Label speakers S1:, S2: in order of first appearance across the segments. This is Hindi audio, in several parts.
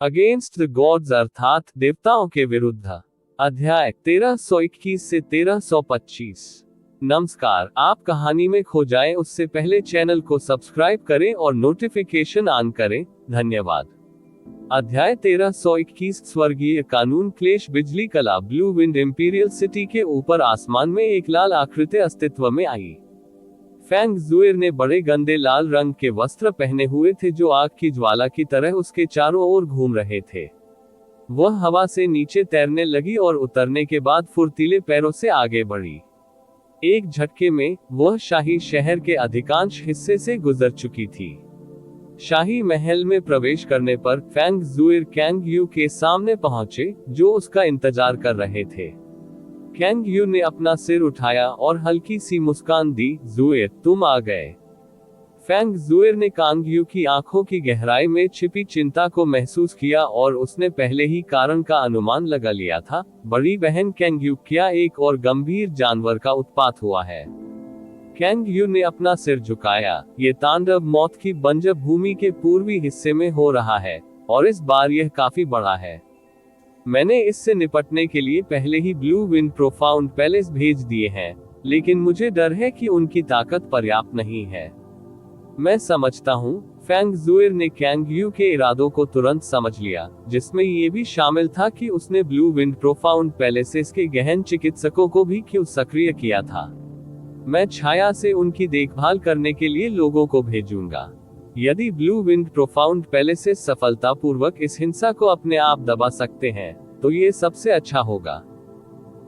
S1: अगेंस्ट द गॉड्स अर्थात देवताओं के विरुद्ध। अध्याय 1321 से 1325। नमस्कार, आप कहानी में खो जाएं उससे पहले चैनल को सब्सक्राइब करें और नोटिफिकेशन ऑन करें। धन्यवाद। अध्याय 1321। स्वर्गीय कानून क्लेश बिजली कला ब्लू विंड इंपीरियल सिटी के ऊपर आसमान में एक लाल आकृति अस्तित्व में आई। फेंग जुएर ने बड़े गंदे लाल रंग के वस्त्र पहने हुए थे जो आग की ज्वाला की तरह उसके चारों ओर घूम रहे थे। वह हवा से नीचे तैरने लगी और उतरने के बाद फुर्तीले पैरों से आगे बढ़ी। एक झटके में वह शाही शहर के अधिकांश हिस्से से गुजर चुकी थी। शाही महल में प्रवेश करने पर फेंग जुएर कैंग यू के सामने पहुंचे, जो उसका इंतजार कर रहे थे। कैंग यू ने अपना सिर उठाया और हल्की सी मुस्कान दी। जुएर, तुम आ गए। फेंग जुएर ने कांग यू की आंखों की गहराई में छिपी चिंता को महसूस किया और उसने पहले ही कारण का अनुमान लगा लिया था। बड़ी बहन कैंग यू, क्या एक और गंभीर जानवर का उत्पात हुआ है? कैंग यू ने अपना सिर झुकाया। ये तांडव मौत की बंजर भूमि के पूर्वी हिस्से में हो रहा है और इस बार यह काफी बड़ा है। मैंने इससे निपटने के लिए पहले ही ब्लू विंड प्रोफाउंड पैलेस भेज दिए हैं, लेकिन मुझे डर है कि उनकी ताकत पर्याप्त नहीं है। मैं समझता हूँ। फेंग जुएर ने कैंग यू के इरादों को तुरंत समझ लिया, जिसमें ये भी शामिल था कि उसने ब्लू विंड प्रोफाउंड पैलेसेस के गहन चिकित्सकों को भी क्यों सक्रिय किया था। मैं छाया से उनकी देखभाल करने के लिए लोगों को भेजूंगा। यदि ब्लू विंड प्रोफाउंड पैलेसेस सफलतापूर्वक इस हिंसा को अपने आप दबा सकते हैं, तो ये सबसे अच्छा होगा।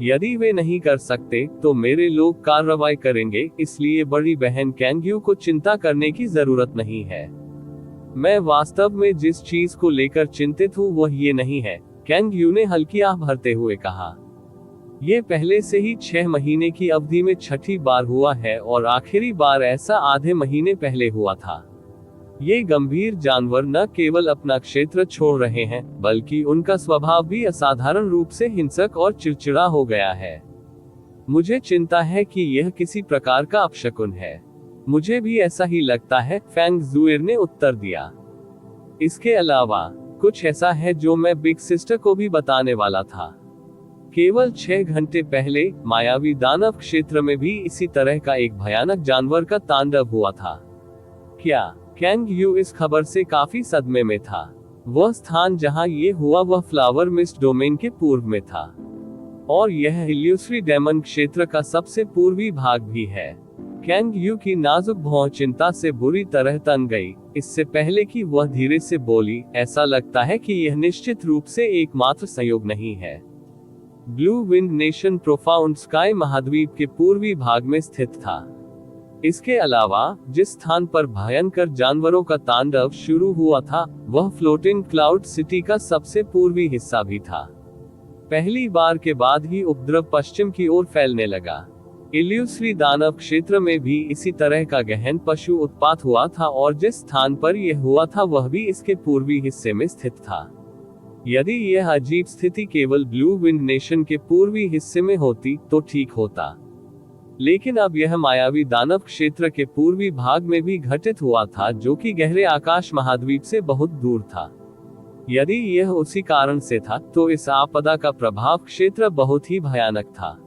S1: यदि वे नहीं कर सकते, तो मेरे लोग कार्रवाई करेंगे, इसलिए बड़ी बहन कैंग यू को चिंता करने की जरूरत नहीं है। मैं वास्तव में जिस चीज को लेकर चिंतित हूँ वह ये नहीं है, कैंग यू ने हल्की आह भरते हुए कहा। ये पहले से ही 6 महीने की अवधि में छठी बार हुआ है और आखिरी बार ऐसा आधे महीने पहले हुआ था। ये गंभीर जानवर न केवल अपना क्षेत्र छोड़ रहे हैं, बल्कि उनका स्वभाव भी असाधारण रूप से हिंसक और चिड़चिड़ा हो गया है। मुझे चिंता है कि यह किसी प्रकार का अपशकुन है। मुझे भी ऐसा ही लगता है, फेंग जुएर ने उत्तर दिया। इसके अलावा कुछ ऐसा है जो मैं बिग सिस्टर को भी बताने वाला था। केवल 6 घंटे पहले मायावी दानव क्षेत्र में भी इसी तरह का एक भयानक जानवर का तांडव हुआ था। क्या? कैंग यू इस खबर से काफी सदमे में था। वह स्थान जहां ये हुआ वह फ्लावर मिस्ट डोमेन के पूर्व में था, और यह इल्यूसरी डेमन क्षेत्र का सबसे पूर्वी भाग भी है। कैंग यू की नाजुक भौं चिंता से बुरी तरह तन गई। इससे पहले कि वह धीरे से बोली, ऐसा लगता है कि यह निश्चित रूप से एकमात्र संयोग नहीं है। Blue wind nation profound sky महाद्वीप के पूर्वी भाग में स्थित था। इसके अलावा जिस स्थान पर भयंकर जानवरों का तांडव शुरू हुआ था, वह फ्लोटिंग क्लाउड सिटी का सबसे पूर्वी हिस्सा भी था। पहली बार के बाद ही उपद्रव पश्चिम की ओर फैलने लगा। इल्यूसरी दानव क्षेत्र में भी इसी तरह का गहन पशु उत्पात हुआ था और जिस स्थान पर यह हुआ था वह भी इसके पूर्वी हिस्से में स्थित था। यदि यह अजीब स्थिति केवल ब्लू विंड नेशन के पूर्वी हिस्से में होती तो ठीक होता, लेकिन अब यह मायावी दानव क्षेत्र के पूर्वी भाग में भी घटित हुआ था, जो कि गहरे आकाश महाद्वीप से बहुत दूर था। यदि यह उसी कारण से था, तो इस आपदा का प्रभाव क्षेत्र बहुत ही भयानक था।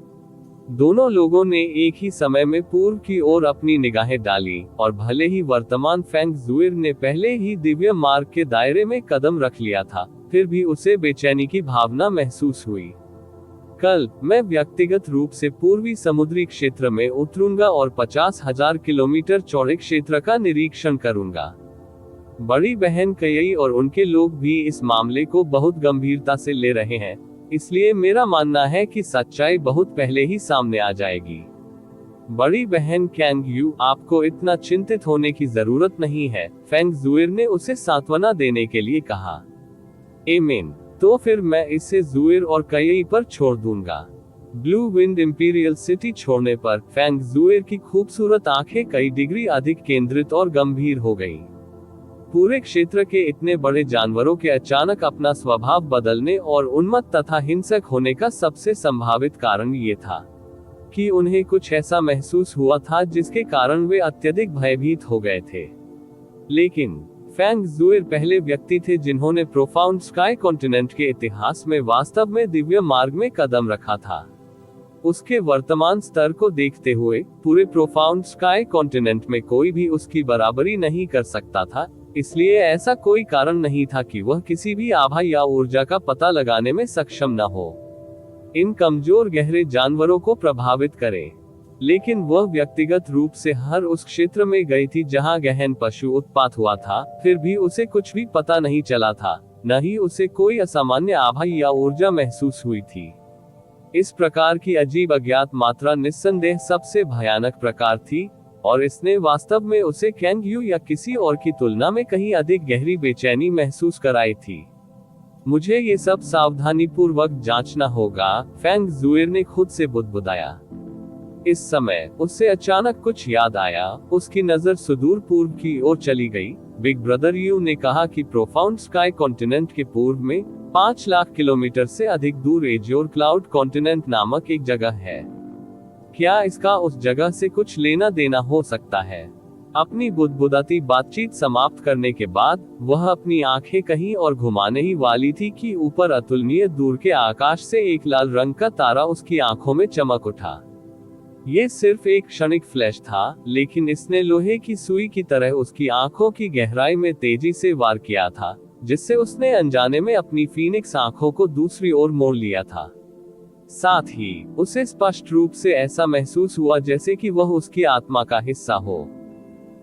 S1: दोनों लोगों ने एक ही समय में पूर्व की ओर अपनी निगाहें डाली, और भले ही वर्तमान फेंग जुएर ने पहले ही दिव्य मार्ग के दायरे में कदम रख लिया था, फिर भी उसे बेचैनी की भावना महसूस हुई। कल मैं व्यक्तिगत रूप से पूर्वी समुद्री क्षेत्र में उतरूंगा और 50,000 किलोमीटर चौड़े क्षेत्र का निरीक्षण करूंगा। बड़ी बहन कयई और उनके लोग भी इस मामले को बहुत गंभीरता से ले रहे हैं, इसलिए मेरा मानना है कि सच्चाई बहुत पहले ही सामने आ जाएगी। बड़ी बहन कैंग यू, आपको इतना चिंतित होने की जरूरत नहीं है, फेंग जुएर ने उसे सांत्वना देने के लिए कहा। आमीन। तो फिर मैं इसे जुएर और कयई पर छोड़ दूंगा। ब्लू विंड इंपीरियल सिटी छोड़ने पर फेंग जुएर की खूबसूरत आंखें कई डिग्री अधिक केंद्रित और गंभीर हो गईं। पूरे क्षेत्र के इतने बड़े जानवरों के अचानक अपना स्वभाव बदलने और उन्मत्त तथा हिंसक होने का सबसे संभावित कारण ये था कि उन्हें कुछ ऐसा महसूस हुआ था जिसके कारण वे अत्यधिक भयभीत हो गए थे। लेकिन फेंग जुएर पहले व्यक्ति थे जिन्होंने प्रोफाउंड स्काई कॉन्टिनेंट के इतिहास में वास्तव में दिव्य मार्ग में कदम रखा था। उसके वर्तमान स्तर को देखते हुए पूरे प्रोफाउंड स्काई कॉन्टिनेंट में कोई भी उसकी बराबरी नहीं कर सकता था, इसलिए ऐसा कोई कारण नहीं था कि वह किसी भी आभा या ऊर्जा का पता लगाने में सक्षम न हो, इन कमजोर गहरे जानवरों को प्रभावित करे। लेकिन वह व्यक्तिगत रूप से हर उस क्षेत्र में गई थी जहां गहन पशु उत्पात हुआ था, फिर भी उसे कुछ भी पता नहीं चला था, न ही उसे कोई असामान्य आभा या ऊर्जा महसूस हुई थी। इस प्रकार की अजीब अज्ञात मात्रा निस्संदेह सबसे भयानक प्रकार थी, और इसने वास्तव में उसे कैंग यू या किसी और की तुलना में कहीं अधिक गहरी बेचैनी महसूस कराई थी। मुझे ये सब सावधानीपूर्वक जांचना होगा, फेंग जुएर ने खुद से बुदबुदाया। इस समय उससे अचानक कुछ याद आया, उसकी नजर सुदूर पूर्व की ओर चली गई। बिग ब्रदर यू ने कहा कि प्रोफाउंड स्काई कॉन्टिनेंट के पूर्व में 5 लाख किलोमीटर से अधिक दूर एज्योर क्लाउड कॉन्टिनेंट नामक एक जगह है। क्या इसका उस जगह से कुछ लेना देना हो सकता है? अपनी बुदबुदाती बातचीत समाप्त करने के बाद वह अपनी आंखें कहीं और घुमाने ही वाली थी कि ऊपर अतुलनीय दूर के आकाश से एक लाल रंग का तारा उसकी आंखों में चमक उठा। ये सिर्फ एक क्षणिक फ्लैश था, लेकिन इसने लोहे की सुई की तरह उसकी आंखों की गहराई में तेजी से वार किया था, जिससे उसने अनजाने में अपनी फीनिक्स आंखों को दूसरी ओर मोड़ लिया था। साथ ही उसे स्पष्ट रूप से ऐसा महसूस हुआ जैसे कि वह उसकी आत्मा का हिस्सा हो।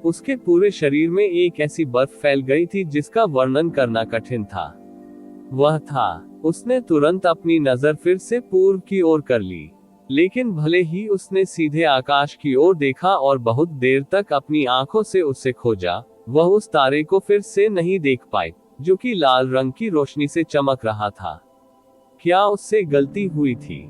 S1: उसके पूरे शरीर में एक ऐसी बर्फ फैल गई थी जिसका वर्णन करना कठिन था। वह था, उसने तुरंत अपनी नजर फिर से पूर्व की ओर कर ली, लेकिन भले ही उसने सीधे आकाश की ओर देखा और बहुत देर तक अपनी आंखों से उसे खोजा, वह उस तारे को फिर से नहीं देख पाई, जो कि लाल रंग की रोशनी से चमक रहा था। क्या उससे गलती हुई थी?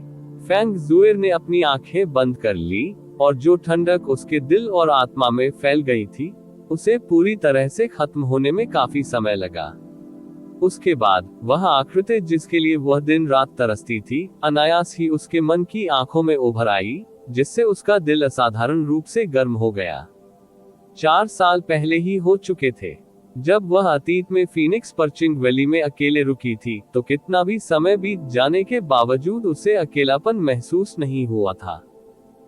S1: फेंग जुएर ने अपनी आंखें बंद कर ली, और जो ठंडक उसके दिल और आत्मा में फैल गई थी, उसे पूरी तरह से खत्म होने में काफी समय लगा। उसके बाद वह आकृति जिसके लिए वह दिन रात तरसती थी, अनायास ही उसके मन की आंखों में उभर आई, जिससे उसका दिल असाधारण रूप से गर्म हो गया। 4 साल पहले ही हो चुके थे, जब वह अतीत में फीनिक्स पर्चिंग वैली में अकेले रुकी थी, तो कितना भी समय बीत जाने के बावजूद उसे अकेलापन महसूस नहीं हुआ था।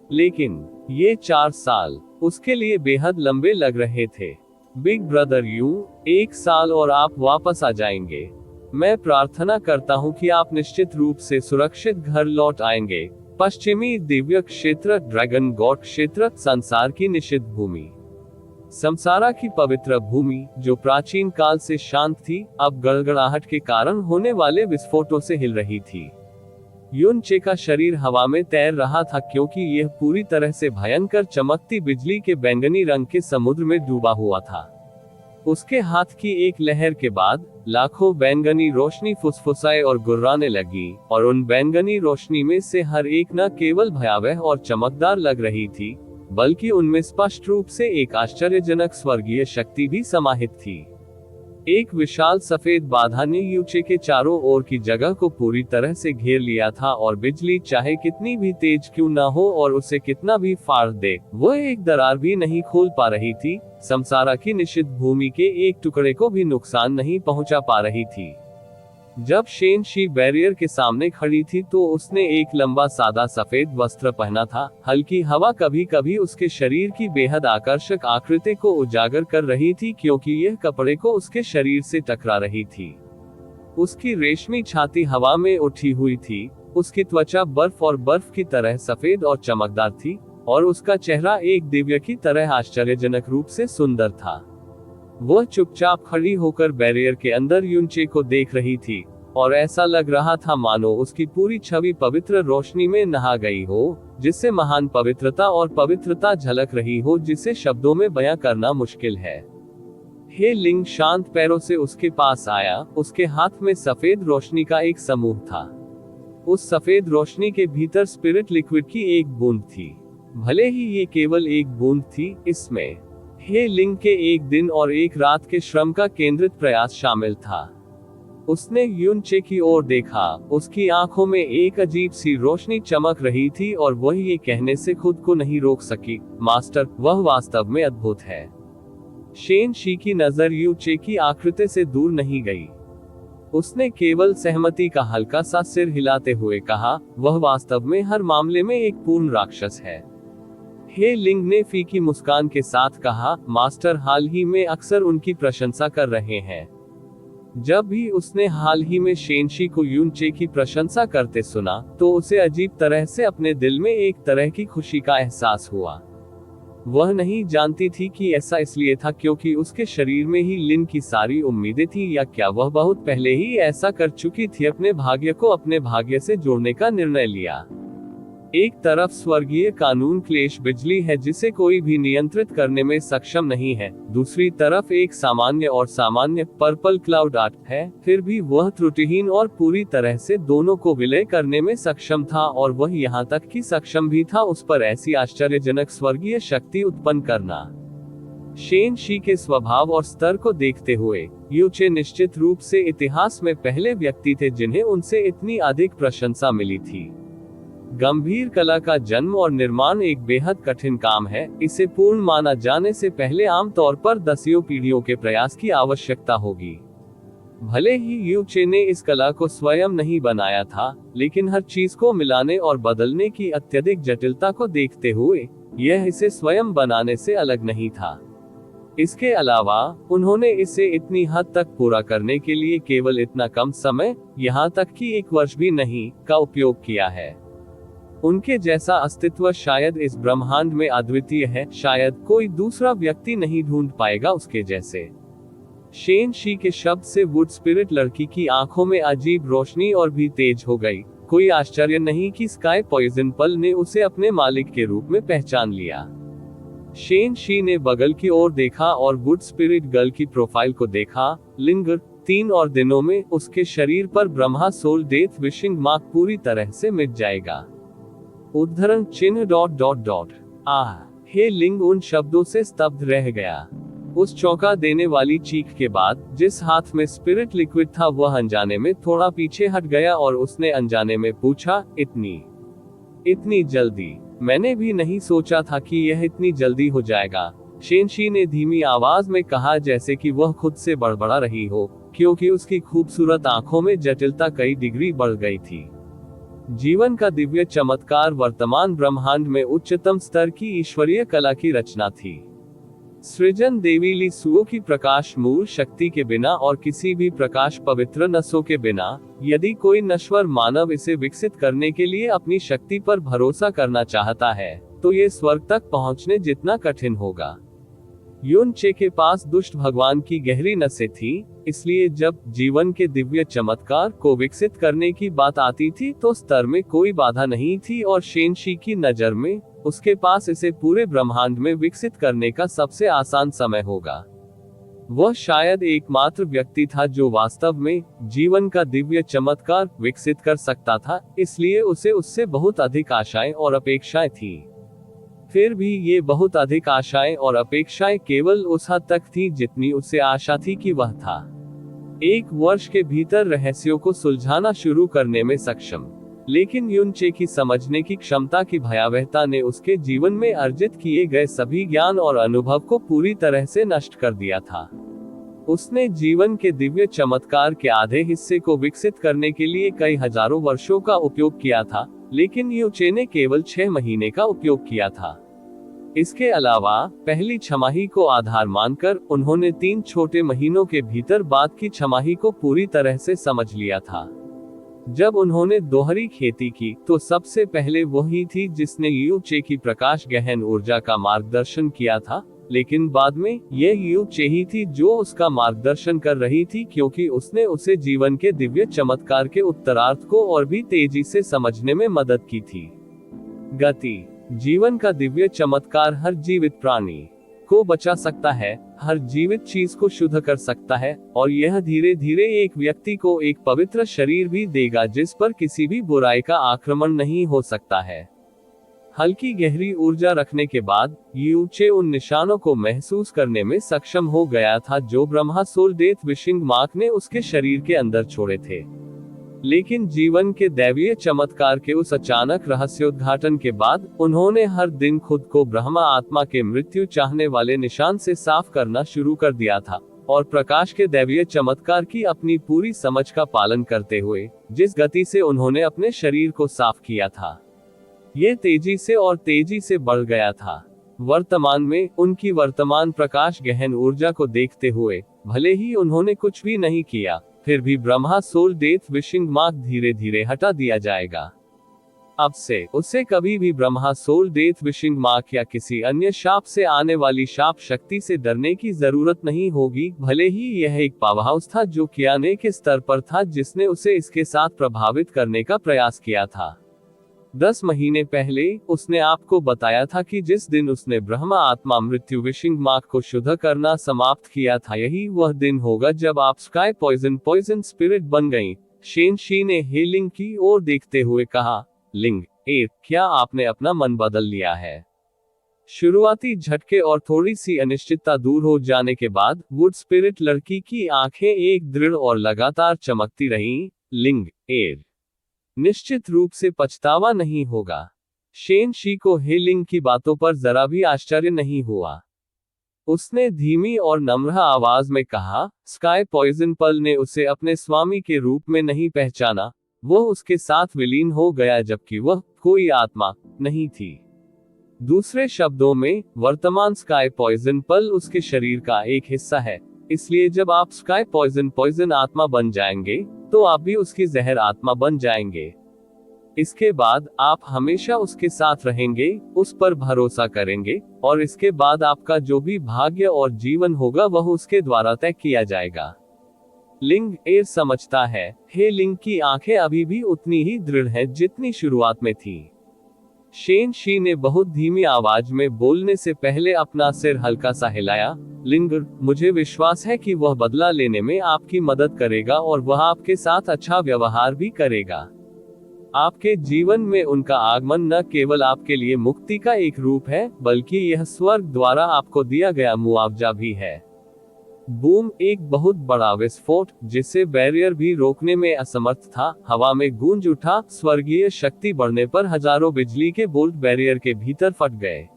S1: लेकिन ये 4 साल उसके लिए बेहद लंबे लग रहे थे। बिग ब्रदर यू, 1 साल और आप वापस आ जाएंगे। मैं प्रार्थना करता हूँ कि आप निश्चित रूप से सुरक्षित घर लौट आएंगे। पश्चिमी दिव्य क्षेत्र, ड्रैगन गॉड क्षेत्र, संसार की निषिद्ध भूमि, समसारा की पवित्र भूमि, जो प्राचीन काल से शांत थी, अब गड़गड़ाहट के कारण होने वाले विस्फोटों से हिल रही थी। युनचे का शरीर हवा में तैर रहा था क्योंकि यह पूरी तरह से भयंकर चमकती बिजली के बैंगनी रंग के समुद्र में डूबा हुआ था। उसके हाथ की एक लहर के बाद लाखों बैंगनी रोशनी फुसफुसाए और गुर्राने लगी, और उन बैंगनी रोशनी में से हर एक न केवल भयावह और चमकदार लग रही थी, बल्कि उनमें स्पष्ट रूप से एक आश्चर्यजनक स्वर्गीय शक्ति भी समाहित थी। एक विशाल सफेद बाधा ने यूचे के चारों ओर की जगह को पूरी तरह से घेर लिया था, और बिजली चाहे कितनी भी तेज क्यों न हो और उसे कितना भी फाड़ दे, वह एक दरार भी नहीं खोल पा रही थी, समसारा की निषिद्ध भूमि के एक टुकड़े को भी नुकसान नहीं पहुंचा पा रही थी। जब शेन शी बैरियर के सामने खड़ी थी तो उसने एक लंबा सादा सफेद वस्त्र पहना था। हल्की हवा कभी कभी उसके शरीर की बेहद आकर्षक आकृति को उजागर कर रही थी, क्योंकि यह कपड़े को उसके शरीर से टकरा रही थी। उसकी रेशमी छाती हवा में उठी हुई थी, उसकी त्वचा बर्फ और बर्फ की तरह सफेद और चमकदार थी, और उसका चेहरा एक दिव्य की तरह आश्चर्यजनक रूप से सुंदर था। वह चुपचाप खड़ी होकर बैरियर के अंदर युनचे को देख रही थी, और ऐसा लग रहा था मानो उसकी पूरी छवि पवित्र रोशनी में नहा गई हो, जिससे महान पवित्रता और पवित्रता झलक रही हो जिसे शब्दों में बयां करना मुश्किल है। हे लिंग शांत पैरों से उसके पास आया, उसके हाथ में सफेद रोशनी का एक समूह था। उस सफेद रोशनी के भीतर स्पिरिट लिक्विड की एक बूंद थी। भले ही ये केवल एक बूंद थी, इसमें हे लिंग के एक दिन और एक रात के श्रम का केंद्रित प्रयास शामिल था। उसने युनचे की ओर देखा, उसकी आंखों में एक अजीब सी रोशनी चमक रही थी, और वह ये कहने से खुद को नहीं रोक सकी, मास्टर, वह वास्तव में अद्भुत है। शेन शी की नजर यू चे की आकृति से दूर नहीं गई। उसने केवल सहमति का हल्का सा सिर हिलाते हुए कहा, वह वास्तव में हर मामले में एक पूर्ण राक्षस है। हे लिंग ने फीकी मुस्कान के साथ कहा, मास्टर हाल ही में अक्सर उनकी प्रशंसा कर रहे हैं। जब भी उसने हाल ही में शेनशी को यून चे की प्रशंसा करते सुना, तो उसे अजीब तरह से अपने दिल में एक तरह की खुशी का एहसास हुआ। वह नहीं जानती थी कि ऐसा इसलिए था क्योंकि उसके शरीर में ही लिन की सारी उम्मीदें थी, या क्या वह बहुत पहले ही ऐसा कर चुकी थी, अपने भाग्य को अपने भाग्य से जोड़ने का निर्णय लिया। एक तरफ स्वर्गीय कानून क्लेश बिजली है जिसे कोई भी नियंत्रित करने में सक्षम नहीं है, दूसरी तरफ एक सामान्य और सामान्य पर्पल क्लाउड आर्ट है। फिर भी वह त्रुटिहीन और पूरी तरह से दोनों को विलय करने में सक्षम था, और वह यहाँ तक कि सक्षम भी था उस पर ऐसी आश्चर्यजनक स्वर्गीय शक्ति उत्पन्न करना। शेन शी के स्वभाव और स्तर को देखते हुए यू चे निश्चित रूप से इतिहास में पहले व्यक्ति थे जिन्हें उनसे इतनी अधिक प्रशंसा मिली थी। गंभीर कला का जन्म और निर्माण एक बेहद कठिन काम है। इसे पूर्ण माना जाने से पहले आमतौर पर दसियों पीढ़ियों के प्रयास की आवश्यकता होगी। भले ही यू चे ने इस कला को स्वयं नहीं बनाया था, लेकिन हर चीज को मिलाने और बदलने की अत्यधिक जटिलता को देखते हुए यह इसे स्वयं बनाने से अलग नहीं था। इसके अलावा उन्होंने इसे इतनी हद तक पूरा करने के लिए केवल इतना कम समय, यहाँ तक कि 1 वर्ष भी नहीं, का उपयोग किया है। उनके जैसा अस्तित्व शायद इस ब्रह्मांड में अद्वितीय है, शायद कोई दूसरा व्यक्ति नहीं ढूंढ पाएगा उसके जैसे। शेन शी के शब्द से वुड स्पिरिट लड़की की आंखों में अजीब रोशनी और भी तेज हो गई। कोई आश्चर्य नहीं कि स्काई पॉइजन पल ने उसे अपने मालिक के रूप में पहचान लिया। शेन शी ने बगल की ओर देखा और वुड स्पिरिट गर्ल की प्रोफाइल को देखा। लिंगर 3 और दिनों में उसके शरीर पर Brahma soul death wishing mark पूरी तरह से मिट जाएगा। उद्धरण चिन्ह ... हे लिंग उन शब्दों से स्तब्ध रह गया। उस चौंका देने वाली चीख के बाद जिस हाथ में स्पिरिट लिक्विड था वह अनजाने में थोड़ा पीछे हट गया और उसने अनजाने में पूछा, इतनी जल्दी? मैंने भी नहीं सोचा था कि यह इतनी जल्दी हो जाएगा। शेनशी ने धीमी आवाज में कहा, जैसे कि वह खुद से बड़बड़ा रही हो, क्योंकि उसकी खूबसूरत आंखों में जटिलता कई डिग्री बढ़ गई थी। जीवन का दिव्य चमत्कार वर्तमान ब्रह्मांड में उच्चतम स्तर की ईश्वरीय कला की रचना थी। सृजन देवी ली सुओ की प्रकाश मूल शक्ति के बिना और किसी भी प्रकाश पवित्र नसों के बिना, यदि कोई नश्वर मानव इसे विकसित करने के लिए अपनी शक्ति पर भरोसा करना चाहता है, तो ये स्वर्ग तक पहुंचने जितना कठिन होगा। यून चे के पास दुष्ट भगवान की गहरी नसें थी, इसलिए जब जीवन के दिव्य चमत्कार को विकसित करने की बात आती थी तो स्तर में कोई बाधा नहीं थी, और शेनशी की नजर में उसके पास इसे पूरे ब्रह्मांड में विकसित करने का सबसे आसान समय होगा। वह शायद एकमात्र व्यक्ति था जो वास्तव में जीवन का दिव्य चमत्कार विकसित कर सकता था, इसलिए उसे उससे बहुत अधिक आशाएं और अपेक्षाएं थी। फिर भी ये बहुत अधिक आशाएं और अपेक्षाएं केवल उस हद तक थी जितनी उसे आशा थी कि वह था 1 वर्ष के भीतर रहस्यों को सुलझाना शुरू करने में सक्षम। लेकिन यून चे की समझने की क्षमता की भयावहता ने उसके जीवन में अर्जित किए गए सभी ज्ञान और अनुभव को पूरी तरह से नष्ट कर दिया था। उसने जीवन के दिव्य चमत्कार के आधे हिस्से को विकसित करने के लिए कई हजारों वर्षों का उपयोग किया था, लेकिन यू चे ने केवल 6 महीने का उपयोग किया था। इसके अलावा पहली छमाही को आधार मानकर उन्होंने 3 छोटे महीनों के भीतर बाद की छमाही को पूरी तरह से समझ लिया था। जब उन्होंने दोहरी खेती की तो सबसे पहले वही थी जिसने यू चे की प्रकाश गहन ऊर्जा का मार्गदर्शन किया था, लेकिन बाद में यह यू चे ही थी जो उसका मार्गदर्शन कर रही थी, क्योंकि उसने उसे जीवन के दिव्य चमत्कार के उत्तरार्थ को और भी तेजी से समझने में मदद की थी। गति जीवन का दिव्य चमत्कार हर जीवित प्राणी को बचा सकता है, हर जीवित चीज को शुद्ध कर सकता है, और यह धीरे धीरे एक व्यक्ति को एक पवित्र शरीर भी देगा जिस पर किसी भी बुराई का आक्रमण नहीं हो सकता है। हल्की गहरी ऊर्जा रखने के बाद यू चे उन निशानों को महसूस करने में सक्षम हो गया था जो Brahma soul death wishing mark ने उसके शरीर के अंदर छोड़े थे। लेकिन जीवन के दैवीय चमत्कार के उस अचानक रहस्योद्घाटन के बाद उन्होंने हर दिन खुद को ब्रह्मा आत्मा के मृत्यु चाहने वाले निशान से साफ करना शुरू कर दिया था, और प्रकाश के दैवीय चमत्कार की अपनी पूरी समझ का पालन करते हुए जिस गति से उन्होंने अपने शरीर को साफ किया था, ये तेजी से और तेजी से बढ़ गया था। वर्तमान में उनकी वर्तमान प्रकाश गहन ऊर्जा को देखते हुए भले ही उन्होंने कुछ भी नहीं किया, फिर भी Brahma soul death wishing mark धीरे धीरे हटा दिया जाएगा। अब से उसे कभी भी Brahma soul death wishing mark या किसी अन्य शाप से आने वाली शाप शक्ति से डरने की जरूरत नहीं होगी, भले ही यह एक पावरहाउस था जो कियाने के स्तर पर था जिसने उसे इसके साथ प्रभावित करने का प्रयास किया था। 10 महीने पहले उसने आपको बताया था कि जिस दिन उसने ब्रह्मा आत्मा मृत्यु विशिंग मार्क को शुद्ध करना समाप्त किया था, यही वह दिन होगा जब आप स्काई पॉइजन स्पिरिट बन गई। शेन शी ने हे लिंग की ओर देखते हुए कहा, लिंग क्या आपने अपना मन बदल लिया है? शुरुआती झटके और थोड़ी सी अनिश्चितता दूर हो जाने के बाद वुड स्पिरिट लड़की की आंखें एक दृढ़ और लगातार चमकती रहीं। लिंग निश्चित रूप से पछतावा नहीं होगा। शेन शी को हे लिंग की बातों पर जरा भी आश्चर्य नहीं हुआ। उसने धीमी और नम्र आवाज में कहा, स्काई पॉइजन पल ने उसे अपने स्वामी के रूप में नहीं पहचाना, वह उसके साथ विलीन हो गया जबकि वह कोई आत्मा नहीं थी। दूसरे शब्दों में, वर्तमान स्काई पॉइजन पल उसके शरीर का एक हिस्सा है, इसलिए जब आप स्काई पॉइजन आत्मा बन जाएंगे तो आप भी उसकी जहर आत्मा बन जाएंगे। इसके बाद आप हमेशा उसके साथ रहेंगे, उस पर भरोसा करेंगे, और इसके बाद आपका जो भी भाग्य और जीवन होगा वह उसके द्वारा तय किया जाएगा। लिंग समझता है। हे लिंग की आंखें अभी भी उतनी ही दृढ़ हैं जितनी शुरुआत में थी। शेन शी ने बहुत धीमी आवाज में बोलने से पहले अपना सिर हल्का सा हिलाया। लिंग, मुझे विश्वास है कि वह बदला लेने में आपकी मदद करेगा और वह आपके साथ अच्छा व्यवहार भी करेगा। आपके जीवन में उनका आगमन न केवल आपके लिए मुक्ति का एक रूप है, बल्कि यह स्वर्ग द्वारा आपको दिया गया मुआवजा भी है। बूम, एक बहुत बड़ा विस्फोट जिसे बैरियर भी रोकने में असमर्थ था, हवा में गूंज उठा। स्वर्गीय शक्ति बढ़ने पर हजारों बिजली के बोल्ट बैरियर के भीतर फट गए।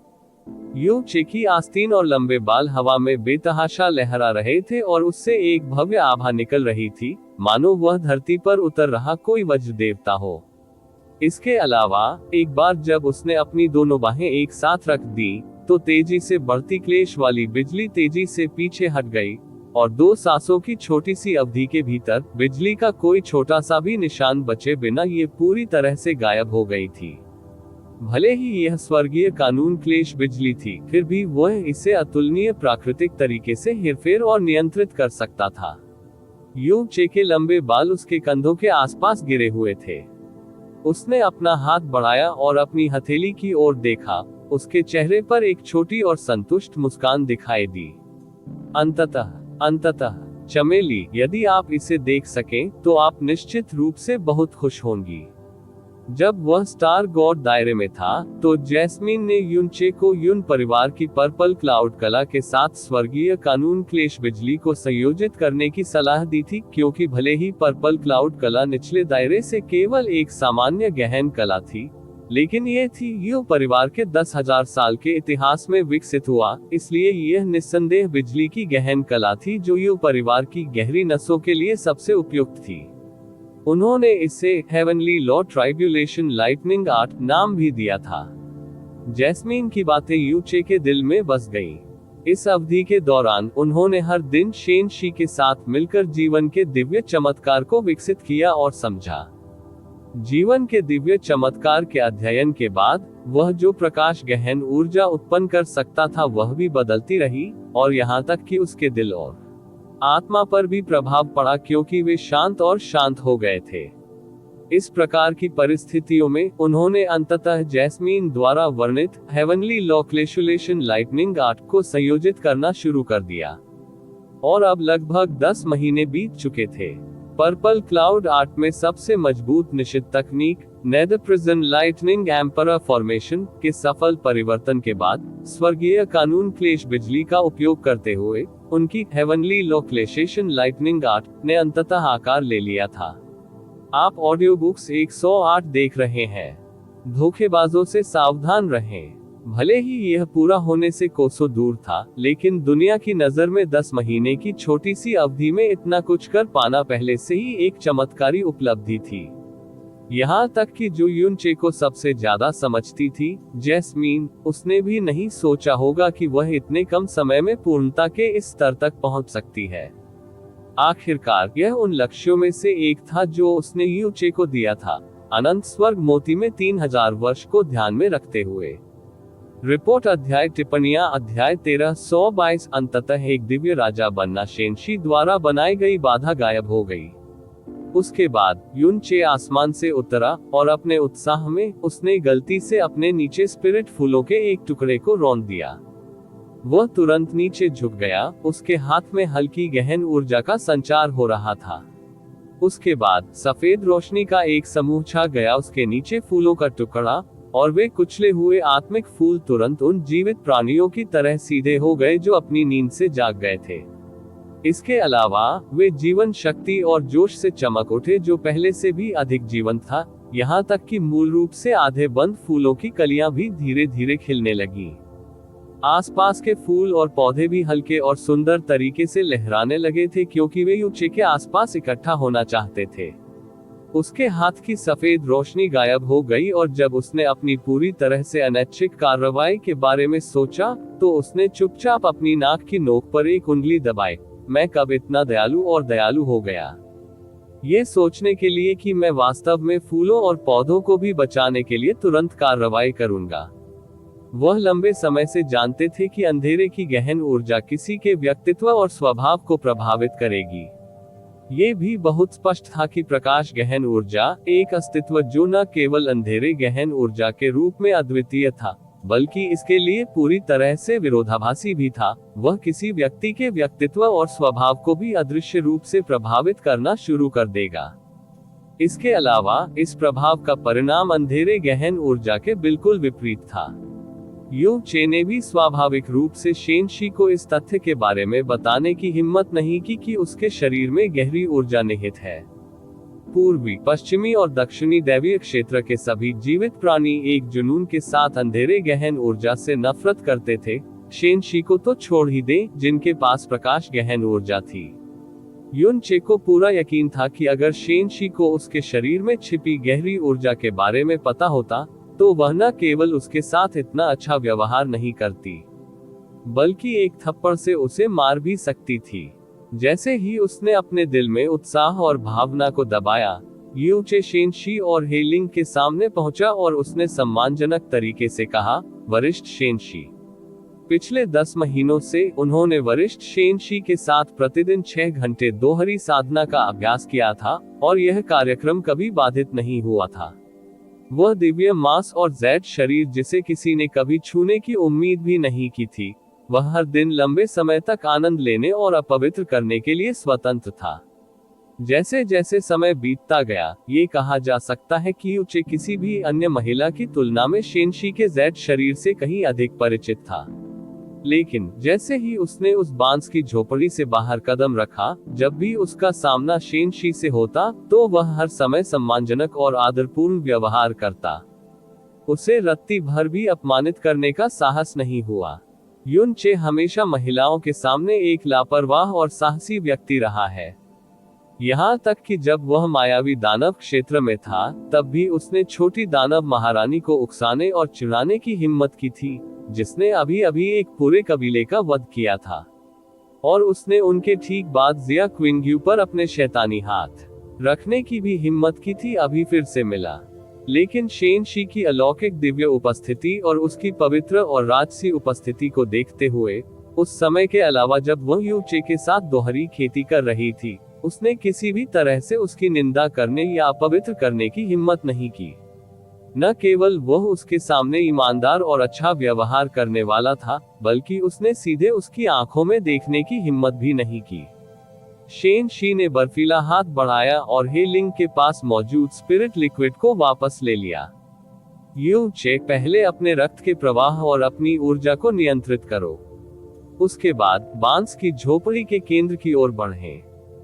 S1: यू चे आस्तीन और लंबे बाल हवा में बेतहाशा लहरा रहे थे और उससे एक भव्य आभा निकल रही थी, मानो वह धरती पर उतर रहा कोई वज्र देवता हो। इसके अलावा एक बार जब उसने अपनी दोनों बाहें एक साथ रख दी तो तेजी से बढ़ती क्लेश वाली बिजली तेजी से पीछे हट गई, और 2 सांसों की छोटी सी अवधि के भीतर बिजली का कोई छोटा सा भी निशान बचे बिना ये पूरी तरह से गायब हो गई थी। भले ही यह स्वर्गीय कानून क्लेश बिजली थी, फिर भी वह इसे अतुलनीय प्राकृतिक तरीके से हेरफेर और नियंत्रित कर सकता था। यू चे के लंबे बाल उसके कंधों के आसपास गिरे हुए थे। उसने अपना हाथ बढ़ाया और अपनी हथेली की ओर देखा। उसके चेहरे पर एक छोटी और संतुष्ट मुस्कान दिखाई दी। अंततः चमेली, यदि आप इसे देख सकें तो आप निश्चित रूप से बहुत खुश होंगी। जब वह स्टार गॉड दायरे में था तो जैस्मीन ने यूनचे को यून परिवार की पर्पल क्लाउड कला के साथ स्वर्गीय कानून क्लेश बिजली को संयोजित करने की सलाह दी थी, क्योंकि भले ही पर्पल क्लाउड कला निचले दायरे से केवल एक सामान्य गहन कला थी, लेकिन यह थी यू परिवार के 10,000 साल के इतिहास में विकसित हुआ, इसलिए यह निस्संदेह बिजली की गहन कला थी जो यू परिवार की गहरी नसों के लिए सबसे उपयुक्त थी। उन्होंने इसे हेवनली लॉ ट्राइब्यूलेशन लाइटनिंग आर्ट नाम भी दिया था। जैस्मीन की बातें यू चे के दिल में बस गईं। इस अवधि के दौरान उन्होंने हर दिन शेन शी के साथ मिलकर जीवन के दिव्य चमत्कार को विकसित किया और समझा। जीवन के दिव्य चमत्कार के अध्ययन के बाद वह जो प्रकाश गहन ऊर्जा उत्पन्न कर सकता था वह भी बदलती रही, और यहाँ तक कि उसके दिल और आत्मा पर भी प्रभाव पड़ा, क्योंकि वे शांत और शांत हो गए थे। इस प्रकार की परिस्थितियों में उन्होंने अंततः जैस्मीन द्वारा वर्णित हेवनली लॉ क्लेशुलेशन लाइटनिंग आर्ट को संयोजित करना शुरू कर दिया, और अब लगभग 10 महीने बीत चुके थे। पर्पल क्लाउड आर्ट में सबसे मजबूत निश्चित तकनीक nether prison lightning emperor formation के सफल परिवर्तन के बाद स्वर्गीय कानून क्लेश बिजली का उपयोग करते हुए उनकी हेवनली लॉ क्लेशेशन लाइटनिंग आर्ट ने अंततः आकार ले लिया था। आप ऑडियो बुक्स 108 देख रहे हैं। धोखेबाजों से सावधान रहें। भले ही यह पूरा होने से कोसों दूर था, लेकिन दुनिया की नजर में 10 महीने की छोटी सी अवधि में इतना कुछ कर पाना पहले से ही एक चमत्कारी उपलब्धि थी। यहाँ तक कि जो युनचे को सबसे ज्यादा समझती थी, जैस्मीन, उसने भी नहीं सोचा होगा कि वह इतने कम समय में पूर्णता के इस स्तर तक पहुंच सकती है। आखिरकार यह उन लक्ष्यों में से एक था जो उसने युनचे को दिया था, अनंत स्वर्ग मोती में 3000 वर्ष को ध्यान में रखते हुए। रिपोर्ट अध्याय टिप्पणियां अध्याय 1322 अंततः एक दिव्य राजा बनना शेनशी द्वारा बनाई गई बाधा गायब हो गई। उसके बाद युनचे आसमान से उतरा और अपने उत्साह में उसने गलती से अपने नीचे स्पिरिट फूलों के एक टुकड़े को रौंद दिया। वह तुरंत नीचे झुक गया, उसके हाथ में हल्की गहन ऊर्जा का संचार हो रहा था। उसके बाद सफेद रोशनी का एक समूह छा गया उसके नीचे फूलों का टुकड़ा, और वे कुचले हुए आत्मिक फूल तुरंत उन जीवित प्राणियों की तरह सीधे हो गए जो अपनी नींद से जाग गए थे। इसके अलावा वे जीवन शक्ति और जोश से चमक उठे जो पहले से भी अधिक जीवंत था, यहाँ तक कि मूल रूप से आधे बंद फूलों की कलियां भी धीरे धीरे खिलने लगीं। आसपास के फूल और पौधे भी हल्के और सुंदर तरीके से लहराने लगे थे क्योंकि वे युनचे के आसपास इकट्ठा होना चाहते थे। उसके हाथ की सफेद रोशनी गायब हो गई और जब उसने अपनी पूरी तरह से अनैच्छिक कार्रवाई के बारे में सोचा, तो उसने चुपचाप अपनी नाक की नोक पर एक उंगली दबाई। मैं कब इतना दयालु और दयालु हो गया, ये सोचने के लिए कि मैं वास्तव में फूलों और पौधों को भी बचाने के लिए तुरंत कार्रवाई करूंगा। वह लंबे समय से जानते थे कि अंधेरे की गहन ऊर्जा किसी के व्यक्तित्व और स्वभाव को प्रभावित करेगी। ये भी बहुत स्पष्ट था कि प्रकाश गहन ऊर्जा, एक अस्तित्व जो न केवल अंधेरे गहन ऊर्जा के रूप में अद्वितीय था, बल्कि इसके लिए पूरी तरह से विरोधाभासी भी था, वह किसी व्यक्ति के व्यक्तित्व और स्वभाव को भी अदृश्य रूप से प्रभावित करना शुरू कर देगा। इसके अलावा इस प्रभाव का परिणाम अंधेरे गहन ऊर्जा के बिल्कुल विपरीत था। युनचे ने भी स्वाभाविक रूप से शेनशी को इस तथ्य के बारे में बताने की हिम्मत नहीं की कि उसके शरीर में गहरी ऊर्जा निहित है। पूर्वी, पश्चिमी और दक्षिणी दैवीय क्षेत्र के सभी जीवित प्राणी एक जुनून के साथ अंधेरे गहन ऊर्जा से नफरत करते थे, शेनशी को तो छोड़ ही दे जिनके पास प्रकाश गहन ऊर्जा थी। युनचे को पूरा यकीन था कि अगर शेनशी को उसके शरीर में छिपी गहरी ऊर्जा के बारे में पता होता, तो वह न केवल उसके साथ इतना अच्छा व्यवहार नहीं करती, बल्कि एक थप्पड़ से उसे मार भी सकती थी। जैसे ही उसने अपने दिल में उत्साह और भावना को दबाया, युनचे शेनशी और हेलिंग के सामने पहुंचा और उसने सम्मानजनक तरीके से कहा, वरिष्ठ शेनशी। पिछले 10 महीनों से उन्होंने वरिष्ठ शेनशी के साथ प्रतिदिन 6 घंटे दोहरी साधना का अभ्यास किया था, और यह कार्यक्रम कभी बाधित नहीं हुआ था। वह दिव्य मांस और जैड शरीर जिसे किसी ने कभी छूने की उम्मीद भी नहीं की थी, वह हर दिन लंबे समय तक आनंद लेने और अपवित्र करने के लिए स्वतंत्र था। जैसे जैसे समय बीतता गया, ये कहा जा सकता है कि युनचे किसी भी अन्य महिला की तुलना में शेनशी के जैड शरीर से कहीं अधिक परिचित था। लेकिन जैसे ही उसने उस बांस की झोपड़ी से बाहर कदम रखा, जब भी उसका सामना शेनशी से होता, तो वह हर समय सम्मानजनक और आदरपूर्ण व्यवहार करता। उसे रत्ती भर भी अपमानित करने का साहस नहीं हुआ। युनचे हमेशा महिलाओं के सामने एक लापरवाह और साहसी व्यक्ति रहा है। यहाँ तक कि जब वह मायावी दानव क्षेत्र में था, तब भी उसने छोटी दानव महारानी को उकसाने और चिढ़ाने की हिम्मत की थी, जिसने अभी अभी एक पूरे कबीले का वध किया था। और उसने उनके ठीक बाद जिया क्विंग्यू पर अपने शैतानी हाथ रखने की भी हिम्मत की थी। अभी फिर से मिला, लेकिन शेनशी की अलौकिक दिव्य उपस्थिति और उसकी पवित्र और राजसी उपस्थिति को देखते हुए, उस समय के अलावा जब वह युनचे के साथ दोहरी खेती कर रही थी, उसने किसी भी तरह से उसकी निंदा करने या अपवित्र करने की हिम्मत नहीं की। न केवल वह उसके सामने ईमानदार और अच्छा व्यवहार करने वाला था, बल्कि उसने सीधे उसकी आंखों में देखने की हिम्मत भी नहीं की। शेनशी ने बर्फीला हाथ बढ़ाया और हेलिंग के पास मौजूद स्पिरिट लिक्विड को वापस ले लिया। युनचे, पहले अपने रक्त के प्रवाह और अपनी ऊर्जा को नियंत्रित करो। उसके बाद बांस की झोपड़ी के केंद्र की ओर बढ़ें।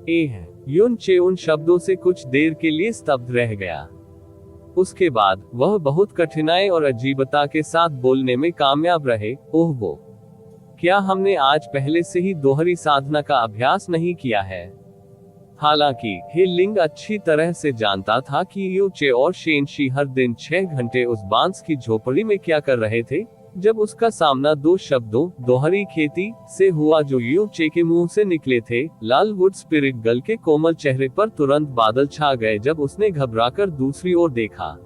S1: युन चे उन शब्दों से कुछ देर के लिए स्तब्ध रह गया। उसके बाद वह बहुत कठिनाई और अजीबता के साथ बोलने में कामयाब रहे, ओह वो, क्या हमने आज पहले से ही दोहरी साधना का अभ्यास नहीं किया है? हालांकि हे लिंग अच्छी तरह से जानता था कि यू चे और शेनशी हर दिन 6 घंटे उस बांस की झोपड़ी में क्या कर रहे थे, जब उसका सामना 2 शब्दों दोहरी खेती से हुआ जो यू चे के मुंह से निकले थे। लाल वुड स्पिरिट गर्ल के कोमल चेहरे पर तुरंत बादल छा गए जब उसने घबराकर दूसरी ओर देखा।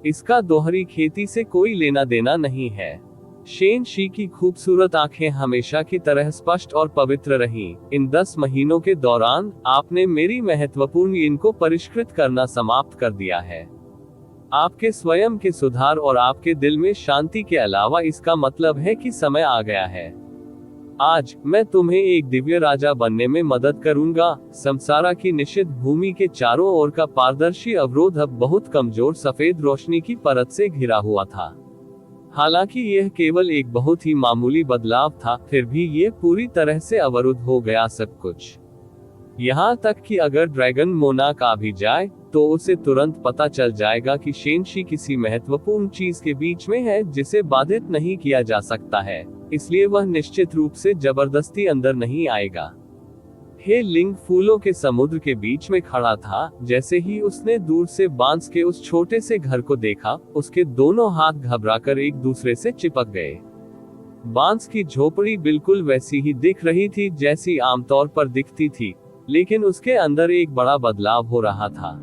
S1: इसका दोहरी खेती से कोई लेना देना नहीं है। शेनशी की खूबसूरत आंखें हमेशा की तरह स्पष्ट और पवित्र रहीं। इन 10 महीनों के दौरान आपने मेरी महत्वपूर्ण इनको परिष्कृत करना समाप्त कर दिया है। आपके स्वयं के सुधार और आपके दिल में शांति के अलावा इसका मतलब है कि समय आ गया है। आज मैं तुम्हें एक दिव्य राजा बनने में मदद करूंगा। समसारा की निषिद्ध भूमि के चारों ओर का पारदर्शी अवरोध अब बहुत कमजोर सफेद रोशनी की परत से घिरा हुआ था। हालांकि यह केवल एक बहुत ही मामूली बदलाव था, फिर भी यह पूरी तरह से अवरुद्ध हो गया सब कुछ। यहाँ तक कि अगर ड्रैगन मोनाक आ भी जाए तो उसे तुरंत पता चल जाएगा कि शेनशी किसी महत्वपूर्ण चीज के बीच में है जिसे बाधित नहीं किया जा सकता है, इसलिए वह निश्चित रूप से जबरदस्ती अंदर नहीं आएगा। हे लिंग फूलों के समुद्र के बीच में खड़ा था। जैसे ही उसने दूर से बांस के उस छोटे से घर को देखा, उसके दोनों हाथ घबराकर एक दूसरे से चिपक गए। बांस की झोपड़ी बिल्कुल वैसी ही दिख रही थी जैसी आमतौर पर दिखती थी, लेकिन उसके अंदर एक बड़ा बदलाव हो रहा था।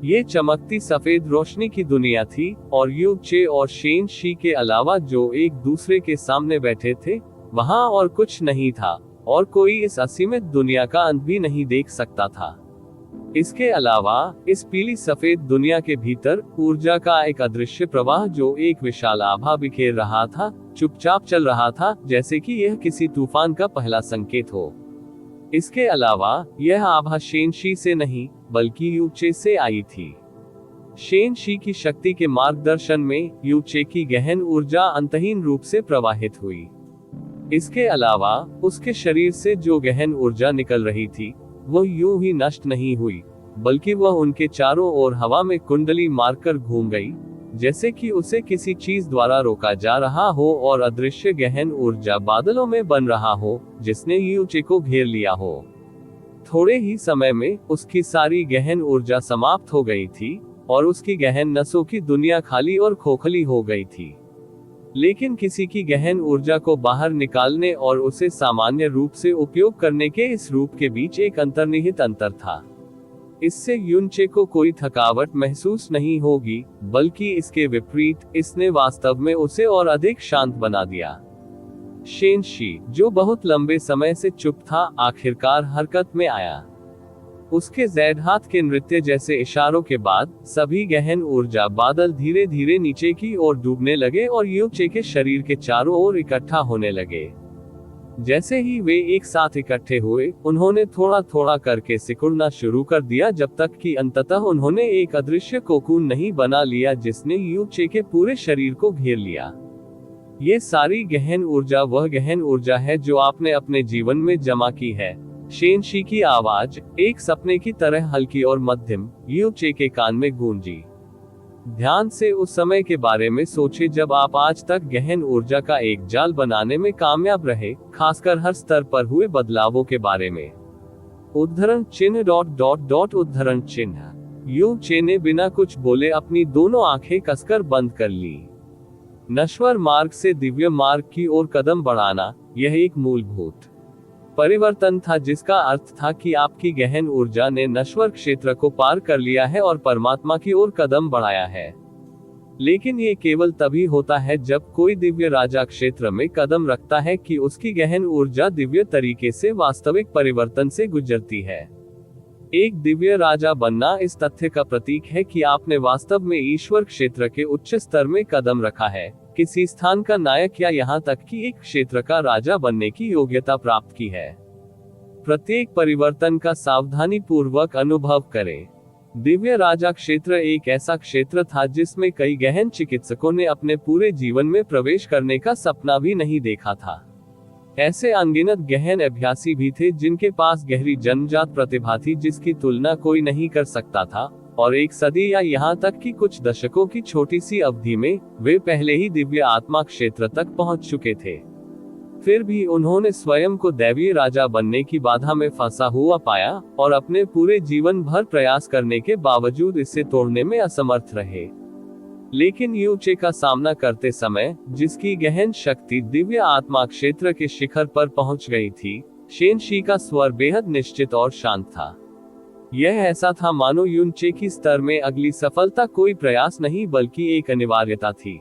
S1: ये चमकती सफेद रोशनी की दुनिया थी, और यू चे और शेनशी के अलावा जो एक दूसरे के सामने बैठे थे, वहां और कुछ नहीं था, और कोई इस असीमित दुनिया का अंत भी नहीं देख सकता था। इसके अलावा इस पीली सफेद दुनिया के भीतर ऊर्जा का एक अदृश्य प्रवाह जो एक विशाल आभा बिखेर रहा था, चुपचाप चल रहा था, जैसे कि यह किसी तूफान का पहला संकेत हो। इसके अलावा यह आभा शेनशी से नहीं बल्कि यू चे से आई थी। शेनशी की शक्ति के मार्गदर्शन में यू चे की गहन ऊर्जा अंतहीन रूप से प्रवाहित हुई। इसके अलावा उसके शरीर से जो गहन ऊर्जा निकल रही थी, वो यूं ही नष्ट नहीं हुई, बल्कि वह उनके चारों ओर हवा में कुंडली मारकर घूम गई, जैसे कि उसे किसी चीज द्वारा रोका जा रहा हो और अदृश्य गहन ऊर्जा बादलों में बन रहा हो जिसने यू चे को घेर लिया हो। थोड़े ही समय में उसकी सारी गहन ऊर्जा समाप्त हो गई थी और उसकी गहन नसों की दुनिया खाली और खोखली हो गई थी। लेकिन किसी की गहन ऊर्जा को बाहर निकालने और उसे सामान्य रूप से उपयोग करने के इस रूप के बीच एक अंतर्निहित अंतर था। इससे युनचे को कोई थकावट महसूस नहीं होगी, बल्कि इसके विपरीत इसने वास्तव में उसे और अधिक शांत बना दिया। शेनशी, जो बहुत लंबे समय से चुप था, आखिरकार हरकत में आया। उसके ज़ैड हाथ के नृत्य जैसे इशारों के बाद सभी गहन ऊर्जा बादल धीरे धीरे नीचे की ओर डूबने लगे और यू चे के शरीर के चारों ओर इकट्ठा होने लगे। जैसे ही वे एक साथ इकट्ठे हुए, उन्होंने थोड़ा थोड़ा करके सिकुड़ना शुरू कर दिया जब तक कि अंततः उन्होंने एक अदृश्य कोकून नहीं बना लिया जिसने यू चे के पूरे शरीर को घेर लिया। ये सारी गहन ऊर्जा वह गहन ऊर्जा है जो आपने अपने जीवन में जमा की है। शेनशी की आवाज एक सपने की तरह हल्की और मध्यम यू चे के कान में गूंजी। ध्यान से उस समय के बारे में सोचे जब आप आज तक गहन ऊर्जा का एक जाल बनाने में कामयाब रहे, खासकर हर स्तर पर हुए बदलावों के बारे में। उद्धरण चिन्ह ... उद्धरण चिन्ह। यू चे ने बिना कुछ बोले अपनी दोनों आंखें कसकर बंद कर ली। नश्वर मार्ग से दिव्य मार्ग की ओर कदम बढ़ाना, यह एक मूलभूत परिवर्तन था जिसका अर्थ था कि आपकी गहन ऊर्जा ने नश्वर क्षेत्र को पार कर लिया है और परमात्मा की ओर कदम बढ़ाया है। लेकिन ये केवल तभी होता है जब कोई दिव्य राजा क्षेत्र में कदम रखता है कि उसकी गहन ऊर्जा दिव्य तरीके से वास्तविक परिवर्तन से गुजरती है। एक दिव्य राजा बनना इस तथ्य का प्रतीक है कि आपने वास्तव में ईश्वर क्षेत्र के उच्च स्तर में कदम रखा है, किसी स्थान का नायक या यहाँ तक कि एक क्षेत्र का राजा बनने की योग्यता प्राप्त की है। प्रत्येक परिवर्तन का सावधानी पूर्वक अनुभव करें। दिव्य राजा क्षेत्र एक ऐसा क्षेत्र था जिसमें कई गहन चिकित्सकों ने अपने पूरे जीवन में प्रवेश करने का सपना भी नहीं देखा था। ऐसे अनगिनत गहन अभ्यासी भी थे जिनके पास गहरी जन्मजात प्रतिभा थी जिसकी तुलना कोई नहीं कर सकता था, और एक सदी या यहाँ तक कि कुछ दशकों की छोटी सी अवधि में वे पहले ही दिव्य आत्मा क्षेत्र तक पहुंच चुके थे। फिर भी उन्होंने स्वयं को दैवीय राजा बनने की बाधा में फंसा हुआ पाया, और अपने पूरे जीवन भर प्रयास करने के बावजूद इसे तोड़ने में असमर्थ रहे। लेकिन यूचे का सामना करते समय, जिसकी गहन शक्ति दिव्य आत्मा क्षेत्र के शिखर पर पहुंच गई थी, शेनशी का स्वर बेहद निश्चित और शांत था। यह ऐसा था मानो यूचे की स्तर में अगली सफलता कोई प्रयास नहीं बल्कि एक अनिवार्यता थी।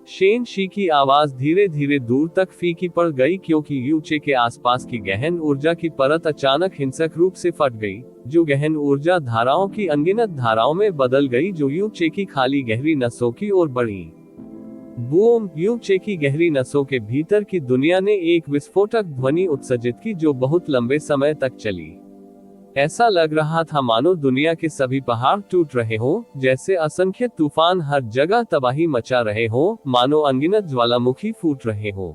S1: शेनशी की आवाज धीरे धीरे दूर तक फीकी पड़ गई क्योंकि यूचे के आसपास की गहन ऊर्जा की परत अचानक हिंसक रूप से फट गई, जो गहन ऊर्जा धाराओं की अनगिनत धाराओं में बदल गई जो यूचे की खाली गहरी नसों की ओर बढ़ी। बूम! यूचे की गहरी नसों के भीतर की दुनिया ने एक विस्फोटक ध्वनि उत्सर्जित की जो बहुत लंबे समय तक चली। ऐसा लग रहा था मानो दुनिया के सभी पहाड़ टूट रहे हों, जैसे असंख्य तूफान हर जगह तबाही मचा रहे हों, मानो अनगिनत ज्वालामुखी फूट रहे हों।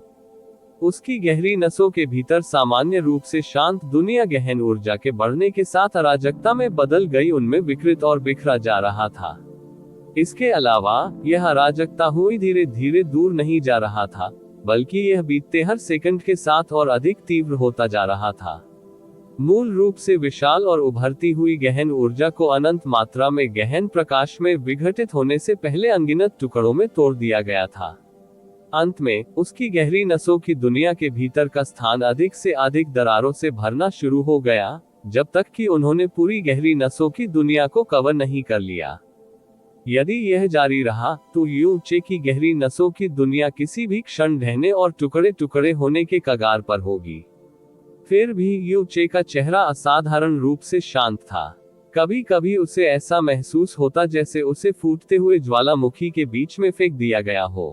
S1: उसकी गहरी नसों के भीतर सामान्य रूप से शांत दुनिया गहन ऊर्जा के बढ़ने के साथ अराजकता में बदल गई, उनमें विकृत और बिखरा जा रहा था। इसके अलावा यह अराजकता हुई धीरे धीरे दूर नहीं जा रहा था, बल्कि यह बीतते हर सेकंड के साथ और अधिक तीव्र होता जा रहा था। मूल रूप से विशाल और उभरती हुई गहन ऊर्जा को अनंत मात्रा में गहन प्रकाश में विघटित होने से पहले अनगिनत टुकड़ों में तोड़ दिया गया था। अंत में उसकी गहरी नसों की दुनिया के भीतर का स्थान अधिक से अधिक दरारों से भरना शुरू हो गया, जब तक कि उन्होंने पूरी गहरी नसों की दुनिया को कवर नहीं कर लिया। यदि यह जारी रहा तो यूचे की गहरी नसों की दुनिया किसी भी क्षण ढहने और टुकड़े टुकड़े होने के कगार पर होगी। फिर भी यूचे का चेहरा असाधारण रूप से शांत था। कभी कभी उसे ऐसा महसूस होता जैसे उसे फूटते हुए ज्वालामुखी के बीच में फेंक दिया गया हो।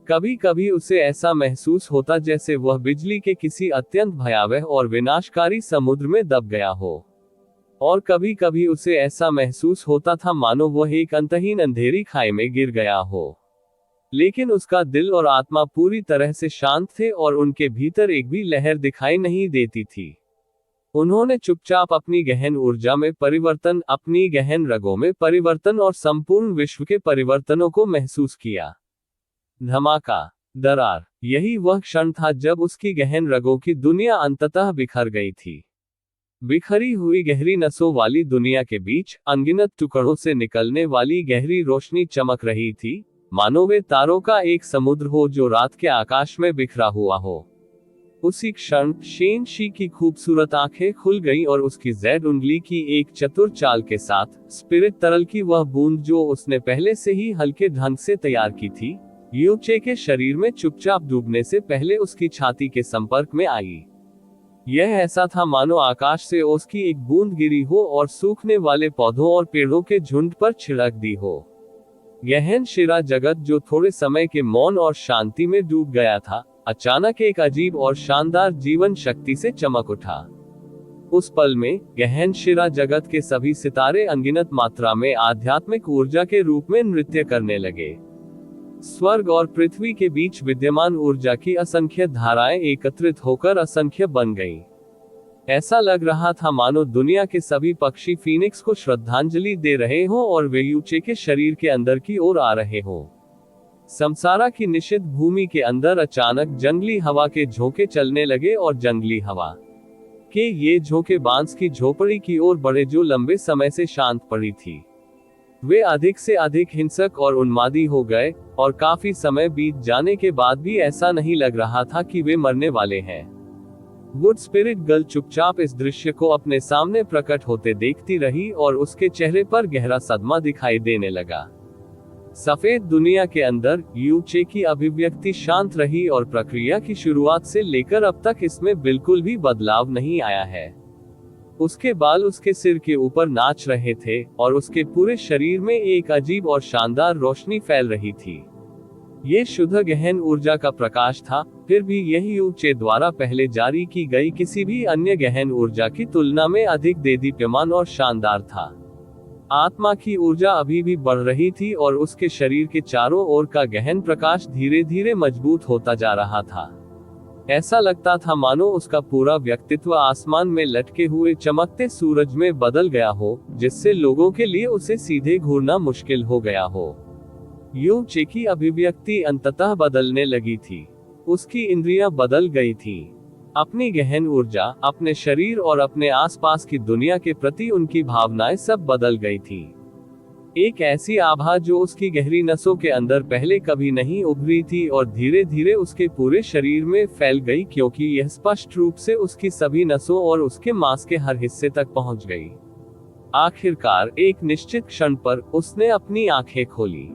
S1: कभी कभी उसे ऐसा महसूस होता जैसे वह बिजली के किसी अत्यंत भयावह और विनाशकारी समुद्र में दब गया हो। और कभी कभी उसे ऐसा महसूस होता था मानो वह एक अंतहीन अंधेरी खाई में गिर गया हो। लेकिन उसका दिल और आत्मा पूरी तरह से शांत थे और उनके भीतर एक भी लहर दिखाई नहीं देती थी। उन्होंने चुपचाप अपनी गहन ऊर्जा में परिवर्तन, अपनी गहन रगों में परिवर्तन और संपूर्ण विश्व के परिवर्तनों को महसूस किया। धमाका, दरार, यही वह क्षण था जब उसकी गहन रगों की दुनिया अंततः बिखर गई थी। बिखरी हुई गहरी नसों वाली दुनिया के बीच अनगिनत टुकड़ों से निकलने वाली गहरी रोशनी चमक रही थी, मानो वे तारों का एक समुद्र हो जो रात के आकाश में बिखरा हुआ हो। उसी क्षण शेनशी की खूबसूरत आंखें खुल गईं और उसकी जेड उंगली की एक चतुर चाल के साथ स्पिरिट तरल की वह बूंद जो उसने पहले से ही हल्के ढंग से तैयार की थी, यूचे के शरीर में चुपचाप डूबने से पहले उसकी छाती के संपर्क में आई। यह ऐसा था मानो आकाश से ओस की एक बूंद गिरी हो और सूखने वाले पौधों और पेड़ों के झुंड पर छिड़क दी हो। गहन शिरा जगत जो थोड़े समय के मौन और शांति में डूब गया था, अचानक एक अजीब और शानदार जीवन शक्ति से चमक उठा। उस पल में गहन शिरा जगत के सभी सितारे अनगिनत मात्रा में आध्यात्मिक ऊर्जा के रूप में नृत्य करने लगे। स्वर्ग और पृथ्वी के बीच विद्यमान ऊर्जा की असंख्य धाराएं एकत्रित होकर असंख्य बन गईं। ऐसा लग रहा था मानो दुनिया के सभी पक्षी फीनिक्स को श्रद्धांजलि दे रहे हों और वे यूचे के शरीर के अंदर की ओर आ रहे हों। समसारा की निषिद्ध भूमि के अंदर अचानक जंगली हवा के झोंके चलने लगे और जंगली हवा के ये झोंके बांस की झोपड़ी की ओर बढ़े जो लंबे समय से शांत पड़ी थी। वे अधिक से अधिक हिंसक और उन्मादी हो गए, और काफी समय बीत जाने के बाद भी ऐसा नहीं लग रहा था कि वे मरने वाले हैं। वुड स्पिरिट गर्ल चुपचाप इस दृश्य को अपने सामने प्रकट होते देखती रही और उसके चेहरे पर गहरा सदमा दिखाई देने लगा। सफेद दुनिया के अंदर यूचे की अभिव्यक्ति शांत रही और प्रक्रिया की शुरुआत से लेकर अब तक इसमें बिल्कुल भी बदलाव नहीं आया है। उसके बाल उसके सिर के ऊपर नाच रहे थे और उसके पूरे शरीर में एक अजीब और शानदार रोशनी फैल रही थी। ये शुद्ध गहन ऊर्जा का प्रकाश था, फिर भी यही यूचे द्वारा पहले जारी की गई किसी भी अन्य गहन ऊर्जा की तुलना में अधिक देदीप्यमान और शानदार था। आत्मा की ऊर्जा अभी भी बढ़ रही थी और उसके शरीर के चारों ओर का गहन प्रकाश धीरे धीरे मजबूत होता जा रहा था। ऐसा लगता था मानो उसका पूरा व्यक्तित्व आसमान में लटके हुए चमकते सूरज में बदल गया हो, जिससे लोगों के लिए उसे सीधे घूरना मुश्किल हो गया हो। यू चे की अभिव्यक्ति अंततः बदलने लगी थी। उसकी इंद्रियां बदल गई थी। अपनी गहन ऊर्जा, अपने शरीर और अपने आसपास की दुनिया के प्रति उनकी भावनाएं सब बदल गई थी। एक ऐसी आभा जो उसकी गहरी नसों के अंदर पहले कभी नहीं उभरी थी और धीरे धीरे उसके पूरे शरीर में फैल गई, क्योंकि यह स्पष्ट रूप से उसकी सभी नसों और उसके मांस के हर हिस्से तक पहुंच गई। आखिरकार एक निश्चित क्षण पर उसने अपनी आंखें खोली।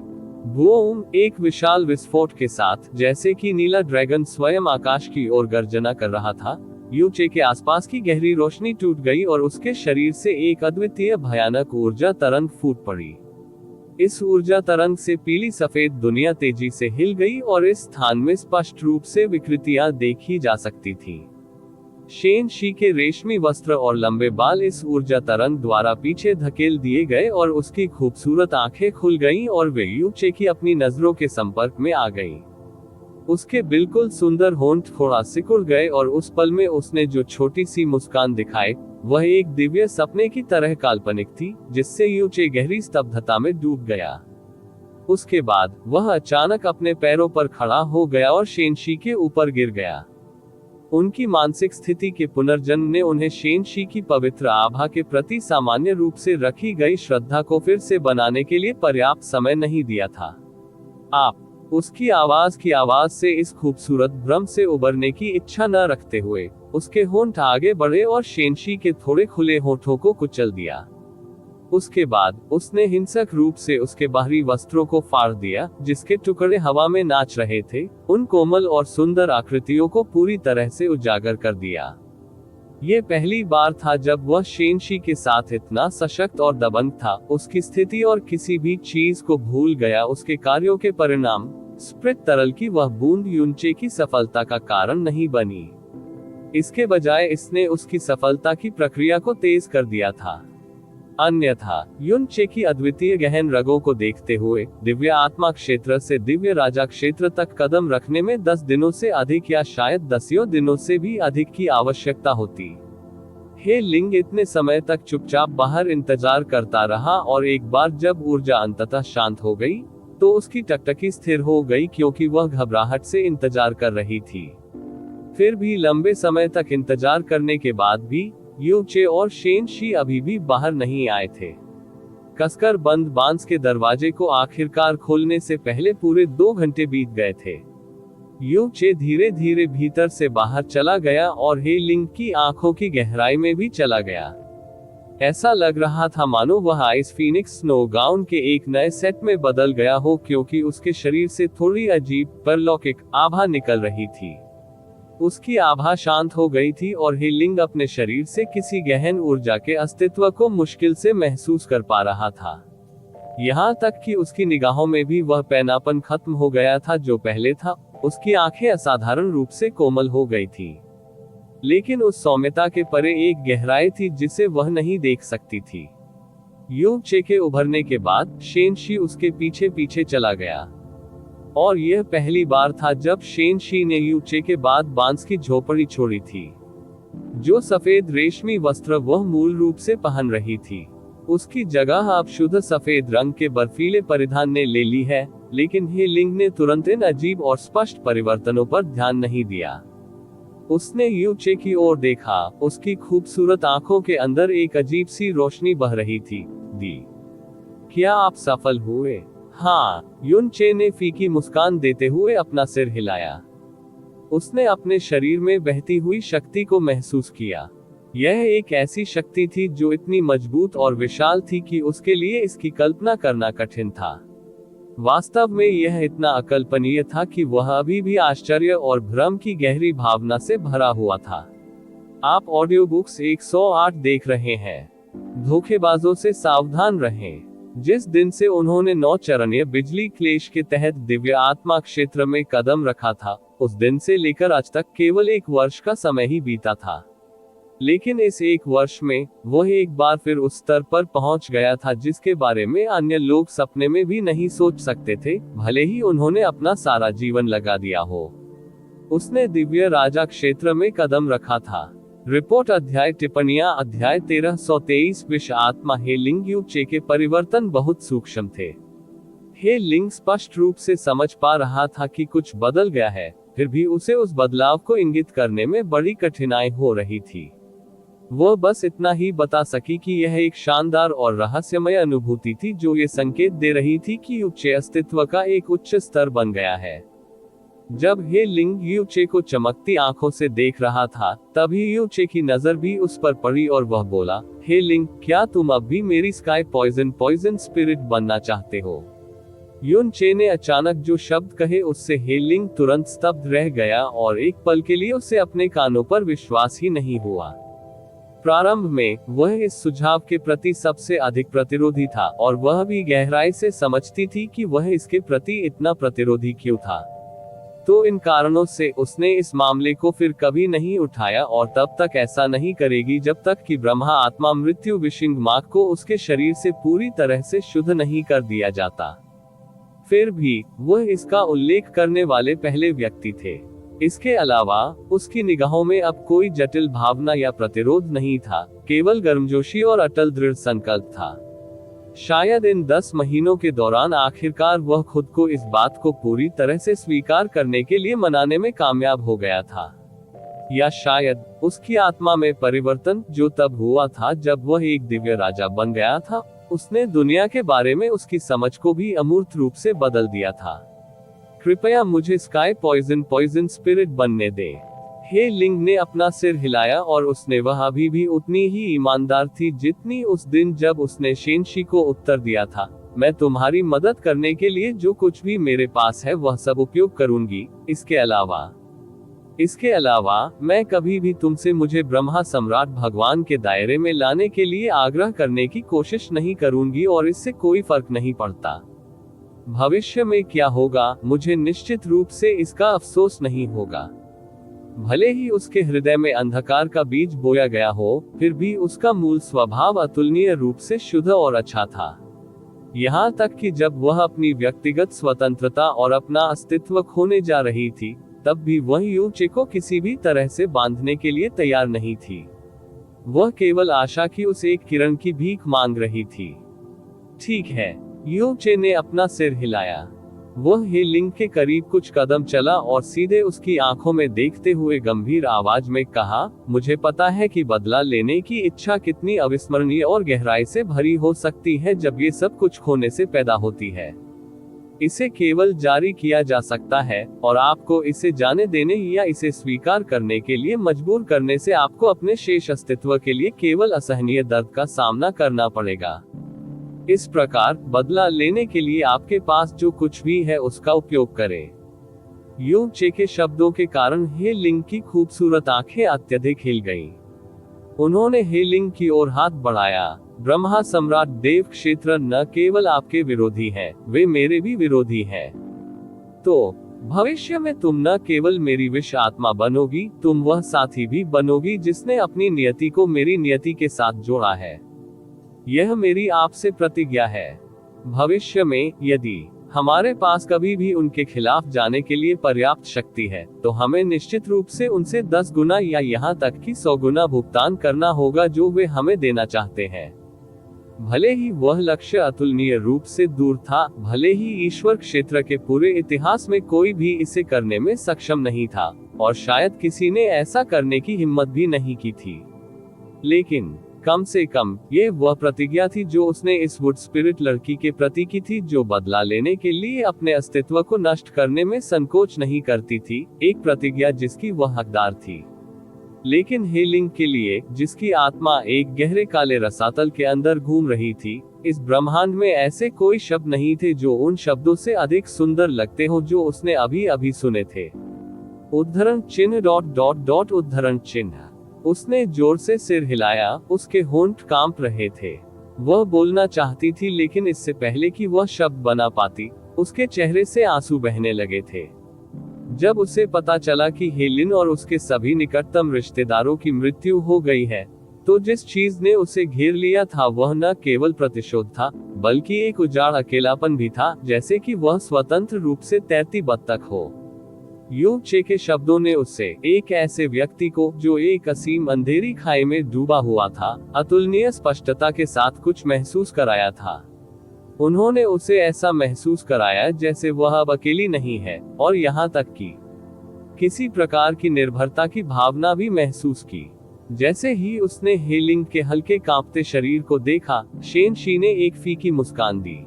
S1: बूम! एक विशाल विस्फोट के साथ, जैसे कि नीला ड्रैगन स्वयं आकाश की ओर गर्जना कर रहा था, यू चे के आसपास की गहरी रोशनी टूट गई और उसके शरीर से एक अद्वितीय भयानक ऊर्जा तरंग फूट पड़ी। इस ऊर्जा तरंग से पीली सफेद दुनिया तेजी से हिल गई और इस स्थान में स्पष्ट रूप से विकृतियां देखी जा सकती थी। शेन शी के रेशमी वस्त्र और लंबे बाल इस ऊर्जा तरंग द्वारा पीछे धकेल दिए गए और उसकी खूबसूरत आंखें खुल गईं और वे यू चे की अपनी नजरों के संपर्क में आ गईं। उसके बिल्कुल सुंदर होंठ थोड़ा सिकुड़ गए और उस पल में उसने जो छोटी सी मुस्कान दिखाई, वह एक दिव्य सपने की तरह काल्पनिक थी, जिससे यू चे गहरी स्तब्धता में डूब गया। उसके बाद वह अचानक अपने पैरों पर खड़ा हो गया और शेनशी के ऊपर गिर गया। उनकी मानसिक स्थिति के पुनर्जन्म ने उन्हें शेनशी की पवित्र आभा के प्रति सामान्य रूप से रखी गई श्रद्धा को फिर से बनाने के लिए पर्याप्त समय नहीं दिया था। आप उसकी आवाज की आवाज से इस खूबसूरत भ्रम से उबरने की इच्छा न रखते हुए, उसके होंठ आगे बढ़े और शेनशी के थोड़े खुले होठों को कुचल दिया। उसके बाद उसने हिंसक रूप से उसके बाहरी वस्त्रों को फाड़ दिया, जिसके टुकड़े हवा में नाच रहे थे, उन कोमल और सुंदर आकृतियों को पूरी तरह से उजागर कर दिया। ये पहली बार था जब वह शेनशी के साथ इतना सशक्त और दबंग था। उसकी स्थिति और किसी भी चीज को भूल गया। उसके कार्यों के परिणाम, स्प्रिट तरल की वह बूंद यूनचे की सफलता का कारण नहीं बनी। इसके बजाय इसने उसकी सफलता की प्रक्रिया को तेज कर दिया था। अन्यथा यूनचे की अद्वितीय गहन रगों को देखते हुए दिव्य आत्मा क्षेत्र से दिव्य राजा क्षेत्र तक कदम रखने में 10 दिनों से अधिक या शायद 10 दिनों से भी अधिक की आवश्यकता होती। हे लिंग इतने समय तक चुपचाप बाहर इंतजार करता रहा और एक बार जब ऊर्जा अंततः शांत हो गई, तो उसकी टकटकी स्थिर हो गई, क्योंकि वह घबराहट से इंतजार कर रही थी। फिर भी लंबे समय तक इंतजार करने के बाद भी यू चे और शेन शी अभी भी बाहर नहीं आए थे। कसकर बंद बांस के दरवाजे को आखिरकार खोलने से पहले पूरे 2 घंटे बीत गए थे। यू चे धीरे धीरे भीतर से बाहर चला गया और हे लिंग की आंखों की गहराई में भी चला गया। ऐसा लग रहा था मानो वह आइस फीनिक्स स्नो गाउन के एक नए सेट में बदल गया हो, क्योंकि उसके शरीर से थोड़ी अजीब परलौकिक आभा निकल रही थी। उसकी आभा शांत हो गई थी और हे लिंग अपने शरीर से किसी गहन ऊर्जा के अस्तित्व को मुश्किल से महसूस कर पा रहा था। यहाँ तक कि उसकी निगाहों में भी वह पैनापन खत्म हो गया था जो पहले था। उसकी आंखें असाधारण रूप से कोमल हो गई थी, लेकिन उस सौम्यता के परे एक गहराई थी जिसे वह नहीं देख सकती थी। यू चे के उभरने के बाद शेन शी उसके पीछे पीछे चला गया, और यह पहली बार था जब शेन शी ने यू चे के बाद बांस की झोपड़ी छोड़ी थी। जो सफेद रेशमी वस्त्र वह मूल रूप से पहन रही थी, उसकी जगह अब शुद्ध सफेद रंग के बर्फीले परिधान ने ले ली है। लेकिन हे लिंग ने तुरंत इन अजीब और स्पष्ट परिवर्तनों पर ध्यान नहीं दिया। उसने यू चे की ओर देखा। उसकी खूबसूरत आंखों के अंदर एक अजीब सी रोशनी बह रही थी। क्या आप सफल हुए? हाँ, युन चे ने फीकी मुस्कान देते हुए अपना सिर हिलाया। उसने अपने शरीर में बहती हुई शक्ति को महसूस किया। यह एक ऐसी शक्ति थी जो इतनी मजबूत और विशाल थी कि उसके लिए इसकी कल्पना करना कठिन था। वास्तव में यह इतना अकल्पनीय था कि वह अभी भी आश्चर्य और भ्रम की गहरी भावना से भरा हुआ था। आप ऑडियो बुक्स 108 देख रहे हैं। धोखेबाजों से सावधान रहें। जिस दिन से उन्होंने 9 चरणीय बिजली क्लेश के तहत दिव्य आत्मा क्षेत्र में कदम रखा था, उस दिन से लेकर आज तक केवल 1 वर्ष का समय ही बीता था। लेकिन इस 1 वर्ष में वह एक बार फिर उस स्तर पर पहुंच गया था जिसके बारे में अन्य लोग सपने में भी नहीं सोच सकते थे, भले ही उन्होंने अपना सारा जीवन लगा दिया हो। उसने दिव्य राजा क्षेत्र में कदम रखा था। रिपोर्ट अध्याय टिप्पणियां अध्याय 1323 विश्व आत्मा हे लिंग यूचे के परिवर्तन बहुत सूक्ष्म थे। हे लिंग स्पष्ट रूप से समझ पा रहा था कि कुछ बदल गया है, फिर भी उसे उस बदलाव को इंगित करने में बड़ी कठिनाई हो रही थी। वह बस इतना ही बता सकी कि यह एक शानदार और रहस्यमय अनुभूति थी जो ये संकेत दे रही थी कि यूचे अस्तित्व का एक उच्च स्तर बन गया है। जब हे लिंग यूचे को चमकती आंखों से देख रहा था, तभी यूचे की नजर भी उस पर पड़ी और वह बोला, हे लिंग, क्या तुम अब भी मेरी स्काई पॉइजन स्पिरिट बनना चाहते हो? युन चे ने अचानक जो शब्द कहे उससे हे लिंग तुरंत स्तब्ध रह गया और एक पल के लिए उसे अपने कानों पर विश्वास ही नहीं हुआ। प्रारंभ में वह इस सुझाव के प्रति सबसे अधिक प्रतिरोधी था और वह भी गहराई से समझती थी कि वह इसके प्रति इतना प्रतिरोधी क्यों था। तो इन कारणों से उसने इस मामले को फिर कभी नहीं उठाया और तब तक ऐसा नहीं करेगी जब तक कि ब्रह्मा आत्मा मृत्यु विशिंग मार्ग को उसके शरीर से पूरी तरह से शुद्ध नहीं कर दिया जाता। फिर भी वह इसका उल्लेख करने वाले पहले व्यक्ति थे। इसके अलावा उसकी निगाहों में अब कोई जटिल भावना या प्रतिरोध नहीं था, केवल गर्मजोशी और अटल दृढ़ संकल्प था। शायद इन 10 महीनों के दौरान आखिरकार वह खुद को इस बात को पूरी तरह से स्वीकार करने के लिए मनाने में कामयाब हो गया था। या शायद उसकी आत्मा में परिवर्तन जो तब हुआ था जब वह एक दिव्य राजा बन गया था, उसने दुनिया के बारे में उसकी समझ को भी अमूर्त रूप से बदल दिया था। कृपया मुझे स्काई पॉइजन स्पिरिट बनने दे। हे लिंग ने अपना सिर हिलाया और उसने वह अभी भी उतनी ही ईमानदार थी जितनी उस दिन जब उसने शेनशी को उत्तर दिया था, मैं तुम्हारी मदद करने के लिए जो कुछ भी मेरे पास है वह सब उपयोग करूंगी। इसके अलावा मैं कभी भी तुमसे मुझे ब्रह्मा सम्राट भगवान के दायरे में लाने के लिए आग्रह करने की कोशिश नहीं करूंगी और इससे कोई फर्क नहीं पड़ता। भविष्य में क्या होगा मुझे निश्चित रूप से इसका अफसोस नहीं होगा। भले ही उसके हृदय में अंधकार का बीज बोया गया हो, फिर भी उसका मूल स्वभाव अतुलनीय रूप से शुद्ध और अच्छा था। यहाँ तक कि जब वह अपनी व्यक्तिगत स्वतंत्रता और अपना अस्तित्व खोने जा रही थी, तब भी वह यूचे को किसी भी तरह से बांधने के लिए तैयार नहीं थी। वह केवल आशा की उस एक किरण की भीख मांग रही थी। ठीक है, यूचे ने अपना सिर हिलाया। वह हे लिंग के करीब कुछ कदम चला और सीधे उसकी आंखों में देखते हुए गंभीर आवाज में कहा, मुझे पता है कि बदला लेने की इच्छा कितनी अविस्मरणीय और गहराई से भरी हो सकती है जब ये सब कुछ खोने से पैदा होती है। इसे केवल जारी किया जा सकता है और आपको इसे जाने देने या इसे स्वीकार करने के लिए मजबूर करने से आपको अपने शेष अस्तित्व के लिए केवल असहनीय दर्द का सामना करना पड़ेगा। इस प्रकार बदला लेने के लिए आपके पास जो कुछ भी है उसका उपयोग करें। यूचे के शब्दों के कारण हे लिंग की खूबसूरत आंखें अत्यधिक हिल गईं। उन्होंने हे लिंग की ओर हाथ बढ़ाया। ब्रह्मा सम्राट देव क्षेत्र न केवल आपके विरोधी हैं, वे मेरे भी विरोधी हैं। तो भविष्य में तुम न केवल मेरी विश्व आत्मा बनोगी, तुम वह साथी भी बनोगी जिसने अपनी नियति को मेरी नियति के साथ जोड़ा है। यह मेरी आपसे प्रतिज्ञा है। भविष्य में यदि हमारे पास कभी भी उनके खिलाफ जाने के लिए पर्याप्त शक्ति है, तो हमें निश्चित रूप से उनसे 10 गुना या यहाँ तक कि 100 गुना भुगतान करना होगा जो वे हमें देना चाहते हैं। भले ही वह लक्ष्य अतुलनीय रूप से दूर था, भले ही ईश्वर क्षेत्र के पूरे इतिहास में कोई भी इसे करने में सक्षम नहीं था, और शायद किसी ने ऐसा करने की हिम्मत भी नहीं की थी, लेकिन कम से कम ये वह प्रतिज्ञा थी जो उसने इस वुड स्पिरिट लड़की के प्रति की थी, जो बदला लेने के लिए अपने अस्तित्व को नष्ट करने में संकोच नहीं करती थी, एक प्रतिज्ञा जिसकी वह हकदार थी। लेकिन हे लिंग के लिए, जिसकी आत्मा एक गहरे काले रसातल के अंदर घूम रही थी, इस ब्रह्मांड में ऐसे कोई शब्द नहीं थे जो उन शब्दों से अधिक सुंदर लगते हो जो उसने अभी अभी सुने थे। उद्धरण चिन्ह ... उद्धरण चिन्ह। उसने जोर से सिर हिलाया, उसके होंठ कांप रहे थे। वह बोलना चाहती थी, लेकिन इससे पहले कि वह शब्द बना पाती, उसके चेहरे से आंसू बहने लगे थे। जब उसे पता चला कि हेलिन और उसके सभी निकटतम रिश्तेदारों की मृत्यु हो गई है, तो जिस चीज ने उसे घेर लिया था वह न केवल प्रतिशोध था, बल्कि एक उजाड़ अकेलापन भी था, जैसे कि वह स्वतंत्र रूप से तैरती बत्तख हो। यू चे के शब्दों ने उससे, एक ऐसे व्यक्ति को जो एक असीम अंधेरी खाई में डूबा हुआ था, अतुलनीय स्पष्टता के साथ कुछ महसूस कराया था। उन्होंने उसे ऐसा महसूस कराया जैसे वह अब अकेली नहीं है, और यहाँ तक कि किसी प्रकार की निर्भरता की भावना भी महसूस की। जैसे ही उसने हे लिंग के हल्के कांपते शरीर को देखा, शेन शी ने एक फीकी मुस्कान दी।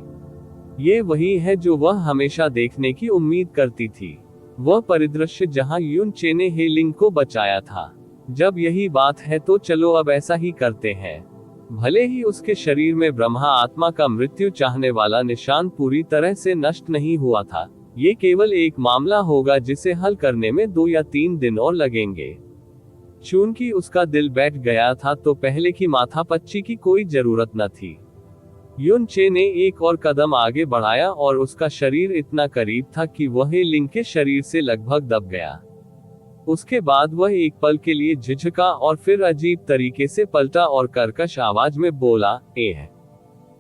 S1: ये वही है जो वह हमेशा देखने की उम्मीद करती थी, वह परिदृश्य जहां युन चे ने हे लिंग को बचाया था। जब यही बात है तो चलो अब ऐसा ही करते हैं। भले ही उसके शरीर में ब्रह्मा आत्मा का मृत्यु चाहने वाला निशान पूरी तरह से नष्ट नहीं हुआ था, ये केवल एक मामला होगा जिसे हल करने में 2 या 3 दिन और लगेंगे। चूंकि उसका दिल बैठ गया था तो पहले की माथापच्ची की कोई जरूरत न थी। युन चे ने एक और कदम आगे बढ़ाया और उसका शरीर इतना करीब था कि वह हे लिंग के शरीर से लगभग दब गया। उसके बाद वह एक पल के लिए झिझका और फिर अजीब तरीके से पलटा और कर्कश आवाज में बोला,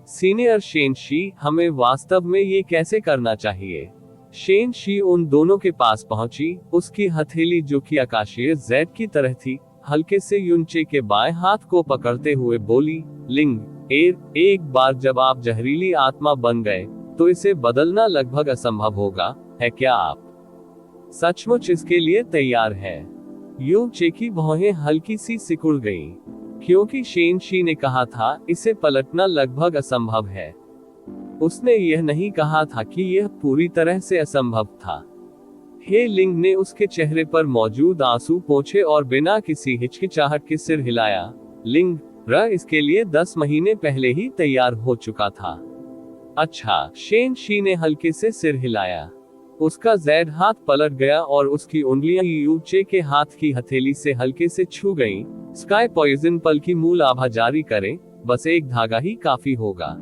S1: सीनियर शेन शी, हमें वास्तव में ये कैसे करना चाहिए? शेन शी उन दोनों के पास पहुंची, उसकी हथेली जो कि आकाशीय जेड की तरह थी, हल्के से युन चे के बाएं हाथ को पकड़ते हुए बोली, लिंग, एक बार जब आप जहरीली आत्मा बन गए तो इसे बदलना लगभग असंभव होगा, है क्या आप सचमुच इसके लिए तैयार हैं? यू चे की भौहें हल्की सी सिकुड़ गईं, क्योंकि शेन शी ने कहा था इसे पलटना लगभग असंभव है। उसने यह नहीं कहा था कि यह पूरी तरह से असंभव था। हे लिंग ने उसके चेहरे पर मौजूद आंसू पोंछे और बिना किसी हिचकिचाहट के सिर हिलाया। लिंग, इसके लिए 10 महीने पहले ही तैयार हो चुका था। अच्छा, शेन शी ने हल्के से सिर हिलाया। उसका जेड हाथ पलट गया और उसकी उंगलियां यू चे के हाथ की हथेली से हल्के से छू गईं। स्काई पॉइजन पल की मूल आभा जारी करें, बस एक धागा ही काफी होगा।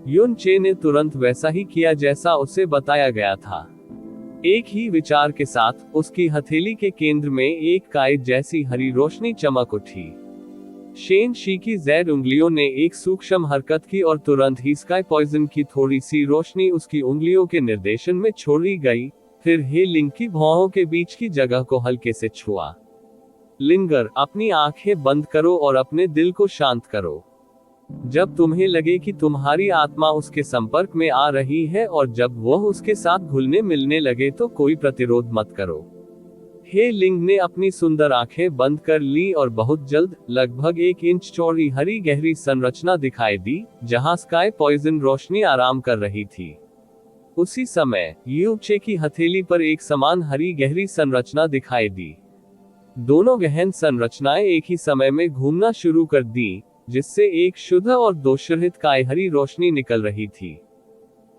S1: युन चे ने तुरंत वैसा ही किया जैसा उसे बताया गया था। एक ही विचार के साथ उसकी हथेली के केंद्र में एक काई जैसी हरी रोशनी चमक उठी। शेन शी की जेड उंगलियों ने एक सूक्ष्म हरकत की और तुरंत ही स्काई पॉइजन की थोड़ी सी रोशनी उसकी उंगलियों के निर्देशन में छोड़ी गई। फिर हे लिंग की भौहों के बीच की जगह को हल्के से छुआ। लिंगर, अपनी आंखें बंद करो और अपने दिल को शांत करो। जब तुम्हें लगे कि तुम्हारी आत्मा उसके संपर्क में आ रही है और जब वह उसके साथ घुलने मिलने लगे तो कोई प्रतिरोध मत करो। हे लिंग ने अपनी सुंदर आंखें बंद कर ली और बहुत जल्द लगभग 1 इंच चौड़ी हरी गहरी संरचना दिखाई दी, जहां स्काई पॉइजन रोशनी आराम कर रही थी। उसी समय यू चे की हथेली पर एक समान हरी गहरी संरचना दिखाई दी। दोनों गहन संरचनाएं एक ही समय में घूमना शुरू कर दी, जिससे एक शुद्ध और दोषरहित काई हरी रोशनी निकल रही थी।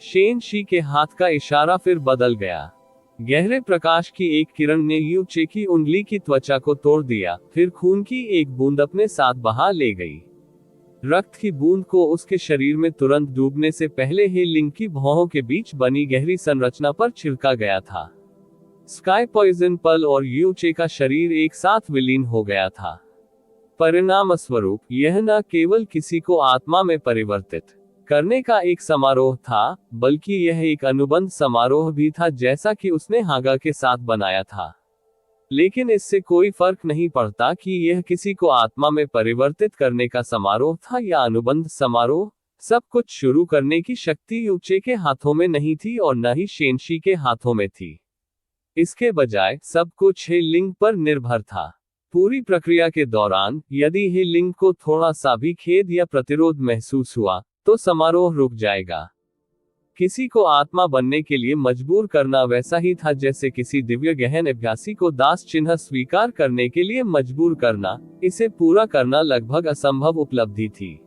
S1: शेन शी के हाथ का इशारा फिर बदल गया। गहरे प्रकाश की एक किरण ने यू चे की उंगली की त्वचा को तोड़ दिया, फिर खून की एक बूंद अपने साथ बहा ले गई। रक्त की बूंद को उसके शरीर में तुरंत डूबने से पहले ही लिंग की भौहों के बीच बनी गहरी संरचना पर छिड़का गया था। स्काई पॉइजन पल और यू चे का शरीर एक साथ विलीन हो गया था। परिणाम स्वरूप यह न केवल किसी को आत्मा में परिवर्तित करने का एक समारोह था, बल्कि यह एक अनुबंध समारोह भी था, जैसा कि उसने हागा के साथ बनाया था। लेकिन इससे कोई फर्क नहीं पड़ता कि यह किसी को आत्मा में परिवर्तित करने का समारोह था या अनुबंध समारोह। सब कुछ शुरू करने की शक्ति यू चे के हाथों में नहीं थी और न ही शेन शी के हाथों में थी। इसके बजाय सब कुछ हे लिंग पर निर्भर था। पूरी प्रक्रिया के दौरान यदि हे लिंग को थोड़ा सा भी खेद या प्रतिरोध महसूस हुआ तो समारोह रुक जाएगा। किसी को आत्मा बनने के लिए मजबूर करना वैसा ही था जैसे किसी दिव्य गहन अभ्यासी को दास चिन्ह स्वीकार करने के लिए मजबूर करना। इसे पूरा करना लगभग असंभव उपलब्धि थी।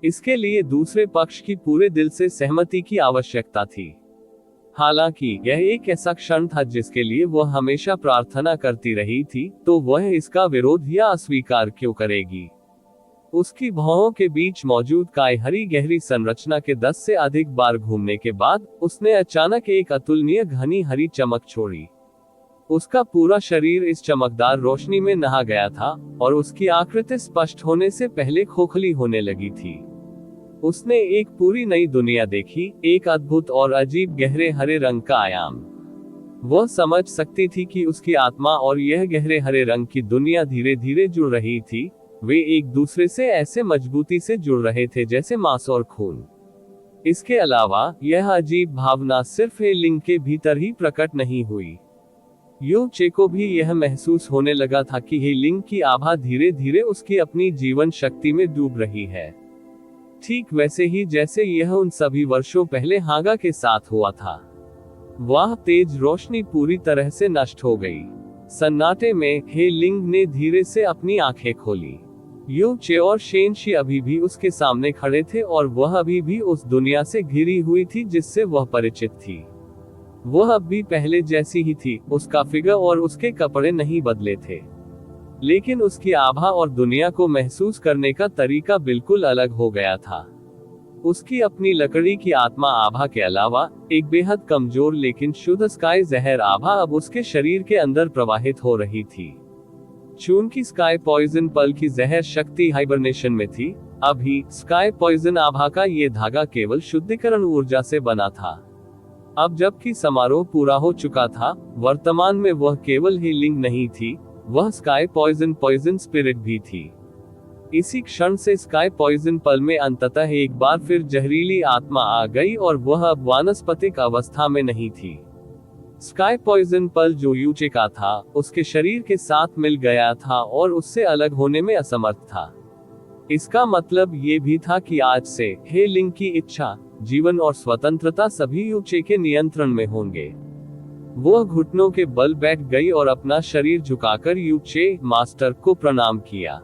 S1: इसके लिए दूसरे पक्ष की पूरे दिल से सहमति की आवश्यकता थी। हालांकि यह एक ऐसा क्षण था जिसके लिए वह हमेशा प्रार्थना करती रही थी, तो वह इसका विरोध या अस्वीकार क्यों करेगी? उसकी भौहों के बीच मौजूद काई हरी गहरी संरचना के 10 से अधिक बार घूमने के बाद उसने अचानक एक अतुलनीय घनी हरी चमक छोड़ी। उसका पूरा शरीर इस चमकदार रोशनी में नहा गया था और उसकी आकृति स्पष्ट होने से पहले खोखली होने लगी थी। उसने एक पूरी नई दुनिया देखी, एक अद्भुत और अजीब गहरे हरे रंग का आयाम। वह समझ सकती थी कि उसकी आत्मा और यह गहरे हरे रंग की दुनिया धीरे धीरे जुड़ रही थी। वे एक दूसरे से ऐसे मजबूती से जुड़ रहे थे जैसे मांस और खून। इसके अलावा यह अजीब भावना सिर्फ हे लिंग के भीतर ही प्रकट नहीं हुई। यू चे को भी यह महसूस होने लगा था कि हे लिंग की आभा धीरे धीरे उसकी अपनी जीवन शक्ति में डूब रही है, ठीक वैसे ही जैसे यह उन सभी वर्षों पहले हागा के साथ हुआ था। वह तेज रोशनी पूरी तरह से नष्ट हो गई। सन्नाटे में हे लिंग ने धीरे से अपनी आंखें खोली। यू चे और शेन शी अभी भी उसके सामने खड़े थे और वह अभी भी उस दुनिया से घिरी हुई थी जिससे वह परिचित थी। वह अब भी पहले जैसी ही थी, उसका फिगर और उसके कपड़े नहीं बदले थे, लेकिन उसकी आभा और दुनिया को महसूस करने का तरीका बिल्कुल अलग हो गया था। उसकी अपनी लकड़ी की आत्मा आभा के अलावा एक बेहद कमजोर लेकिन शुद्ध स्काई जहर आभा अब उसके शरीर के अंदर प्रवाहित हो रही थी। चूंकि स्काई पॉइजन पल की जहर शक्ति हाइबरनेशन में थी, अभी स्काई पॉइजन आभा का ये धागा केवल शुद्धिकरण ऊर्जा से बना था। अब जबकि समारोह पूरा हो चुका था, वर्तमान में वह केवल ही लिंग नहीं थी, वह स्काई पॉइजन स्पिरिट भी थी। इसी क्षण से स्काई पॉइजन पल में अंततः एक बार फिर जहरीली आत्मा आ गई और वह अब वानस्पतिक अवस्था में नहीं थी। स्काई पॉइजन पल जो यू चे का था, उसके शरीर के साथ मिल गया था और उससे अलग होने में असमर्थ था। इसका मतलब ये भी था कि आज से हे लिंग की इच्छा, जीवन और स्वतंत्रता सभी यू चे के नियंत्रण में होंगे। वह घुटनों के बल बैठ गई और अपना शरीर झुकाकर यू चे मास्टर को प्रणाम किया।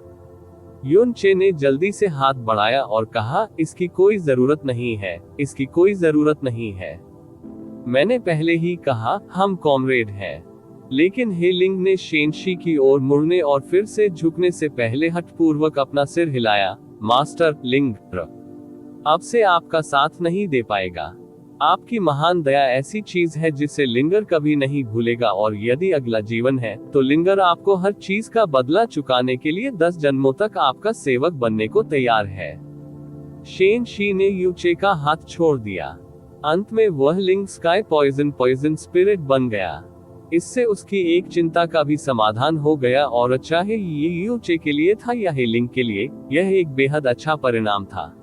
S1: युन चे ने जल्दी से हाथ बढ़ाया और कहा, इसकी कोई जरूरत नहीं है, इसकी कोई जरूरत नहीं है। मैंने पहले ही कहा, हम कॉमरेड हैं। लेकिन हे लिंग ने शेनशी की ओर मुड़ने और फिर से झुकने से पहले हठपूर्वक अपना सिर हिलाया। मास्टर लिंग अब से आपका साथ नहीं दे पाएगा। आपकी महान दया ऐसी चीज है जिसे लिंगर कभी नहीं भूलेगा, और यदि अगला जीवन है तो लिंगर आपको हर चीज का बदला चुकाने के लिए 10 जन्मों तक आपका सेवक बनने को तैयार है। शेन शी ने यू चे का हाथ छोड़ दिया। अंत में वह लिंग स्काई पॉइजन स्पिरिट बन गया। इससे उसकी एक चिंता का भी समाधान हो गया, और चाहे ये यू चे के लिए था या हे लिंग के लिए, यह एक बेहद अच्छा परिणाम था।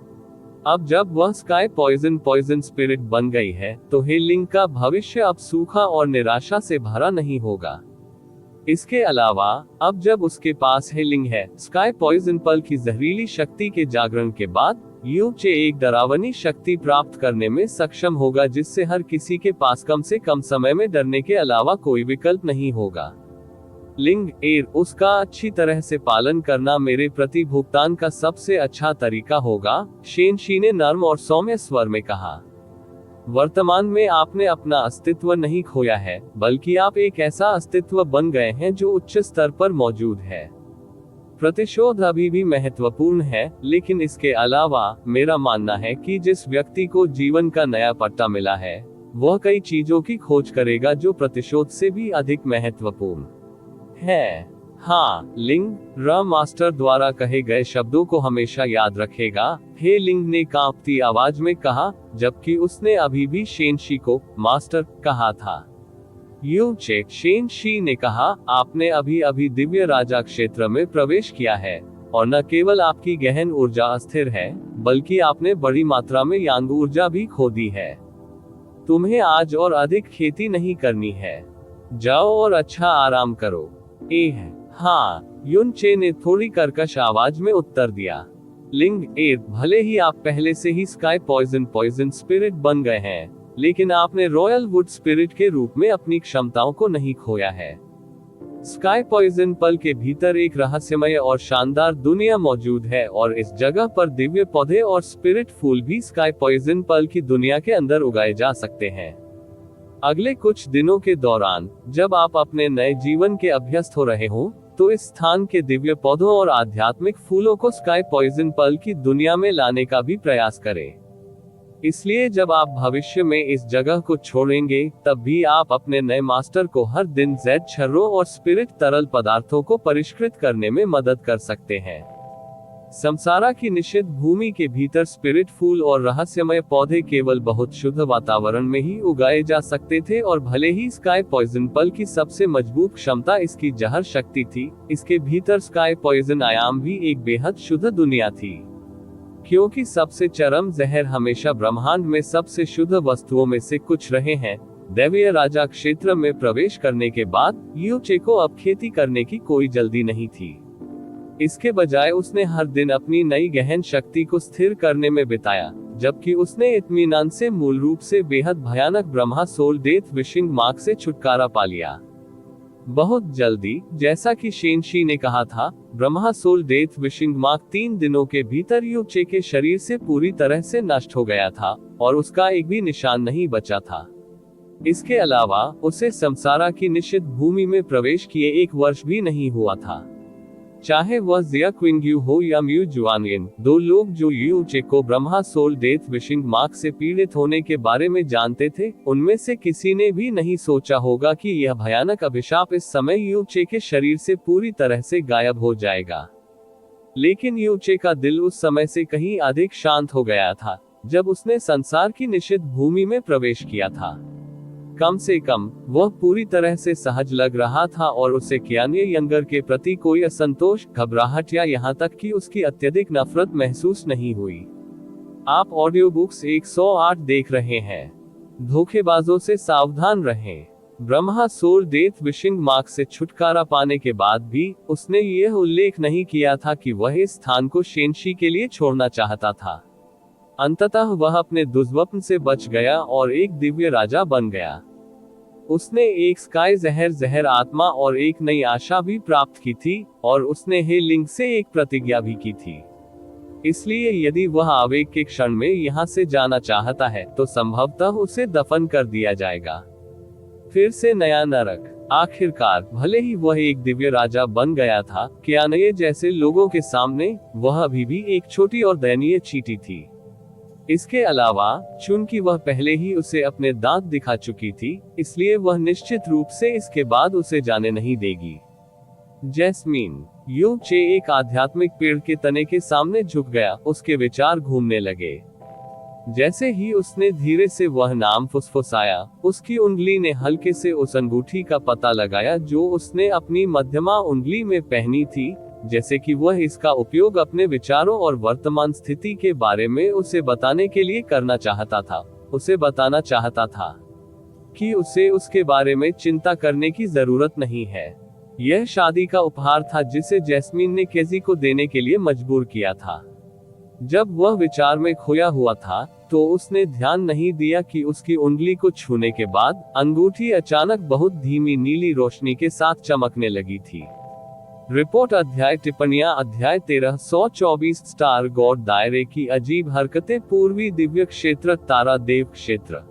S1: अब जब वह स्काई पॉइजन स्पिरिट बन गई है, तो हे लिंग का भविष्य अब सूखा और निराशा से भरा नहीं होगा। इसके अलावा अब जब उसके पास हे लिंग है, स्काई पॉइजन पल की जहरीली शक्ति के जागरण के बाद यू चे एक डरावनी शक्ति प्राप्त करने में सक्षम होगा, जिससे हर किसी के पास कम से कम समय में डरने के अलावा कोई विकल्प नहीं होगा। लिंग उसका अच्छी तरह से पालन करना मेरे प्रति भुगतान का सबसे अच्छा तरीका होगा, शेन शी ने नर्म और सौम्य स्वर में कहा। वर्तमान में आपने अपना अस्तित्व नहीं खोया है, बल्कि आप एक ऐसा अस्तित्व बन गए हैं जो उच्च स्तर पर मौजूद है। प्रतिशोध अभी भी महत्वपूर्ण है, लेकिन इसके अलावा मेरा मानना है कि जिस व्यक्ति को जीवन का नया पट्टा मिला है, वह कई चीजों की खोज करेगा जो प्रतिशोध से भी अधिक महत्वपूर्ण है। हाँ, लिंग मास्टर द्वारा कहे गए शब्दों को हमेशा याद रखेगा, हे लिंग ने कांपती आवाज में कहा, जबकि उसने अभी भी शेनशी को मास्टर कहा था। यू चे शेनशी ने कहा, आपने अभी अभी दिव्य राजा क्षेत्र में प्रवेश किया है, और न केवल आपकी गहन ऊर्जा अस्थिर है, बल्कि आपने बड़ी मात्रा में यांग ऊर्जा भी खो दी है। तुम्हें आज और अधिक खेती नहीं करनी है। जाओ और अच्छा आराम करो। हाँ, युन चे ने थोड़ी कर्कश आवाज में उत्तर दिया। लिंग भले ही आप पहले से ही स्काई पॉइजन स्पिरिट बन गए हैं, लेकिन आपने रॉयल वुड स्पिरिट के रूप में अपनी क्षमताओं को नहीं खोया है। स्काई पॉइजन पल के भीतर एक रहस्यमय और शानदार दुनिया मौजूद है, और इस जगह पर दिव्य पौधे और स्पिरिट फूल भी स्काई पॉइजन पल की दुनिया के अंदर उगाए जा सकते हैं। अगले कुछ दिनों के दौरान, जब आप अपने नए जीवन के अभ्यस्त हो रहे हो, तो इस स्थान के दिव्य पौधों और आध्यात्मिक फूलों को स्काई पॉइजन पल की दुनिया में लाने का भी प्रयास करें। इसलिए जब आप भविष्य में इस जगह को छोड़ेंगे, तब भी आप अपने नए मास्टर को हर दिन जेड छर्रों और स्पिरिट तरल पदार्थों को परिष्कृत करने में मदद कर सकते हैं। समसारा की निषिद्ध भूमि के भीतर स्पिरिट फूल और रहस्यमय पौधे केवल बहुत शुद्ध वातावरण में ही उगाए जा सकते थे, और भले ही स्काई पॉइजन पल की सबसे मजबूत क्षमता इसकी जहर शक्ति थी, इसके भीतर स्काई पॉइजन आयाम भी एक बेहद शुद्ध दुनिया थी। क्योंकि सबसे चरम जहर हमेशा ब्रह्मांड में सबसे शुद्ध वस्तुओं में से कुछ रहे हैं, दैवीय राजा क्षेत्र में प्रवेश करने के बाद यू चे को अब खेती करने की कोई जल्दी नहीं थी। इसके बजाय उसने हर दिन अपनी नई गहन शक्ति को स्थिर करने में बिताया, जबकि उसने इत्मीनान से मूल रूप से बेहद भयानक Brahma soul death wishing mark से छुटकारा पा लिया। बहुत जल्दी, जैसा कि शेनशी ने कहा था, Brahma soul death wishing mark 3 दिनों के भीतर यू चे के शरीर से पूरी तरह से नष्ट हो गया था और उसका एक भी निशान नहीं बचा था। इसके अलावा उसे समसारा की निषिद्ध भूमि में प्रवेश किए 1 वर्ष भी नहीं हुआ था। चाहे वह जिया क्विंग्यू हो या म्यू जुआनयन, 2 लोग जो यू चे को Brahma soul death wishing mark से पीड़ित होने के बारे में जानते थे, उनमें से किसी ने भी नहीं सोचा होगा कि यह भयानक अभिशाप इस समय यू चे के शरीर से पूरी तरह से गायब हो जाएगा। लेकिन यू चे का दिल उस समय से कहीं अधिक शांत हो गया था जब उसने संसार की निषिद्ध भूमि में प्रवेश किया था। कम से कम वह पूरी तरह से सहज लग रहा था और उसे कियान्ये यंगर के प्रति कोई असंतोष, घबराहट या यहाँ तक कि उसकी अत्यधिक नफरत महसूस नहीं हुई। आप ऑडियो बुक्स 108 देख रहे हैं। धोखेबाजों से सावधान रहें। Brahma soul death wishing mark से छुटकारा पाने के बाद भी उसने यह उल्लेख नहीं किया था कि वह इस स्थान को शेनशी के लिए छोड़ना चाहता था। अंततः वह अपने दुष्स्वप्न से बच गया और एक दिव्य राजा बन गया। उसने एक स्काई जहर आत्मा और एक नई आशा भी प्राप्त की थी, और उसने हे लिंग से एक प्रतिज्ञा भी की थी। इसलिए यदि वह आवेग के क्षण में यहाँ से जाना चाहता है तो संभवतः उसे दफन कर दिया जाएगा। फिर से नया नरक। आखिरकार, भले ही वह एक दिव्य राजा बन गया था, कियान्ये जैसे लोगों के सामने वह अभी भी एक छोटी और दयनीय चींटी थी। इसके अलावा, चूंकि वह पहले ही उसे अपने दांत दिखा चुकी थी, इसलिए वह निश्चित रूप से इसके बाद उसे जाने नहीं देगी। जैस्मीन। यू चे एक आध्यात्मिक पेड़ के तने के सामने झुक गया, उसके विचार घूमने लगे। जैसे ही उसने धीरे से वह नाम फुसफुसाया, उसकी उंगली ने हल्के से उस अंगूठी का पता लगाया जो उसने अपनी मध्यमा उंगली में पहनी थी, जैसे कि वह इसका उपयोग अपने विचारों और वर्तमान स्थिति के बारे में उसे बताने के लिए करना चाहता था। उसे बताना चाहता था कि उसे उसके बारे में चिंता करने की जरूरत नहीं है। यह शादी का उपहार था जिसे जैस्मीन ने केजी को देने के लिए मजबूर किया था। जब वह विचार में खोया हुआ था, तो उसने ध्यान नहीं दिया कि उसकी उंगली को छूने के बाद अंगूठी अचानक बहुत धीमी नीली रोशनी के साथ चमकने लगी थी। रिपोर्ट अध्याय टिप्पणियां अध्याय 1324 स्टार गॉड दायरे की अजीब हरकतें पूर्वी दिव्य क्षेत्र तारा देव क्षेत्र।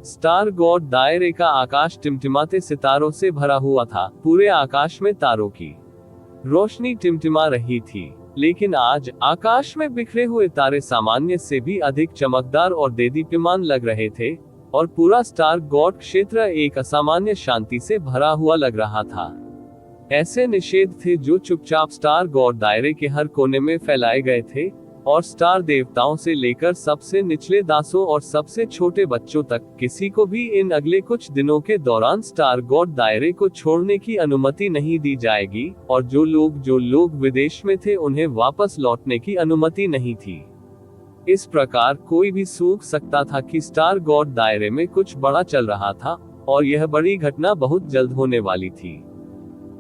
S1: स्टार गॉड दायरे का आकाश टिमटिमाते सितारों से भरा हुआ था। पूरे आकाश में तारों की रोशनी टिमटिमा रही थी, लेकिन आज आकाश में बिखरे हुए तारे सामान्य से भी अधिक चमकदार और देदीप्यमान लग रहे थे, और पूरा स्टार गॉड क्षेत्र एक असामान्य शांति से भरा हुआ लग रहा था। ऐसे निषेध थे जो चुपचाप स्टार गॉड दायरे के हर कोने में फैलाए गए थे, और स्टार देवताओं से लेकर सबसे निचले दासों और सबसे छोटे बच्चों तक किसी को भी इन अगले कुछ दिनों के दौरान स्टार गॉड दायरे को छोड़ने की अनुमति नहीं दी जाएगी, और जो लोग विदेश में थे उन्हें वापस लौटने की अनुमति नहीं थी। इस प्रकार कोई भी सूख सकता था कि स्टार गॉड दायरे में कुछ बड़ा चल रहा था, और यह बड़ी घटना बहुत जल्द होने वाली थी।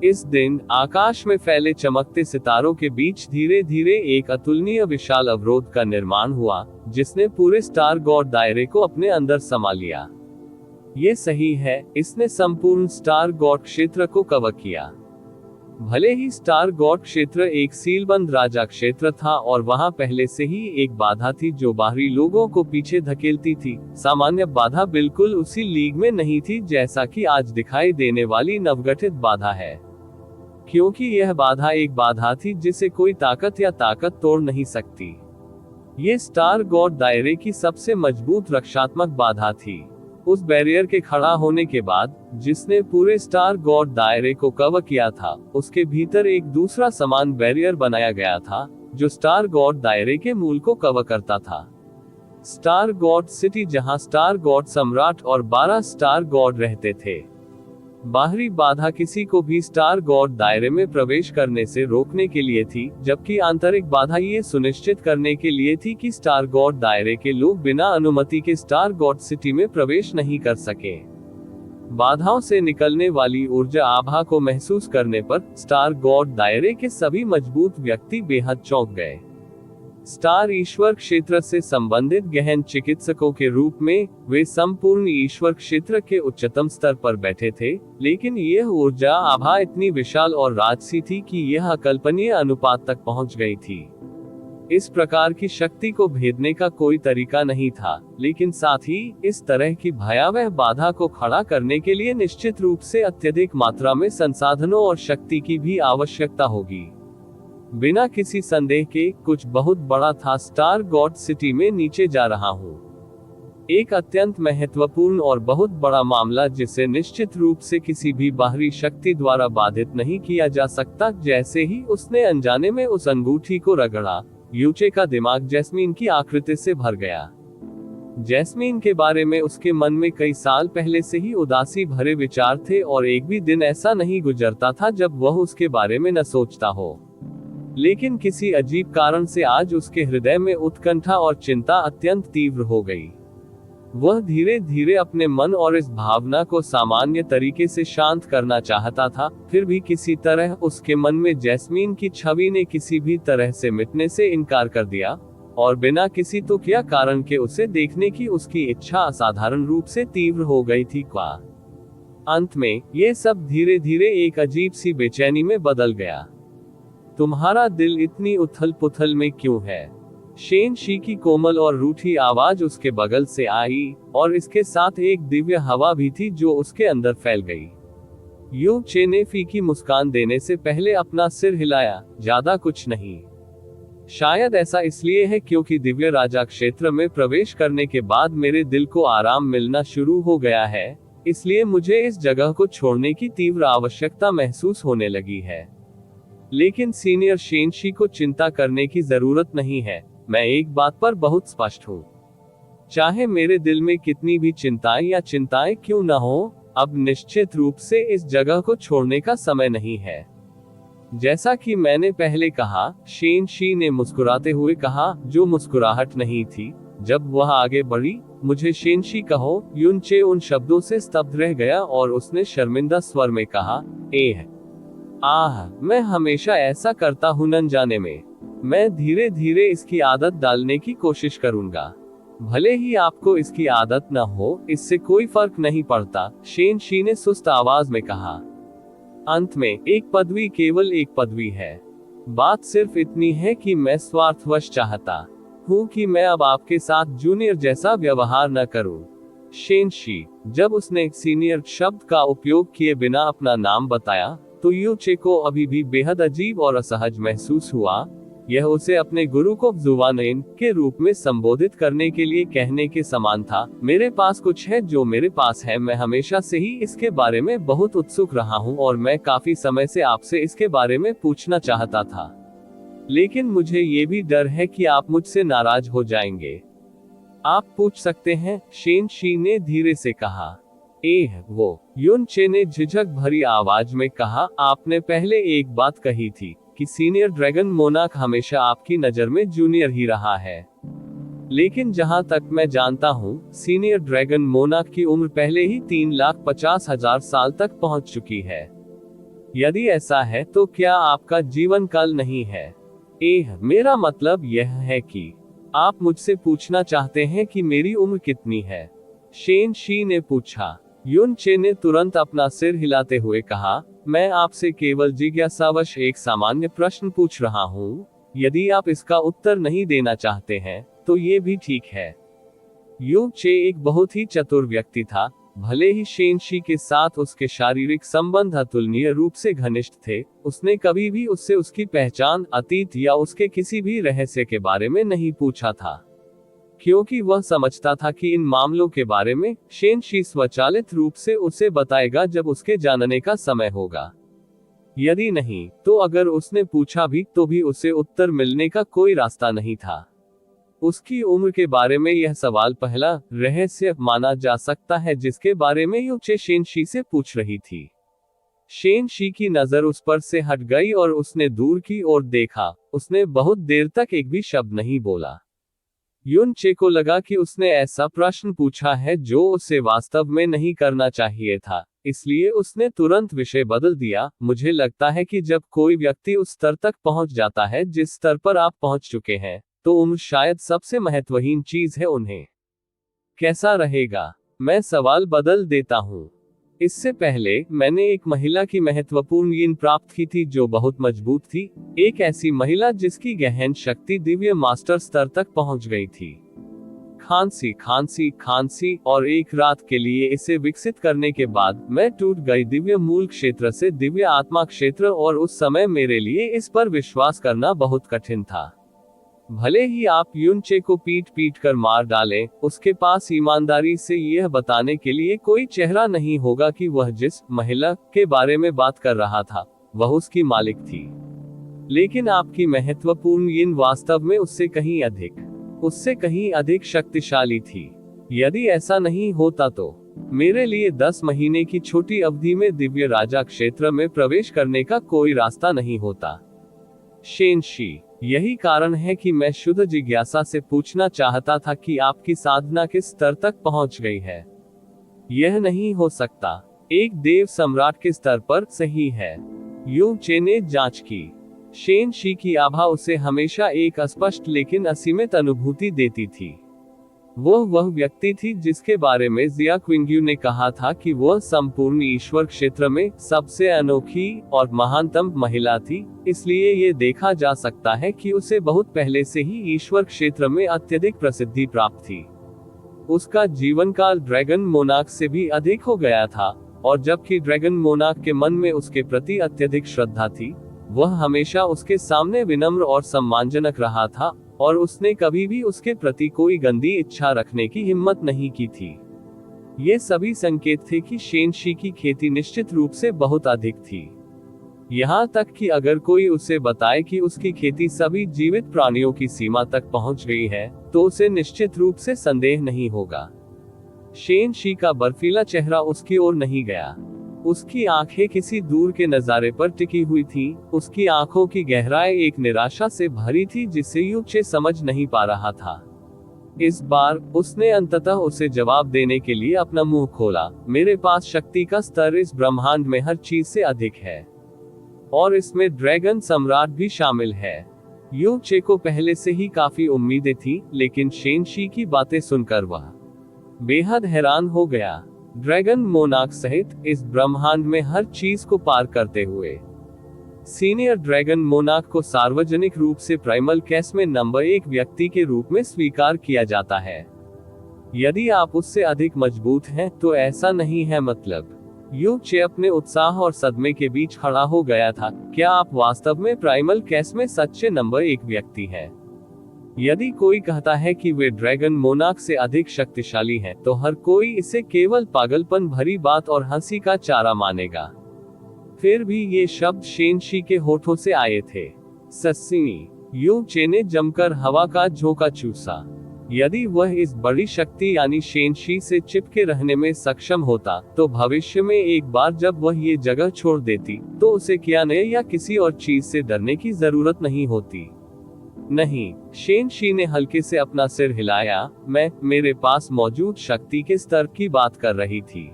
S1: इस दिन आकाश में फैले चमकते सितारों के बीच धीरे धीरे एक अतुलनीय विशाल अवरोध का निर्माण हुआ, जिसने पूरे स्टार गॉड दायरे को अपने अंदर समा लिया। ये सही है, इसने संपूर्ण स्टार गॉड क्षेत्र को कवर किया। भले ही स्टार गॉड क्षेत्र एक सीलबंद राजा क्षेत्र था और वहां पहले से ही एक बाधा थी जो बाहरी लोगों को पीछे धकेलती थी, सामान्य बाधा बिल्कुल उसी लीग में नहीं थी जैसा कि आज दिखाई देने वाली नवगठित बाधा है, क्योंकि यह बाधा एक बाधा थी जिसे कोई ताकत या ताकत तोड़ नहीं सकती। ये स्टार गॉड दायरे की सबसे मजबूत रक्षात्मक बाधा थी। उस बैरियर के खड़ा होने के बाद, जिसने पूरे स्टार गॉड दायरे को कवर किया था, उसके भीतर एक दूसरा समान बैरियर बनाया गया था, जो स्टार गॉड दायरे के मूल को कवर करता था। स्टार गॉड सिटी, जहां स्टार गॉड सम्राट और 12 स्टार गॉड रहते थे। बाहरी बाधा किसी को भी स्टार गॉड दायरे में प्रवेश करने से रोकने के लिए थी, जबकि आंतरिक बाधा ये सुनिश्चित करने के लिए थी कि स्टार गॉड दायरे के लोग बिना अनुमति के स्टार गॉड सिटी में प्रवेश नहीं कर सके। बाधाओं से निकलने वाली ऊर्जा आभा को महसूस करने पर स्टार गॉड दायरे के सभी मजबूत व्यक्ति बेहद चौंक गए। स्टार ईश्वर क्षेत्र से संबंधित गहन चिकित्सकों के रूप में वे संपूर्ण ईश्वर क्षेत्र के उच्चतम स्तर पर बैठे थे, लेकिन यह ऊर्जा आभा इतनी विशाल और राजसी थी कि यह अकल्पनीय अनुपात तक पहुंच गई थी। इस प्रकार की शक्ति को भेदने का कोई तरीका नहीं था, लेकिन साथ ही इस तरह की भयावह बाधा को खड़ा करने के लिए निश्चित रूप से अत्यधिक मात्रा में संसाधनों और शक्ति की भी आवश्यकता होगी। बिना किसी संदेह के कुछ बहुत बड़ा था स्टार गॉड सिटी में नीचे जा रहा हूँ। एक अत्यंत महत्वपूर्ण और बहुत बड़ा मामला जिसे निश्चित रूप से किसी भी बाहरी शक्ति द्वारा बाधित नहीं किया जा सकता। जैसे ही उसने अनजाने में उस अंगूठी को रगड़ा, यूचे का दिमाग जैस्मीन की आकृति से भर गया। जैस्मीन के बारे में उसके मन में कई साल पहले से ही उदासी भरे विचार थे और एक भी दिन ऐसा नहीं गुजरता था जब वह उसके बारे में न सोचता हो। लेकिन किसी अजीब कारण से आज उसके हृदय में उत्कंठा और चिंता अत्यंत तीव्र हो गई। वह धीरे धीरे अपने मन और इस भावना को सामान्य तरीके से शांत करना चाहता था, फिर भी किसी तरह उसके मन में जैस्मीन की छवि ने किसी भी तरह से मिटने से इनकार कर दिया, और बिना किसी तो क्या कारण के उसे देखने की उसकी इच्छा असाधारण रूप से तीव्र हो गई थी। अंत में ये सब धीरे धीरे एक अजीब सी बेचैनी में बदल गया। तुम्हारा दिल इतनी उथल पुथल में क्यों है? शेन शी की कोमल और रूठी आवाज उसके बगल से आई, और इसके साथ एक दिव्य हवा भी थी जो उसके अंदर फैल गई। यू चे ने फीकी मुस्कान देने से पहले अपना सिर हिलाया, ज्यादा कुछ नहीं। शायद ऐसा इसलिए है क्योंकि दिव्य राजा क्षेत्र में प्रवेश करने के बाद मेरे दिल को आराम मिलना शुरू हो गया है, इसलिए मुझे इस जगह को छोड़ने की तीव्र आवश्यकता महसूस होने लगी है। लेकिन सीनियर शेनशी को चिंता करने की जरूरत नहीं है। मैं एक बात पर बहुत स्पष्ट हूँ। चाहे मेरे दिल में कितनी भी चिंताएं क्यों न हो, अब निश्चित रूप से इस जगह को छोड़ने का समय नहीं है। जैसा कि मैंने पहले कहा, शेनशी ने मुस्कुराते हुए कहा, जो मुस्कुराहट नहीं थी। जब वह आगे बढ़ी, मुझे शेनशी कहो। युनचे उन शब्दों से स्तब्ध रह गया और उसने शर्मिंदा स्वर में कहा, मैं हमेशा ऐसा करता हूँ अनजाने में। मैं धीरे धीरे इसकी आदत डालने की कोशिश करूंगा। भले ही आपको इसकी आदत न हो, इससे कोई फर्क नहीं पड़ता, शेनशी ने सुस्त आवाज में कहा। अंत में एक पदवी केवल एक पदवी है। बात सिर्फ इतनी है कि मैं स्वार्थवश चाहता हूँ कि मैं अब आपके साथ जूनियर जैसा व्यवहार न करूँ। शेनशी, जब उसने सीनियर शब्द का उपयोग किए बिना अपना नाम बताया, तो यूचे को अभी भी बेहद अजीब और असहज महसूस हुआ। यह उसे अपने गुरु को जुवानेन के रूप में संबोधित करने के लिए कहने के समान था। मेरे पास कुछ है जो मेरे पास है। मैं हमेशा से ही इसके बारे में बहुत उत्सुक रहा हूँ और मैं काफी समय से आपसे इसके बारे में पूछना चाहता था, लेकिन मुझे ये भी डर है कि आप मुझसे नाराज हो जाएंगे। आप पूछ सकते हैं, शेनशी ने धीरे से कहा। वो युनचे ने झिझक भरी आवाज में कहा, आपने पहले एक बात कही थी कि सीनियर ड्रैगन मोनार्क हमेशा आपकी नजर में जूनियर ही रहा है। लेकिन जहां तक मैं जानता हूं, सीनियर ड्रैगन मोनार्क की उम्र पहले ही 3,50,000 साल तक पहुंच चुकी है। यदि ऐसा है तो क्या आपका जीवन काल नहीं है? मेरा मतलब यह है कि आप मुझसे पूछना चाहते हैं कि मेरी उम्र कितनी है? शेनशी ने पूछा। युनचे ने तुरंत अपना सिर हिलाते हुए कहा, मैं आपसे केवल जिज्ञासावश एक सामान्य प्रश्न पूछ रहा हूँ। यदि आप इसका उत्तर नहीं देना चाहते हैं, तो ये भी ठीक है। युनचे एक बहुत ही चतुर व्यक्ति था। भले ही शेनशी के साथ उसके शारीरिक संबंध अतुलनीय रूप से घनिष्ठ थे, उसने कभी भी उससे उसकी पहचान, अतीत या उसके किसी भी रहस्य के बारे में नहीं पूछा था, क्योंकि वह समझता था कि इन मामलों के बारे में शेनशी स्वचालित रूप से उसे बताएगा जब उसके जानने का समय होगा। यदि नहीं, तो अगर उसने पूछा भी तो भी उसे उत्तर मिलने का कोई रास्ता नहीं था। उसकी उम्र के बारे में यह सवाल पहला रहस्य माना जा सकता है जिसके बारे में यू चे शेनशी से पूछ रही थी। शेनशी की नजर उस पर से हट गई और उसने दूर की ओर देखा। उसने बहुत देर तक एक भी शब्द नहीं बोला। युन चे को लगा कि उसने ऐसा प्रश्न पूछा है जो उसे वास्तव में नहीं करना चाहिए था, इसलिए उसने तुरंत विषय बदल दिया। मुझे लगता है कि जब कोई व्यक्ति उस स्तर तक पहुंच जाता है जिस स्तर पर आप पहुंच चुके हैं, तो उम्र शायद सबसे महत्वहीन चीज है। उन्हें कैसा रहेगा? मैं सवाल बदल देता हूं। इससे पहले मैंने एक महिला की महत्वपूर्ण यीन प्राप्त की थी जो बहुत मजबूत थी, एक ऐसी महिला जिसकी गहन शक्ति दिव्य मास्टर स्तर तक पहुंच गई थी। खांसी खांसी खांसी, और एक रात के लिए इसे विकसित करने के बाद मैं टूट गई दिव्य मूल क्षेत्र से दिव्य आत्मा क्षेत्र, और उस समय मेरे लिए इस पर विश्वास करना बहुत कठिन था। भले ही आप युन चे को पीट पीट कर मार डालें, उसके पास ईमानदारी से यह बताने के लिए कोई चेहरा नहीं होगा कि वह जिस महिला के बारे में बात कर रहा था वह उसकी मालिक थी। लेकिन आपकी महत्वपूर्ण यीन वास्तव में उससे कहीं अधिक शक्तिशाली थी। यदि ऐसा नहीं होता तो मेरे लिए 10 महीने की छोटी अवधि में दिव्य राजा क्षेत्र में प्रवेश करने का कोई रास्ता नहीं होता। शेनशी, यही कारण है कि मैं शुद्ध जिज्ञासा से पूछना चाहता था कि आपकी साधना किस स्तर तक पहुंच गई है। यह नहीं हो सकता एक देव सम्राट के स्तर पर, सही है? यू चे ने जांच की। शेनशी की आभा उसे हमेशा एक अस्पष्ट लेकिन असीमित अनुभूति देती थी। वह व्यक्ति थी जिसके बारे में जिया क्विंग्यू ने कहा था कि वह संपूर्ण ईश्वर क्षेत्र में सबसे अनोखी और महानतम महिला थी। इसलिए ये देखा जा सकता है कि उसे बहुत पहले से ही ईश्वर क्षेत्र में अत्यधिक प्रसिद्धि प्राप्त थी। उसका जीवन काल ड्रैगन मोनाक से भी अधिक हो गया था, और जबकि ड्रैगन मोनाक के मन में उसके प्रति अत्यधिक श्रद्धा थी, वह हमेशा उसके सामने विनम्र और सम्मानजनक रहा था, और उसने कभी भी उसके प्रति कोई गंदी इच्छा रखने की हिम्मत नहीं की थी। ये सभी संकेत थे कि शेनशी की खेती निश्चित रूप से बहुत अधिक थी। यहाँ तक कि अगर कोई उसे बताए कि उसकी खेती सभी जीवित प्राणियों की सीमा तक पहुँच गई है, तो उसे निश्चित रूप से संदेह नहीं होगा। शेनशी का बर्फीला चेहरा उसकी ओर नहीं गया। उसकी आंखें किसी दूर के नजारे पर टिकी हुई थी। उसकी आंखों की गहराई एक निराशा से भरी थी जिसे यू चे समझ नहीं पा रहा था। इस बार उसने अंततः उसे जवाब देने के लिए अपना मुंह खोला। मेरे पास शक्ति का स्तर इस ब्रह्मांड में हर चीज से अधिक है, और इसमें ड्रैगन सम्राट भी शामिल है। यू चे को पहले से ही काफी उम्मीदें थी, लेकिन शेनशी की बातें सुनकर वह बेहद हैरान हो गया। ड्रैगन मोनाक सहित इस ब्रह्मांड में हर चीज को पार करते हुए सीनियर ड्रैगन मोनाक को सार्वजनिक रूप से प्राइमल केस में नंबर 1 व्यक्ति के रूप में स्वीकार किया जाता है। यदि आप उससे अधिक मजबूत हैं तो ऐसा नहीं है मतलब। यू चे अपने उत्साह और सदमे के बीच खड़ा हो गया था। क्या आप वास्तव में प्राइमल केस में सच्चे नंबर 1 व्यक्ति हैं? यदि कोई कहता है कि वे ड्रैगन मोनाक से अधिक शक्तिशाली हैं, तो हर कोई इसे केवल पागलपन भरी बात और हंसी का चारा मानेगा। फिर भी ये शब्द शेनशी के होठों से आए थे। सस्सिनी। यू चे ने जमकर हवा का झोंका चूसा। यदि वह इस बड़ी शक्ति यानी शेनशी से चिपके रहने में सक्षम होता, तो भविष्य में एक बार जब वह ये जगह छोड़ देती, तो उसे कियाने या किसी और चीज से डरने की जरूरत नहीं होती। नहीं, शेनशी ने हल्के से अपना सिर हिलाया। मैं मेरे पास मौजूद शक्ति के स्तर की बात कर रही थी।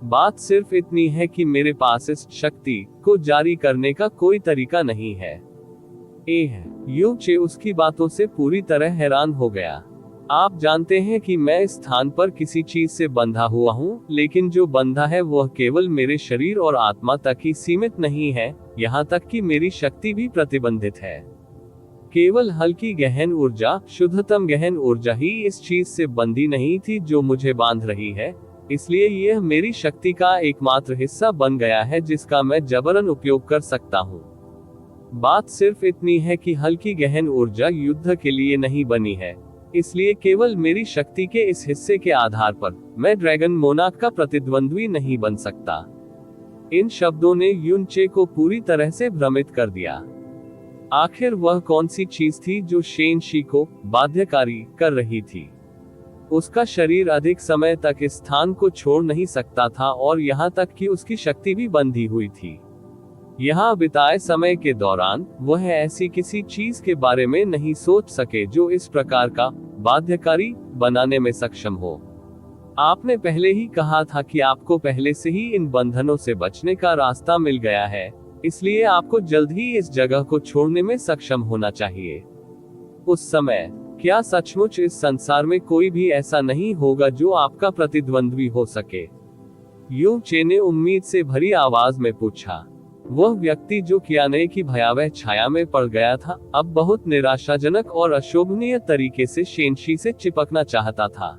S1: बात सिर्फ इतनी है कि मेरे पास इस शक्ति को जारी करने का कोई तरीका नहीं है। यू चे उसकी बातों से पूरी तरह हैरान हो गया। आप जानते हैं कि मैं इस स्थान पर किसी चीज से बंधा हुआ हूँ, लेकिन जो बंधा है वह केवल मेरे शरीर और आत्मा तक ही सीमित नहीं है, यहाँ तक कि मेरी शक्ति भी प्रतिबंधित है। केवल हल्की गहन ऊर्जा, शुद्धतम गहन ऊर्जा ही इस चीज से बंधी नहीं थी जो मुझे बांध रही है, इसलिए यह मेरी शक्ति का एकमात्र हिस्सा बन गया है जिसका मैं जबरन उपयोग कर सकता हूँ। बात सिर्फ इतनी है कि हल्की गहन ऊर्जा युद्ध के लिए नहीं बनी है, इसलिए केवल मेरी शक्ति के इस हिस्से के आधार पर मैं ड्रैगन मोनाक का प्रतिद्वंद्वी नहीं बन सकता। इन शब्दों ने युनचे को पूरी तरह से भ्रमित कर दिया। आखिर वह कौन सी चीज थी जो शेनशी को बाध्यकारी कर रही थी? उसका शरीर अधिक समय तक इस स्थान को छोड़ नहीं सकता था और यहाँ तक कि उसकी शक्ति भी बंधी हुई थी। यहाँ बिताए समय के दौरान वह ऐसी किसी चीज के बारे में नहीं सोच सके जो इस प्रकार का बाध्यकारी बनाने में सक्षम हो। आपने पहले ही कहा था कि आपको पहले से ही इन बंधनों से बचने का रास्ता मिल गया है, इसलिए आपको जल्द ही इस जगह को छोड़ने में सक्षम होना चाहिए। उस समय क्या सचमुच इस संसार में कोई भी ऐसा नहीं होगा जो आपका प्रतिद्वंद्वी हो सके? युनचे ने उम्मीद से भरी आवाज में पूछा। वह व्यक्ति जो कियाने की भयावह छाया में पड़ गया था, अब बहुत निराशाजनक और अशोभनीय तरीके से शेनशी से चिपकना चाहता था।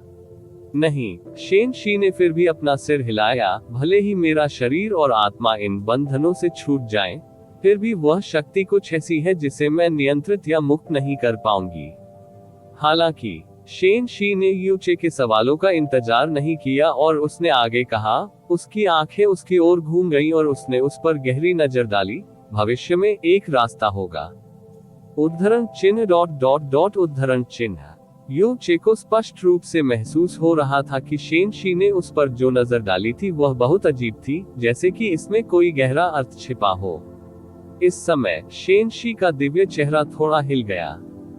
S1: नहीं, शेनशी ने फिर भी अपना सिर हिलाया। भले ही मेरा शरीर और आत्मा इन बंधनों से छूट जाएं, फिर भी वह शक्ति कुछ ऐसी है जिसे मैं नियंत्रित या मुक्त नहीं कर पाऊंगी। हालांकि शेनशी ने युनचे के सवालों का इंतजार नहीं किया और उसने आगे कहा। उसकी आंखें उसकी ओर घूम गईं और उसने उस पर गहरी नजर डाली। भविष्य में एक रास्ता होगा। उद्धरण चिन्ह ... उद्धरण चिन्ह। युनचे को स्पष्ट रूप से महसूस हो रहा था कि शेनशी ने उस पर जो नजर डाली थी वह बहुत अजीब थी, जैसे कि इसमें कोई गहरा अर्थ छिपा हो। इस समय शेनशी का दिव्य चेहरा थोड़ा हिल गया।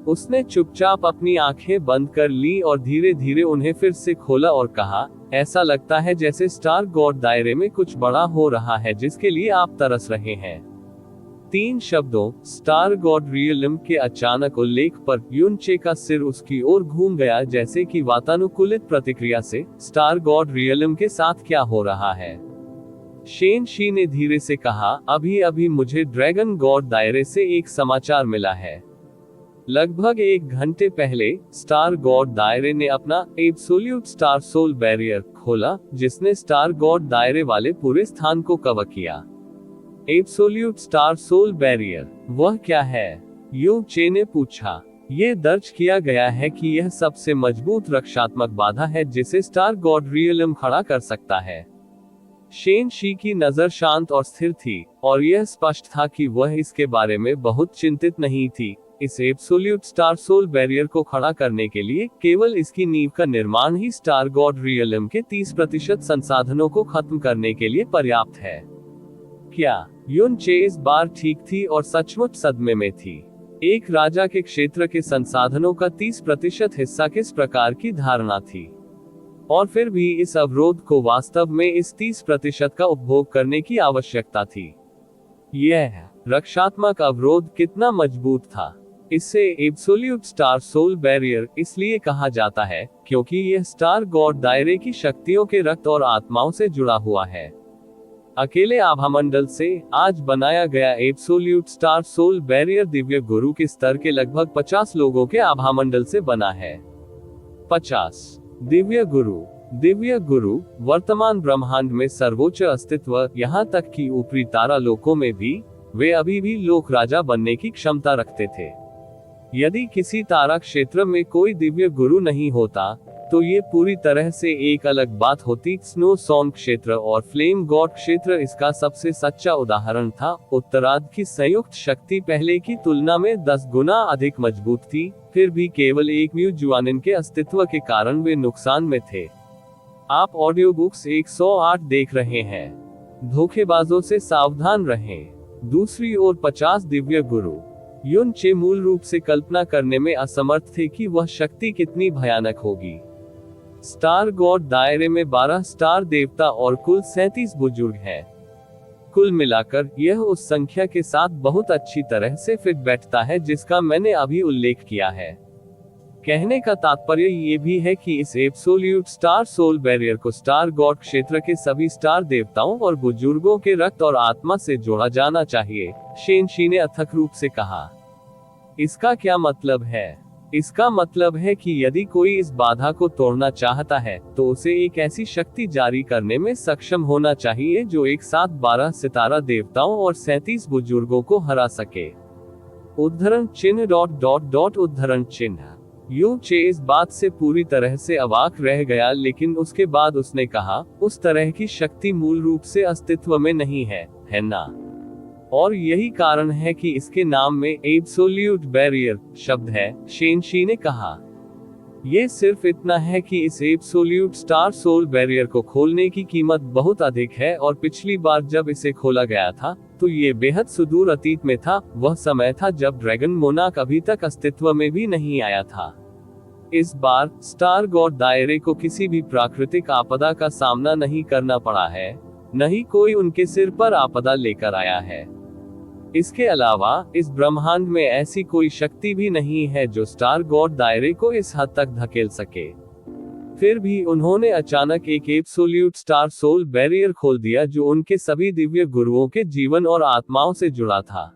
S1: उसने चुपचाप अपनी आंखें बंद कर ली और धीरे धीरे उन्हें फिर से खोला और कहा, ऐसा लगता है जैसे स्टार गॉड दायरे में कुछ बड़ा हो रहा है जिसके लिए आप तरस रहे हैं। 3 शब्दों स्टार गॉड रियलम के अचानक उल्लेख पर युनचे का सिर उसकी ओर घूम गया, जैसे कि वातानुकूलित प्रतिक्रिया से स्टार गॉड रियलम के साथ क्या हो रहा है। शेनशी ने धीरे से कहा, अभी अभी मुझे ड्रैगन गॉड दायरे से एक समाचार मिला है। लगभग 1 घंटे पहले स्टार गॉड दायरे ने अपना एब्सोल्यूट स्टार सोल बैरियर खोला, जिसने स्टार गॉड दायरे वाले पूरे स्थान को कवर किया। एब्सोल्यूट स्टार सोल बैरियर, वह क्या है? युनचे ने पूछा। ये दर्ज किया गया है कि यह सबसे मजबूत रक्षात्मक बाधा है जिसे स्टार गॉड रियलम खड़ा कर सकता है। शेनशी की नजर शांत और स्थिर थी, और यह स्पष्ट था कि वह इसके बारे में बहुत चिंतित नहीं थी। इस एब्सोल्यूट स्टार सोल बैरियर को खड़ा करने के लिए केवल इसकी नींव का निर्माण ही स्टार गॉड रियलम के 30% संसाधनों को खत्म करने के लिए पर्याप्त है। क्या युनचे इस बार ठीक थी और सचमुच सदमे में थी? एक राजा के क्षेत्र के संसाधनों का 30% हिस्सा किस प्रकार की धारणा थी? और फिर भी इस अवरोध को वास्तव में इस 30% का उपभोग करने की आवश्यकता थी। यह रक्षात्मक अवरोध कितना मजबूत था? इसे एब्सोल्यूट स्टार सोल बैरियर इसलिए कहा जाता है क्योंकि यह स्टार गॉड दायरे की शक्तियों के रक्त और आत्माओं से जुड़ा हुआ है। अकेले आभामंडल से आज बनाया गया absolute star soul barrier Divya गुरु के स्तर के लगभग 50 लोगों के आभामंडल से बना है। 50 दिव्य गुरु वर्तमान ब्रह्मांड में सर्वोच्च अस्तित्व, यहाँ तक कि ऊपरी तारा लोकों में भी वे अभी भी लोक राजा बनने की क्षमता रखते थे। यदि किसी तारा क्षेत्र में कोई दिव्य गुरु नहीं होता तो ये पूरी तरह से एक अलग बात होती। स्नो सॉन्ग क्षेत्र और फ्लेम गॉड क्षेत्र इसका सबसे सच्चा उदाहरण था। उत्तरार्ध की संयुक्त शक्ति पहले की तुलना में 10 गुना अधिक मजबूत थी, फिर भी केवल एक म्यूजुआनिन के अस्तित्व के कारण वे नुकसान में थे। आप ऑडियो बुक्स 108 देख रहे हैं। धोखेबाजों से सावधान रहें। दूसरी ओर 50 दिव्य गुरु। युनचे मूल रूप से कल्पना करने में असमर्थ थे कि वह शक्ति कितनी भयानक होगी। स्टार गॉड दायरे में 12 स्टार देवता और कुल 37 बुजुर्ग हैं। कुल मिलाकर यह उस संख्या के साथ बहुत अच्छी तरह से फिट बैठता है जिसका मैंने अभी उल्लेख किया है। कहने का तात्पर्य ये भी है कि इस एब्सोल्यूट स्टार सोल बैरियर को स्टार गॉड क्षेत्र के सभी स्टार देवताओं और बुजुर्गों के रक्त और आत्मा से जोड़ा जाना चाहिए, शेनशी ने अथक रूप से कहा। इसका क्या मतलब है? इसका मतलब है कि यदि कोई इस बाधा को तोड़ना चाहता है तो उसे एक ऐसी शक्ति जारी करने में सक्षम होना चाहिए जो एक साथ 12 सितारा देवताओं और 37 बुजुर्गों को हरा सके। उद्धरण चिन्ह ... उद्धरण चिन्ह। यू चे इस बात से पूरी तरह से अवाक रह गया, लेकिन उसके बाद उसने कहा, उस तरह की शक्ति मूल रूप से अस्तित्व में नहीं है ना? और यही कारण है कि इसके नाम में एब्सोल्यूट बैरियर शब्द है, शेनशी ने कहा। ये सिर्फ इतना है कि इस एब्सोल्यूट स्टार सोल बैरियर को खोलने की कीमत बहुत अधिक है, और पिछली बार जब इसे खोला गया था तो ये बेहद सुदूर अतीत में था। वह समय था जब ड्रैगन मोनार्क अभी तक अस्तित्व में भी नहीं आया था। इस बार स्टार गॉड दायरे को किसी भी प्राकृतिक आपदा का सामना नहीं करना पड़ा है, न ही कोई उनके सिर पर आपदा लेकर आया है। इसके अलावा इस ब्रह्मांड में ऐसी कोई शक्ति भी नहीं है जो स्टार गॉड दायरे को इस हद तक धकेल सके। फिर भी उन्होंने अचानक एक एब्सोल्यूट स्टार सोल बैरियर खोल दिया जो उनके सभी दिव्य गुरुओं के जीवन और आत्माओं से जुड़ा था।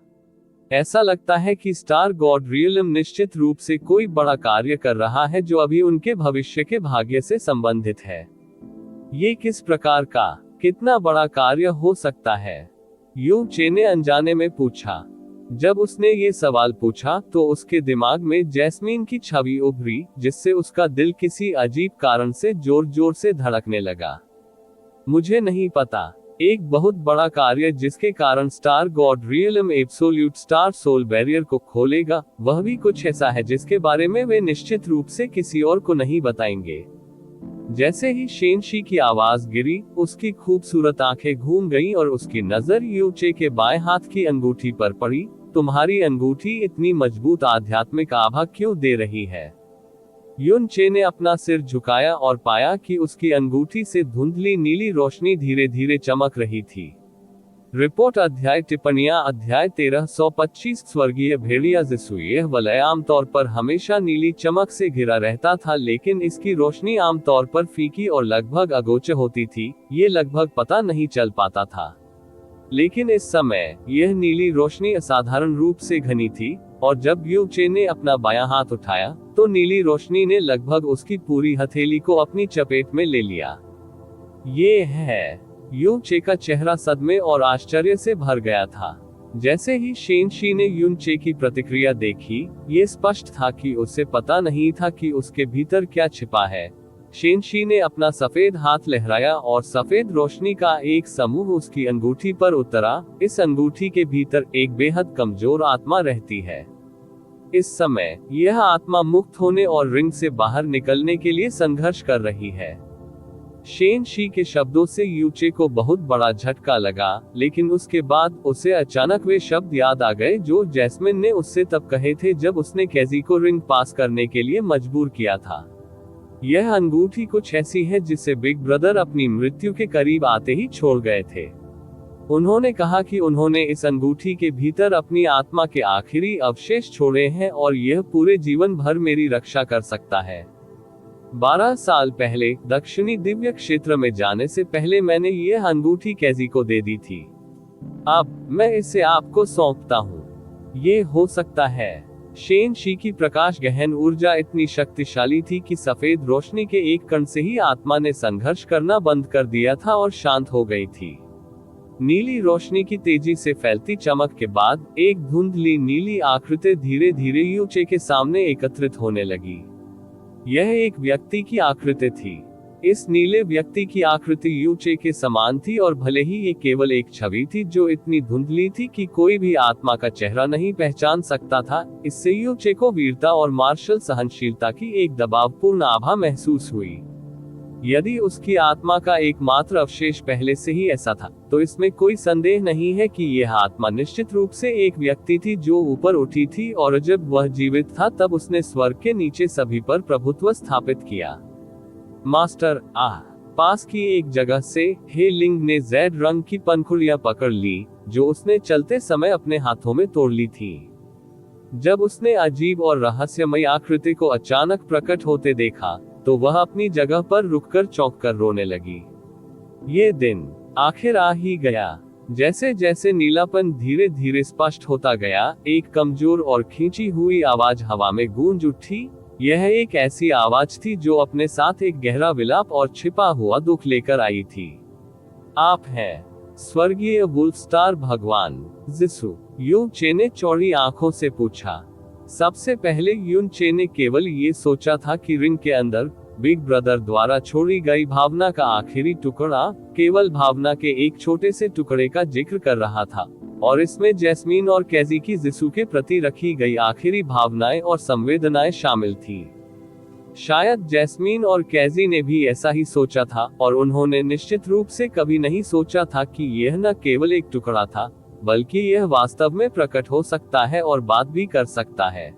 S1: ऐसा लगता है कि स्टार गॉड रियलम निश्चित रूप से कोई बड़ा कार्य कर रहा है जो अभी उनके भविष्य के भाग्य से संबंधित है। ये किस प्रकार का, कितना बड़ा कार्य हो सकता है? यू चे ने अनजाने में पूछा। जब उसने ये सवाल पूछा तो उसके दिमाग में जैस्मीन की छवि उभरी, जिससे उसका दिल किसी अजीब कारण से जोर जोर से धड़कने लगा। मुझे नहीं पता, एक बहुत बड़ा कार्य जिसके कारण star god realm absolute star soul barrier को खोलेगा, वह भी कुछ ऐसा है जिसके बारे में वे निश्चित रूप से किसी और को नहीं बताएंगे। जैसे ही शेनशी की आवाज गिरी, उसकी खूबसूरत आंखें घूम गईं और उसकी नजर यू चे के बाएं हाथ की अंगूठी पर पड़ी। तुम्हारी अंगूठी इतनी मजबूत आध्यात्मिक आभा क्यों दे रही है? युन चे ने अपना सिर झुकाया और पाया कि उसकी अंगूठी से धुंधली नीली रोशनी धीरे धीरे चमक रही थी। रिपोर्ट अध्याय टिप्पणियां अध्याय 1325 स्वर्गीय भेड़िया जिसु। यह वलय आमतौर पर हमेशा नीली चमक से घिरा रहता था, लेकिन इसकी रोशनी आमतौर पर फीकी और लगभग अगोचर होती थी। ये लगभग पता नहीं चल पाता था, लेकिन इस समय यह नीली रोशनी असाधारण रूप से घनी थी, और जब यू चे ने अपना बायां हाथ उठाया तो नीली रोशनी ने लगभग उसकी पूरी हथेली को अपनी चपेट में ले लिया। ये है। यू चे का चेहरा सदमे और आश्चर्य से भर गया था। जैसे ही शेनशी ने युन चे की प्रतिक्रिया देखी, ये स्पष्ट था कि उसे पता नहीं था कि उसके भीतर क्या छिपा है। शेनशी ने अपना सफेद हाथ लहराया और सफेद रोशनी का एक समूह उसकी अंगूठी पर उतरा। इस अंगूठी के भीतर एक बेहद कमजोर आत्मा रहती है। इस समय यह आत्मा मुक्त होने और रिंग से बाहर निकलने के लिए संघर्ष कर रही है। शेनशी के शब्दों से यू चे को बहुत बड़ा झटका लगा, लेकिन उसके बाद उसे अचानक वे शब्द याद आ गए जो जैस्मिन ने उससे तब कहे थे जब उसने कैजी को रिंग पास करने के लिए मजबूर किया था। यह अंगूठी कुछ ऐसी है जिसे बिग ब्रदर अपनी मृत्यु के करीब आते ही छोड़ गए थे। उन्होंने कहा कि उन्होंने इस अंगूठी के भीतर अपनी आत्मा के आखिरी अवशेष छोड़े हैं और यह पूरे जीवन भर मेरी रक्षा कर सकता है। 12 साल पहले दक्षिणी दिव्य क्षेत्र में जाने से पहले मैंने यह अंगूठी कैजी को दे दी थी। अब मैं इसे आपको सौंपता हूँ। ये हो सकता है। शेनशी की प्रकाश गहन ऊर्जा इतनी शक्तिशाली थी कि सफेद रोशनी के एक कण से ही आत्मा ने संघर्ष करना बंद कर दिया था और शांत हो गई थी। नीली रोशनी की तेजी से फैलती चमक के बाद एक धुंधली नीली आकृति धीरे धीरे यू चे के सामने एकत्रित होने लगी। यह एक व्यक्ति की आकृति थी। इस नीले व्यक्ति की आकृति यू चे के समान थी, और भले ही ये केवल एक छवि थी जो इतनी धुंधली थी कि कोई भी आत्मा का चेहरा नहीं पहचान सकता था, इससे यू चे को वीरता और मार्शल सहनशीलता की एक दबावपूर्ण आभा महसूस हुई। यदि उसकी आत्मा का एकमात्र अवशेष पहले से ही ऐसा था, तो इसमें कोई संदेह नहीं है कि यह आत्मा निश्चित रूप से एक व्यक्ति थी जो ऊपर उठी थी, और जब वह जीवित था तब उसने स्वर्ग के नीचे सभी पर प्रभुत्व स्थापित किया। मास्टर पास की एक जगह से हे लिंग ने जेड रंग की पंखुड़ियां पकड़ ली, जो उसने चलते समय अपने हाथों में तोड़ ली थी। जब उसने अजीब और रहस्यमय आकृति को अचानक प्रकट होते देखा, तो वह अपनी जगह पर रुककर चौंक कर रोने लगी। ये दिन आखिर आ ही गया। जैसे जैसे नीलापन धीरे धीरे स्पष्ट होता गया, एक कमजोर और खींची हुई आवाज हवा में गूंज उठी। यह एक ऐसी आवाज थी जो अपने साथ एक गहरा विलाप और छिपा हुआ दुख लेकर आई थी। आप हैं स्वर्गीय वुल्फ स्टार भगवान जिसु? यू चे ने चौड़ी आंखों से पूछा। सबसे पहले युन चे ने केवल ये सोचा था कि रिंग के अंदर बिग ब्रदर द्वारा छोड़ी गई भावना का आखिरी टुकड़ा केवल भावना के एक छोटे से टुकड़े का जिक्र कर रहा था, और इसमें जैस्मीन और कैजी की जिसू के प्रति रखी गई आखिरी भावनाएं और संवेदनाएं शामिल थी। शायद जैस्मीन और कैजी ने भी ऐसा ही सोचा था, और उन्होंने निश्चित रूप से कभी नहीं सोचा था कि यह न केवल एक टुकड़ा था, बल्कि यह वास्तव में प्रकट हो सकता है और बात भी कर सकता है।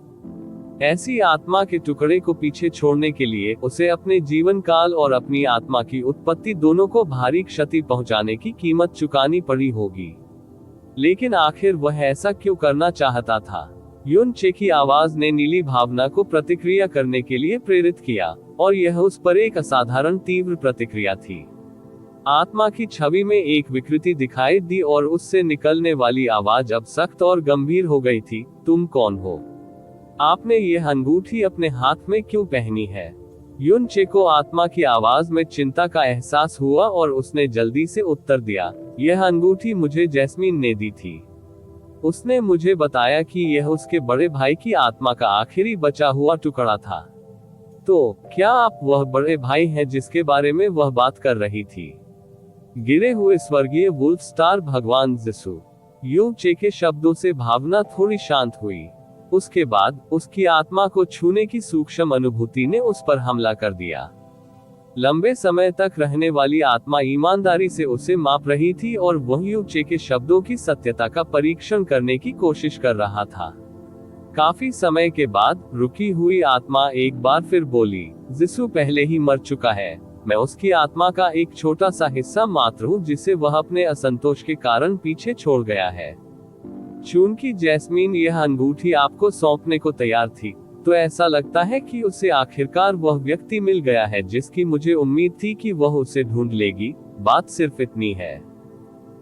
S1: ऐसी आत्मा के टुकड़े को पीछे छोड़ने के लिए उसे अपने जीवन काल और अपनी आत्मा की उत्पत्ति दोनों को भारी क्षति पहुंचाने की कीमत चुकानी पड़ी होगी। लेकिन आखिर वह ऐसा क्यों करना चाहता था? युन चे की आवाज ने नीली भावना को प्रतिक्रिया करने के लिए प्रेरित किया, और यह उस पर एक असाधारण तीव्र प्रतिक्रिया थी। आत्मा की छवि में एक विकृति दिखाई दी और उससे निकलने वाली आवाज अब सख्त और गंभीर हो गई थी। तुम कौन हो? आपने यह अंगूठी अपने हाथ में क्यों पहनी है? युन चे को आत्मा की आवाज में चिंता का एहसास हुआ और उसने जल्दी से उत्तर दिया, यह अंगूठी मुझे जैस्मीन ने दी थी। उसने मुझे बताया कि यह उसके बड़े भाई की आत्मा का आखिरी बचा हुआ टुकड़ा था। तो क्या आप वह बड़े भाई हैं जिसके बारे में वह बात कर रही थी? गिरे हुए स्वर्गीय वुल्फ स्टार भगवान जिसू। युन चे के शब्दों से भावना थोड़ी शांत हुई। उसके बाद उसकी आत्मा को छूने की सूक्ष्म अनुभूति ने उस पर हमला कर दिया। लंबे समय तक रहने वाली आत्मा ईमानदारी से उसे माप रही थी और वह युन चे के शब्दों की सत्यता का परीक्षण करने की कोशिश कर रहा था। काफी समय के बाद रुकी हुई आत्मा एक बार फिर बोली, जिसू पहले ही मर चुका है। मैं उसकी आत्मा का एक छोटा सा हिस्सा मात्र हूँ जिसे वह अपने असंतोष के कारण पीछे छोड़ गया है। चूंकि जैस्मीन यह अंगूठी आपको सौंपने को तैयार थी, तो ऐसा लगता है कि उसे आखिरकार वह व्यक्ति मिल गया है जिसकी मुझे उम्मीद थी कि वह उसे ढूंढ लेगी। बात सिर्फ इतनी है।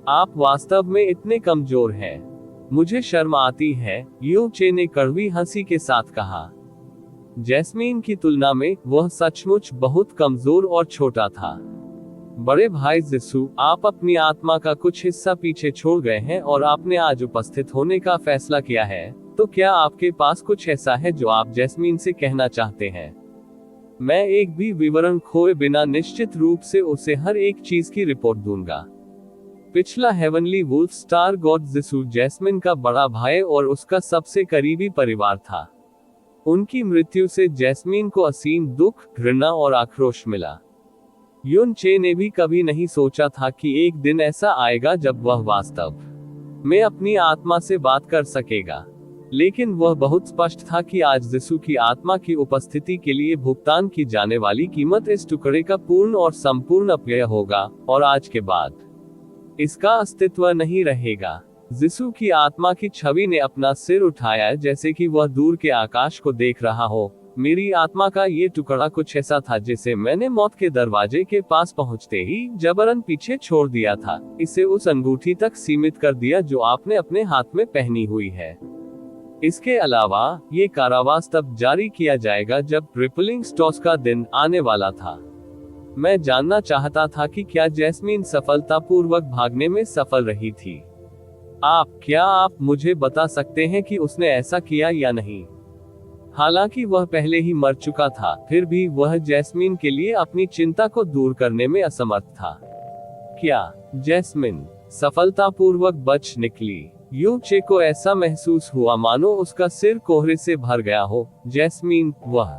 S1: आप वास्तव में इतने कमजोर हैं। मुझे शर्म आती है, युन चे ने कड़वी हंसी के साथ कहा। जैस्मीन की तुलना में वह सचमुच बहुत कमजोर और छोटा था। बड़े भाई जिसू, आप अपनी आत्मा का कुछ हिस्सा पीछे छोड़ गए हैं और आपने आज उपस्थित होने का फैसला किया है, तो क्या आपके पास कुछ ऐसा है जो आप जैस्मीन से कहना चाहते हैं? मैं एक भी विवरण खोए बिना निश्चित रूप से उसे हर एक चीज की रिपोर्ट दूंगा। पिछला heavenly wolf star god Jisu Jasmine का बड़ा भाई और उसका सबसे करीबी परिवार था। उनकी मृत्यु से जैस्मीन को असीम दुख, घृणा और आक्रोश मिला। युन चे ने भी कभी नहीं सोचा था कि एक दिन ऐसा आएगा जब वह वास्तव में अपनी आत्मा से बात कर सकेगा। लेकिन वह बहुत स्पष्ट था कि आज जिसू की आत्मा की उपस्थिति के लिए भुगतान की जाने वाली कीमत इस टुकड़े का पूर्ण और संपूर्ण अपव्यय होगा, और आज के बाद इसका अस्तित्व नहीं रहेगा। जिसू की आत्मा की छवि ने अपना सिर उठाया जैसे कि वह दूर के आकाश को देख रहा हो। मेरी आत्मा का ये टुकड़ा कुछ ऐसा था जिसे मैंने मौत के दरवाजे के पास पहुंचते ही जबरन पीछे छोड़ दिया था। इसे उस अंगूठी तक सीमित कर दिया जो आपने अपने हाथ में पहनी हुई है। इसके अलावा ये कारावास तब जारी किया जाएगा जब रिपलिंग स्टॉस का दिन आने वाला था। मैं जानना चाहता था कि क्या जैस्मीन सफलतापूर्वक भागने में सफल रही थी। क्या आप मुझे बता सकते हैं कि उसने ऐसा किया या नहीं? हालांकि वह पहले ही मर चुका था, फिर भी वह जैस्मीन के लिए अपनी चिंता को दूर करने में असमर्थ था। क्या जैस्मीन सफलतापूर्वक बच निकली? युन चे को ऐसा महसूस हुआ मानो उसका सिर कोहरे से भर गया हो। जैस्मीन, वह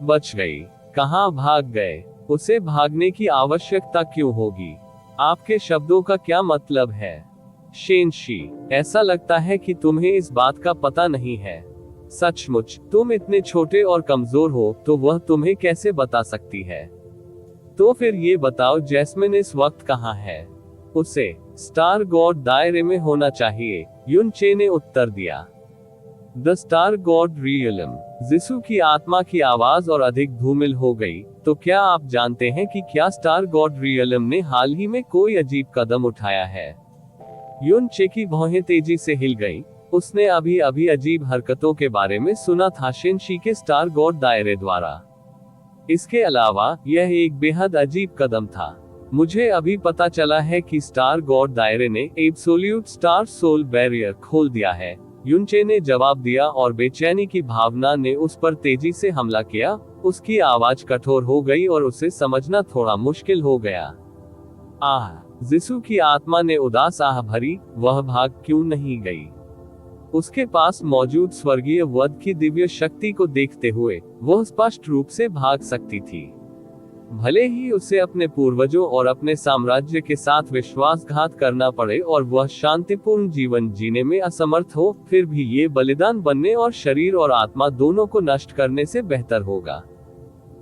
S1: बच गई। कहां भाग गए? उसे भागने की आवश्यकता क्यों होगी? आपके शब्दों का क्या मतलब है? शेनशी, ऐसा लगता है कि तुम्हें इस बात का पता नहीं है। सचमुच, तुम इतने छोटे और कमजोर हो, तो वह तुम्हें कैसे बता सकती है? तो फिर ये बताओ, जैस्मिन इस वक्त कहाँ है? उसे स्टार गॉड दायरे में होना चाहिए, युन चे ने उत्तर दिया। The star god realm. Jisu की आत्मा की आवाज और अधिक धूमिल हो गई। तो क्या आप जानते हैं कि क्या स्टार गॉड रियलम ने हाल ही में कोई अजीब कदम उठाया है? युन चे की भौहें तेजी से हिल गईं। उसने अभी अभी अजीब हरकतों के बारे में सुना था शेनशी के स्टार गॉड दायरे द्वारा। इसके अलावा यह एक बेहद अजीब कदम था। मुझे अभी पता चला है कि स्टार गॉड दायरे ने एब्सोल्यूट स्टार सोल बैरियर खोल दिया है, युनचे ने जवाब दिया और बेचैनी की भावना ने उस पर तेजी से हमला किया। उसकी आवाज कठोर हो गई और उसे समझना थोड़ा मुश्किल हो गया। आह, जिसु की आत्मा ने उदास आह भरी, वह भाग क्यों नहीं गई? उसके पास मौजूद स्वर्गीय वध की दिव्य शक्ति को देखते हुए वह स्पष्ट रूप से भाग सकती थी। भले ही उसे अपने पूर्वजों और अपने साम्राज्य के साथ विश्वासघात करना पड़े और वह शांतिपूर्ण जीवन जीने में असमर्थ हो, फिर भी ये बलिदान बनने और शरीर और आत्मा दोनों को नष्ट करने से बेहतर होगा।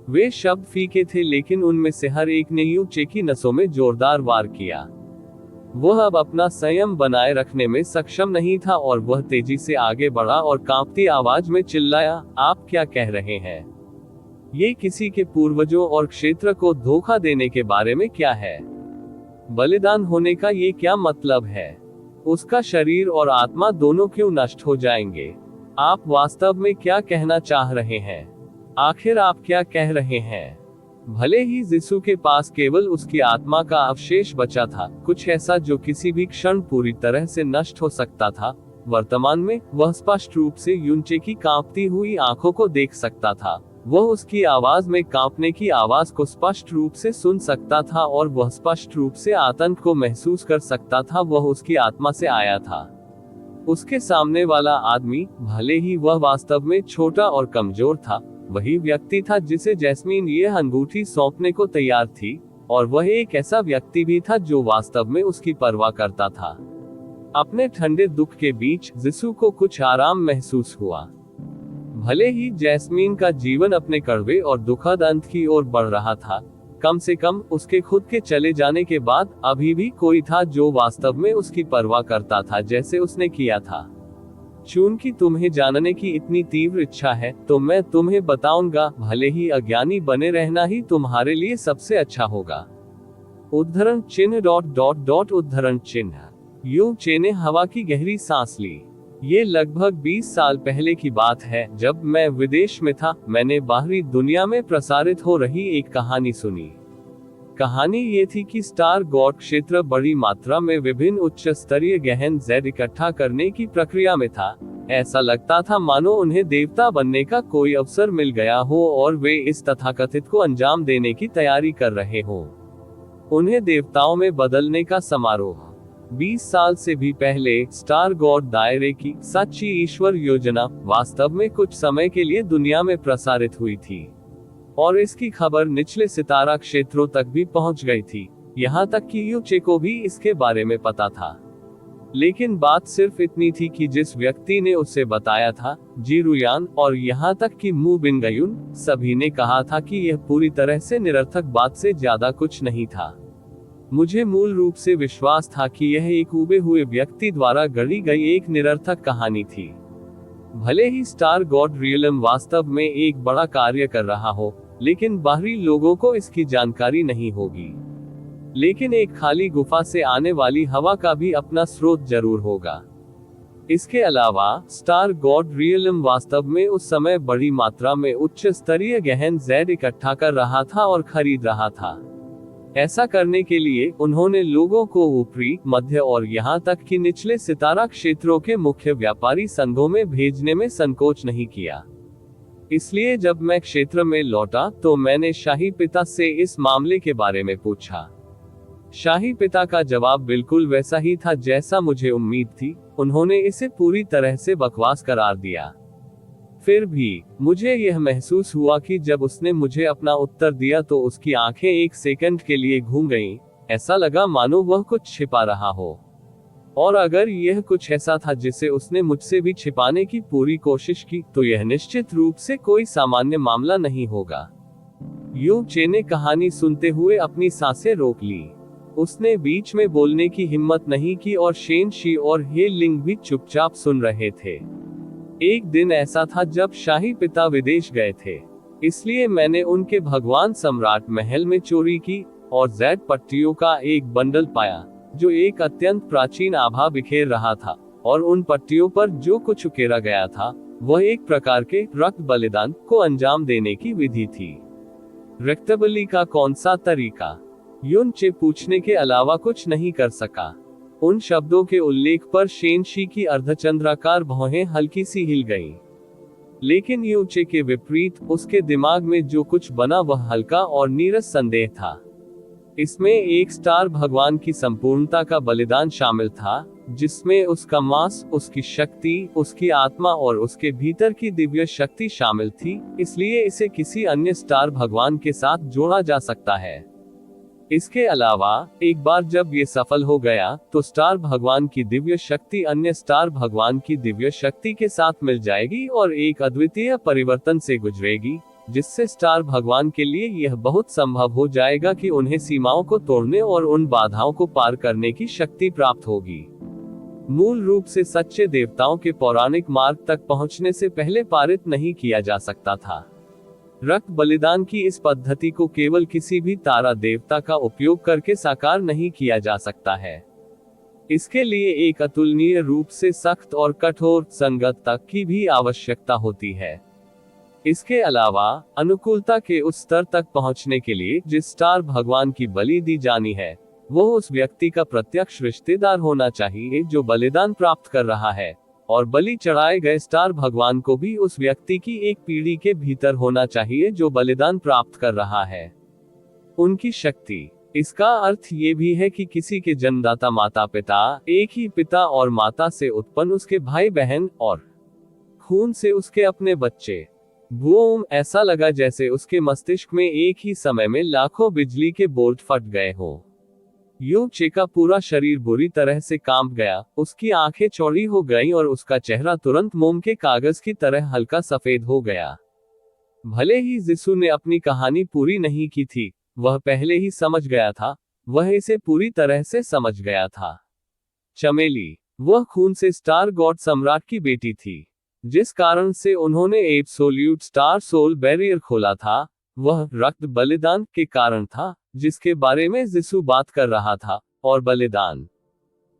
S1: वे शब्द फीके थे, लेकिन उनमें से हर एक ने युनचे की नसों में जोरदार वार किया। वह अब अपना संयम बनाए रखने में सक्षम नहीं था और वह तेजी से आगे बढ़ा और कांपती आवाज में चिल्लाया, आप क्या कह रहे हैं? ये किसी के पूर्वजों और क्षेत्र को धोखा देने के बारे में क्या है? बलिदान होने का ये क्या मतलब है? उसका शरीर और आत्मा दोनों क्यों नष्ट हो जाएंगे? आप वास्तव में क्या कहना चाह रहे हैं? आखिर आप क्या कह रहे हैं? भले ही जिसु के पास केवल उसकी आत्मा का अवशेष बचा था, कुछ ऐसा जो किसी भी क्षण पूरी तरह से नष्ट हो सकता था, वर्तमान में वह स्पष्ट रूप से युनचे की कांपती हुई आंखों को देख सकता था। वह उसकी आवाज में कांपने की आवाज को स्पष्ट रूप से सुन सकता था और वह स्पष्ट रूप से आतंक को महसूस कर सकता था। वह उसकी आत्मा से आया था। उसके सामने वाला आदमी, भले ही वह वास्तव में छोटा और कमजोर था, वही व्यक्ति था जिसे जैस्मीन यह अंगूठी सौंपने को तैयार थी, और वह एक ऐसा व्यक्ति भी था जो वास्तव में उसकी परवाह करता था। अपने ठंडे दुख के बीच जिसु को कुछ आराम महसूस हुआ। भले ही जैस्मीन का जीवन अपने कड़वे और दुखद अंत की ओर बढ़ रहा था, कम से कम उसके खुद के चले जाने के बाद अभी भी कोई था जो वास्तव में उसकी परवाह करता था जैसे उसने किया था। चूंकि तुम्हें जानने की इतनी तीव्र इच्छा है, तो मैं तुम्हें बताऊंगा, भले ही अज्ञानी बने रहना ही तुम्हारे लिए सबसे अच्छा होगा। उद्धरण चिन्ह उद्धरण चिन्ह। युनचे ने हवा की गहरी सांस ली। ये लगभग 20 साल पहले की बात है, जब मैं विदेश में था। मैंने बाहरी दुनिया में प्रसारित हो रही एक कहानी सुनी। कहानी ये थी कि स्टार गॉड क्षेत्र बड़ी मात्रा में विभिन्न उच्च स्तरीय गहन जेड इकट्ठा करने की प्रक्रिया में था। ऐसा लगता था मानो उन्हें देवता बनने का कोई अवसर मिल गया हो और वे इस तथाकथित को अंजाम देने की तैयारी कर रहे हों। उन्हें देवताओं में बदलने का समारोह। 20 साल से भी पहले स्टार गॉड दायरे की सच्ची ईश्वर योजना वास्तव में कुछ समय के लिए दुनिया में प्रसारित हुई थी, और इसकी खबर निचले सितारा क्षेत्रों तक भी पहुंच गई थी। यहाँ तक कि युनचे को भी इसके बारे में पता था। लेकिन बात सिर्फ इतनी थी कि जिस व्यक्ति ने उसे बताया था, जिरुयान, और यहाँ तक कि मू बिंगयुन, सभी ने कहा था कि यह पूरी तरह से निरर्थक बात से ज्यादा कुछ नहीं था। मुझे मूल रूप से विश्वास था कि यह एक उबे हुए व्यक्ति द्वारा गढ़ी गई एक निरर्थक कहानी थी। भले ही स्टार गॉड रियलम वास्तव में एक बड़ा कार्य कर रहा हो, लेकिन बाहरी लोगों को इसकी जानकारी नहीं होगी। लेकिन एक खाली गुफा से आने वाली हवा का भी अपना स्रोत जरूर होगा। इसके अलावा स्टार गॉड रियलम वास्तव में उस समय बड़ी मात्रा में उच्च स्तरीय गहन जेड इकट्ठा कर रहा था और खरीद रहा था। ऐसा करने के लिए उन्होंने लोगों को ऊपरी, मध्य और यहाँ तक कि निचले सितारा क्षेत्रों के मुख्य व्यापारी संघों में भेजने में संकोच नहीं किया। इसलिए जब मैं क्षेत्र में लौटा तो मैंने शाही पिता से इस मामले के बारे में पूछा। शाही पिता का जवाब बिल्कुल वैसा ही था जैसा मुझे उम्मीद थी। उन्होंने इसे पूरी तरह से बकवास करार दिया। फिर भी मुझे यह महसूस हुआ कि जब उसने मुझे अपना उत्तर दिया तो उसकी आंखें एक सेकंड के लिए घूम गईं। ऐसा लगा मानो वह कुछ छिपा रहा हो। और अगर यह कुछ ऐसा था जिसे उसने मुझसे भी छिपाने की पूरी कोशिश की, तो यह निश्चित रूप से कोई सामान्य मामला नहीं होगा। युनचे ने कहानी सुनते हुए अपनी सांसें रोक ली। उसने बीच में बोलने की हिम्मत नहीं की और शेन शी और हे लिंग भी चुपचाप सुन रहे थे। एक दिन ऐसा था जब शाही पिता विदेश गए थे, इसलिए मैंने उनके भगवान सम्राट महल में चोरी की और जेड पट्टियों का एक बंडल पाया जो एक अत्यंत प्राचीन आभा बिखेर रहा था, और उन पट्टियों पर जो कुछ उकेरा गया था वह एक प्रकार के रक्त बलिदान को अंजाम देने की विधि थी। रक्तबलि का कौन सा तरीका? युनचे पूछने के अलावा कुछ नहीं कर सका। उन शब्दों के उल्लेख पर शेनशी की अर्धचंद्राकार भौहें हल्की सी हिल गईं। लेकिन यूचे के विपरीत उसके दिमाग में जो कुछ बना वह हल्का और नीरस संदेह था। इसमें एक स्टार भगवान की संपूर्णता का बलिदान शामिल था, जिसमें उसका मांस, उसकी शक्ति, उसकी आत्मा और उसके भीतर की दिव्य शक्ति शामिल थी, इसलिए इसे किसी अन्य स्टार भगवान के साथ जोड़ा जा सकता है। इसके अलावा एक बार जब ये सफल हो गया तो स्टार भगवान की दिव्य शक्ति अन्य स्टार भगवान की दिव्य शक्ति के साथ मिल जाएगी और एक अद्वितीय परिवर्तन से गुजरेगी, जिससे स्टार भगवान के लिए यह बहुत संभव हो जाएगा कि उन्हें सीमाओं को तोड़ने और उन बाधाओं को पार करने की शक्ति प्राप्त होगी। मूल रूप से सच्चे देवताओं के पौराणिक मार्ग तक पहुंचने से पहले पारित नहीं किया जा सकता था। रक्त बलिदान की इस पद्धति को केवल किसी भी तारा देवता का उपयोग करके साकार नहीं किया जा सकता है। इसके लिए एक अतुलनीय रूप से सख्त और कठोर संगतता की भी आवश्यकता होती है। इसके अलावा अनुकूलता के उस स्तर तक पहुंचने के लिए जिस स्टार भगवान की बलि दी जानी है, वो उस व्यक्ति का प्रत्यक्ष रिश्तेदार होना चाहिए जो बलिदान प्राप्त कर रहा है, और बलि चढ़ाए गए स्टार भगवान को भी उस व्यक्ति की एक पीढ़ी के भीतर होना चाहिए जो बलिदान प्राप्त कर रहा है। उनकी शक्ति, इसका अर्थ ये भी है कि किसी के जन्मदाता माता पिता, एक ही पिता और माता से उत्पन्न उसके भाई बहन और खून से उसके अपने बच्चे। बूम, ऐसा लगा जैसे उसके मस्तिष्क में एक ही समय में लाखों बिजली के बोल्ट फट गए हो। यूचे का पूरा शरीर बुरी तरह से कांप गया, उसकी आंखें चौड़ी हो गईं और उसका चेहरा तुरंत मोम के कागज की तरह हल्का सफेद हो गया। भले ही जिसू ने अपनी कहानी पूरी नहीं की थी, वह पहले ही समझ गया था, वह इसे पूरी तरह से समझ गया था। चमेली, वह खून से स्टार गॉड सम्राट की बेटी थी। जिस कारण से उन्होंने एब्सोल्यूट स्टार सोल बैरियर खोला था, वह रक्त बलिदान के कारण था, जिसके बारे में जिसू बात कर रहा था, और बलिदान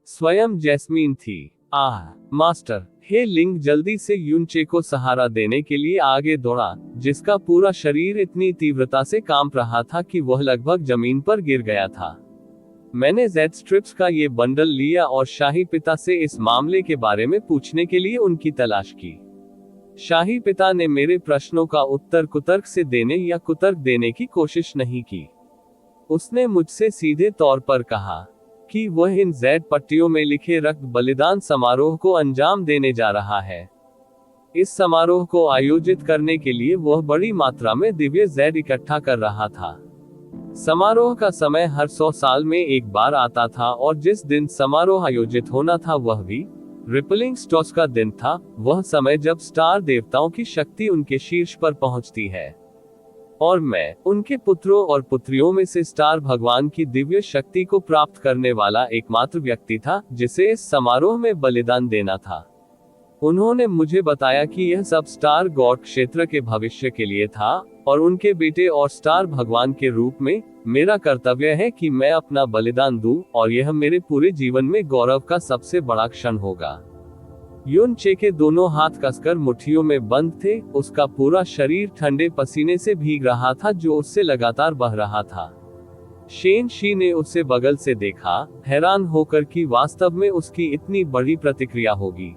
S1: स्वयं जैस्मीन थी। मास्टर, हे लिंग जल्दी से यूनचे को सहारा देने के लिए आगे दौड़ा, जिसका पूरा शरीर इतनी तीव्रता से कांप रहा था कि वह लगभग जमीन पर गिर गया था। मैंने जेड स्ट्रिप्स का ये बंडल लिया और शाही पिता से इस मामले के बारे में पूछने के लिए उनकी तलाश की। शाही पिता ने मेरे प्रश्नों का उत्तर कुतर्क से देने या कुतर्क देने की कोशिश नहीं की। उसने मुझसे सीधे तौर पर कहा कि वह इन जेड पट्टियों में लिखे रक्त बलिदान समारोह को अंजाम देने जा रहा है। इस समारोह को आयोजित करने के लिए वह बड़ी मात्रा में दिव्य जेड इकट्ठा कर रहा था। समारोह का समय हर 100 साल में एक बार आता था और जिस दिन समारोह आयोजित होना था वह भी रिपलिंग स्टॉस का दिन था, वह समय जब स्टार देवताओं की शक्ति उनके शीर्ष पर पहुंचती है। और मैं उनके पुत्रों और पुत्रियों में से स्टार भगवान की दिव्य शक्ति को प्राप्त करने वाला एकमात्र व्यक्ति था जिसे इस समारोह में बलिदान देना था। उन्होंने मुझे बताया कि यह सब स्टार गॉड क्षेत्र के भविष्य के लिए था और उनके बेटे और स्टार भगवान के रूप में मेरा कर्तव्य है कि मैं अपना बलिदान दूं, और यह मेरे पूरे जीवन में गौरव का सबसे बड़ा क्षण होगा। यूनचे के दोनों हाथ कसकर मुट्ठियों में बंद थे, उसका पूरा शरीर ठंडे पसीने से भीग रहा था जो उससे लगातार बह रहा था। शेन शी ने उसे बगल से देखा, हैरान होकर कि वास्तव में उसकी इतनी बड़ी प्रतिक्रिया होगी।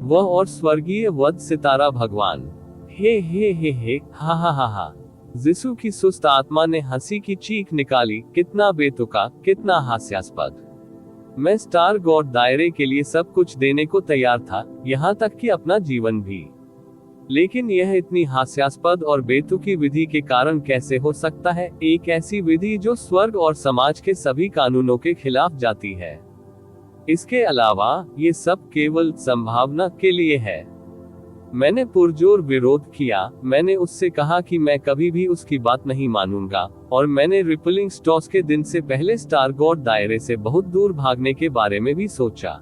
S1: वह और स्वर्गीय वध सितारा भगवान। हे, हा हा हा हा। जिसू की सुस्त आत्मा ने हंसी की चीख निकाली, कितना बेतुका, कितना हास्यास्पद। मैं स्टार गॉड दायरे के लिए सब कुछ देने को तैयार था, यहाँ तक कि अपना जीवन भी। लेकिन यह इतनी हास्यास्पद और बेतुकी विधि के कारण कैसे हो सकता है, एक ऐसी विधि जो स्वर्ग और समाज के सभी कानूनों के खिलाफ जाती है। इसके अलावा ये सब केवल संभावना के लिए है। मैंने पुरजोर विरोध किया, मैंने उससे कहा कि मैं कभी भी उसकी बात नहीं मानूंगा, और मैंने रिपलिंग स्टॉस के दिन से पहले स्टार गॉड दायरे से बहुत दूर भागने के बारे में भी सोचा।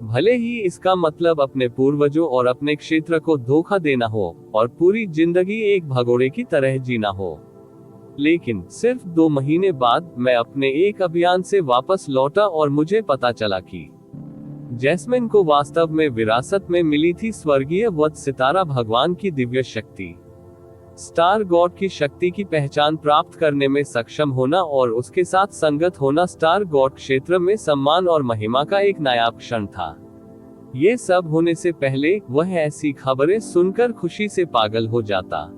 S1: भले ही इसका मतलब अपने पूर्वजों और अपने क्षेत्र को धोखा देना हो और पूरी जिंदगी एक भगोड़े की तरह जीना हो। लेकिन सिर्फ 2 महीने बाद मैं अपने एक अभियान से वापस लौटा और मुझे पता चला कि जैस्मिन को वास्तव में विरासत में मिली थी स्वर्गीय वध सितारा भगवान की दिव्य शक्ति। स्टार गॉड की शक्ति की पहचान प्राप्त करने में सक्षम होना और उसके साथ संगत होना स्टार गॉड क्षेत्र में सम्मान और महिमा का एक नायाब क्षण था। ये सब होने से पहले वह ऐसी खबरें सुनकर खुशी से पागल हो जाता,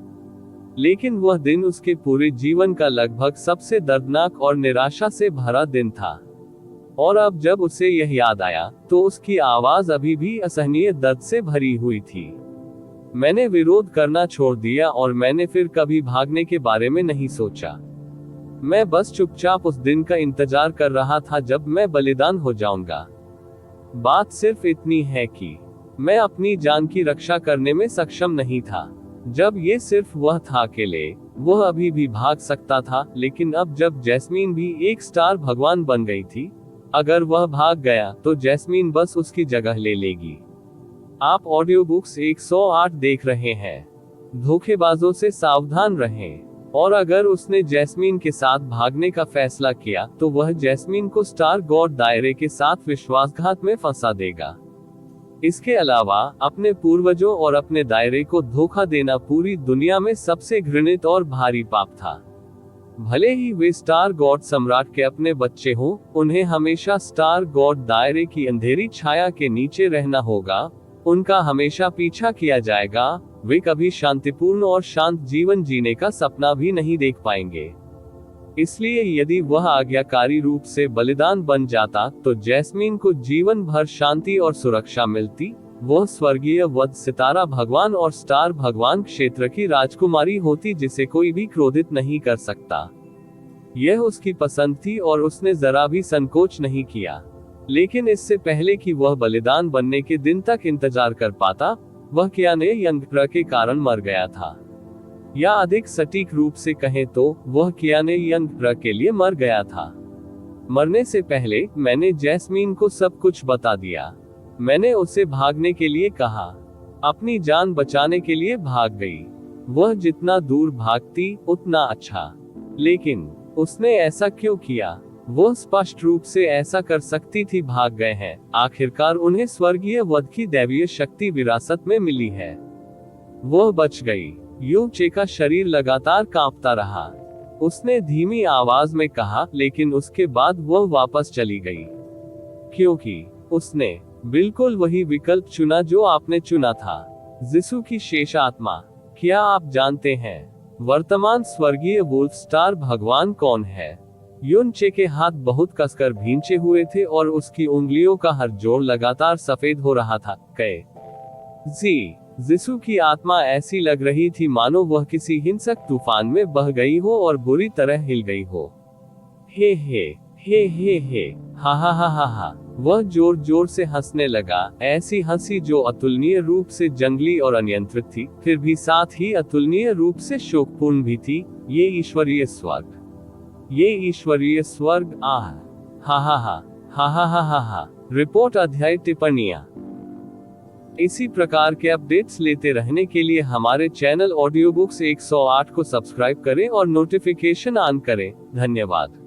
S1: लेकिन वह दिन उसके पूरे जीवन का लगभग सबसे दर्दनाक और निराशा से भरा दिन था। और अब जब उसे यह याद आया तो उसकी आवाज अभी भी असहनीय दर्द से भरी हुई थी। मैंने विरोध करना छोड़ दिया और मैंने फिर कभी भागने के बारे में नहीं सोचा। मैं बस चुपचाप उस दिन का इंतजार कर रहा था जब मैं बलिदान हो जाऊंगा। बात सिर्फ इतनी है कि मैं अपनी जान की रक्षा करने में सक्षम नहीं था। जब ये सिर्फ वह था अकेले, वह अभी भी भाग सकता था, लेकिन अब जब जैस्मीन भी एक स्टार भगवान बन गई थी, अगर वह भाग गया तो जैस्मीन बस उसकी जगह ले लेगी। आप ऑडियो बुक्स 108 देख रहे हैं। धोखेबाजों से सावधान रहें। और अगर उसने जैस्मीन के साथ भागने का फैसला किया तो वह जैस्मीन को स्टार गॉड दायरे के साथ विश्वासघात में फंसा देगा। इसके अलावा अपने पूर्वजों और अपने दायरे को धोखा देना पूरी दुनिया में सबसे घृणित और भारी पाप था। भले ही वे स्टार गॉड सम्राट के अपने बच्चे हों, उन्हें हमेशा स्टार गॉड दायरे की अंधेरी छाया के नीचे रहना होगा। उनका हमेशा पीछा किया जाएगा। वे कभी शांतिपूर्ण और शांत जीवन जीने का सपना भी नहीं देख पाएंगे। इसलिए यदि वह आज्ञाकारी रूप से बलिदान बन जाता तो जैस्मीन को जीवन भर शांति और सुरक्षा मिलती। वह स्वर्गीय वध सितारा भगवान और स्टार भगवान क्षेत्र की राजकुमारी होती जिसे कोई भी क्रोधित नहीं कर सकता। यह उसकी पसंद थी और उसने जरा भी संकोच नहीं किया। लेकिन इससे पहले कि वह बलिदान बनने के दिन तक इंतजार कर पाता, वह कियाने यंग के कारण मर गया था। या अधिक सटीक रूप से कहें तो वह कियाने यंग के लिए मर गया था। मरने से पहले मैंने जैस्मीन को सब कुछ बता दिया। मैंने उसे भागने के लिए कहा। अपनी जान बचाने के लिए भाग गई। वह जितना दूर भागती उतना अच्छा। लेकिन उसने ऐसा क्यों किया? वो स्पष्ट रूप से ऐसा कर सकती थी। भाग गए हैं। आखिरकार उन्हें स्वर्गीय वध की दैवीय शक्ति विरासत में मिली है। वह बच गई। यूचे का शरीर लगातार कांपता रहा। उसने धीमी आवाज में कहा, लेकिन उसके बाद वह वापस चली गई। क्योंकि उसने बिल्कुल वही विकल्प चुना जो आपने चुना था। जिसु की शेष आत्मा। क्या आप जानते हैं वर्तमान स्वर्गीय वुल्फ स्टार भगवान कौन है? यूनचे के हाथ बहुत कसकर भींचे हुए थे और उसकी उंगलियों का हर जोड़ लगातार सफेद हो रहा था। जिसु की आत्मा ऐसी लग रही थी मानो वह किसी हिंसक तूफान में बह गई हो और बुरी तरह हिल गई हो। हे हा हा हा हा हा। वह जोर जोर से हंसने लगा, ऐसी हंसी जो अतुलनीय रूप से जंगली और अनियंत्रित थी, फिर भी साथ ही अतुलनीय रूप से शोकपूर्ण भी थी। ये ईश्वरीय स्वर्ग, ये ईश्वरीय स्वर्ग। आह हा हा हा हा हा हा हा हा। रिपोर्ट अध्याय टिप्पणियां। इसी प्रकार के अपडेट्स लेते रहने के लिए हमारे चैनल ऑडियो बुक्स 108 को सब्सक्राइब करें और नोटिफिकेशन ऑन करें। धन्यवाद।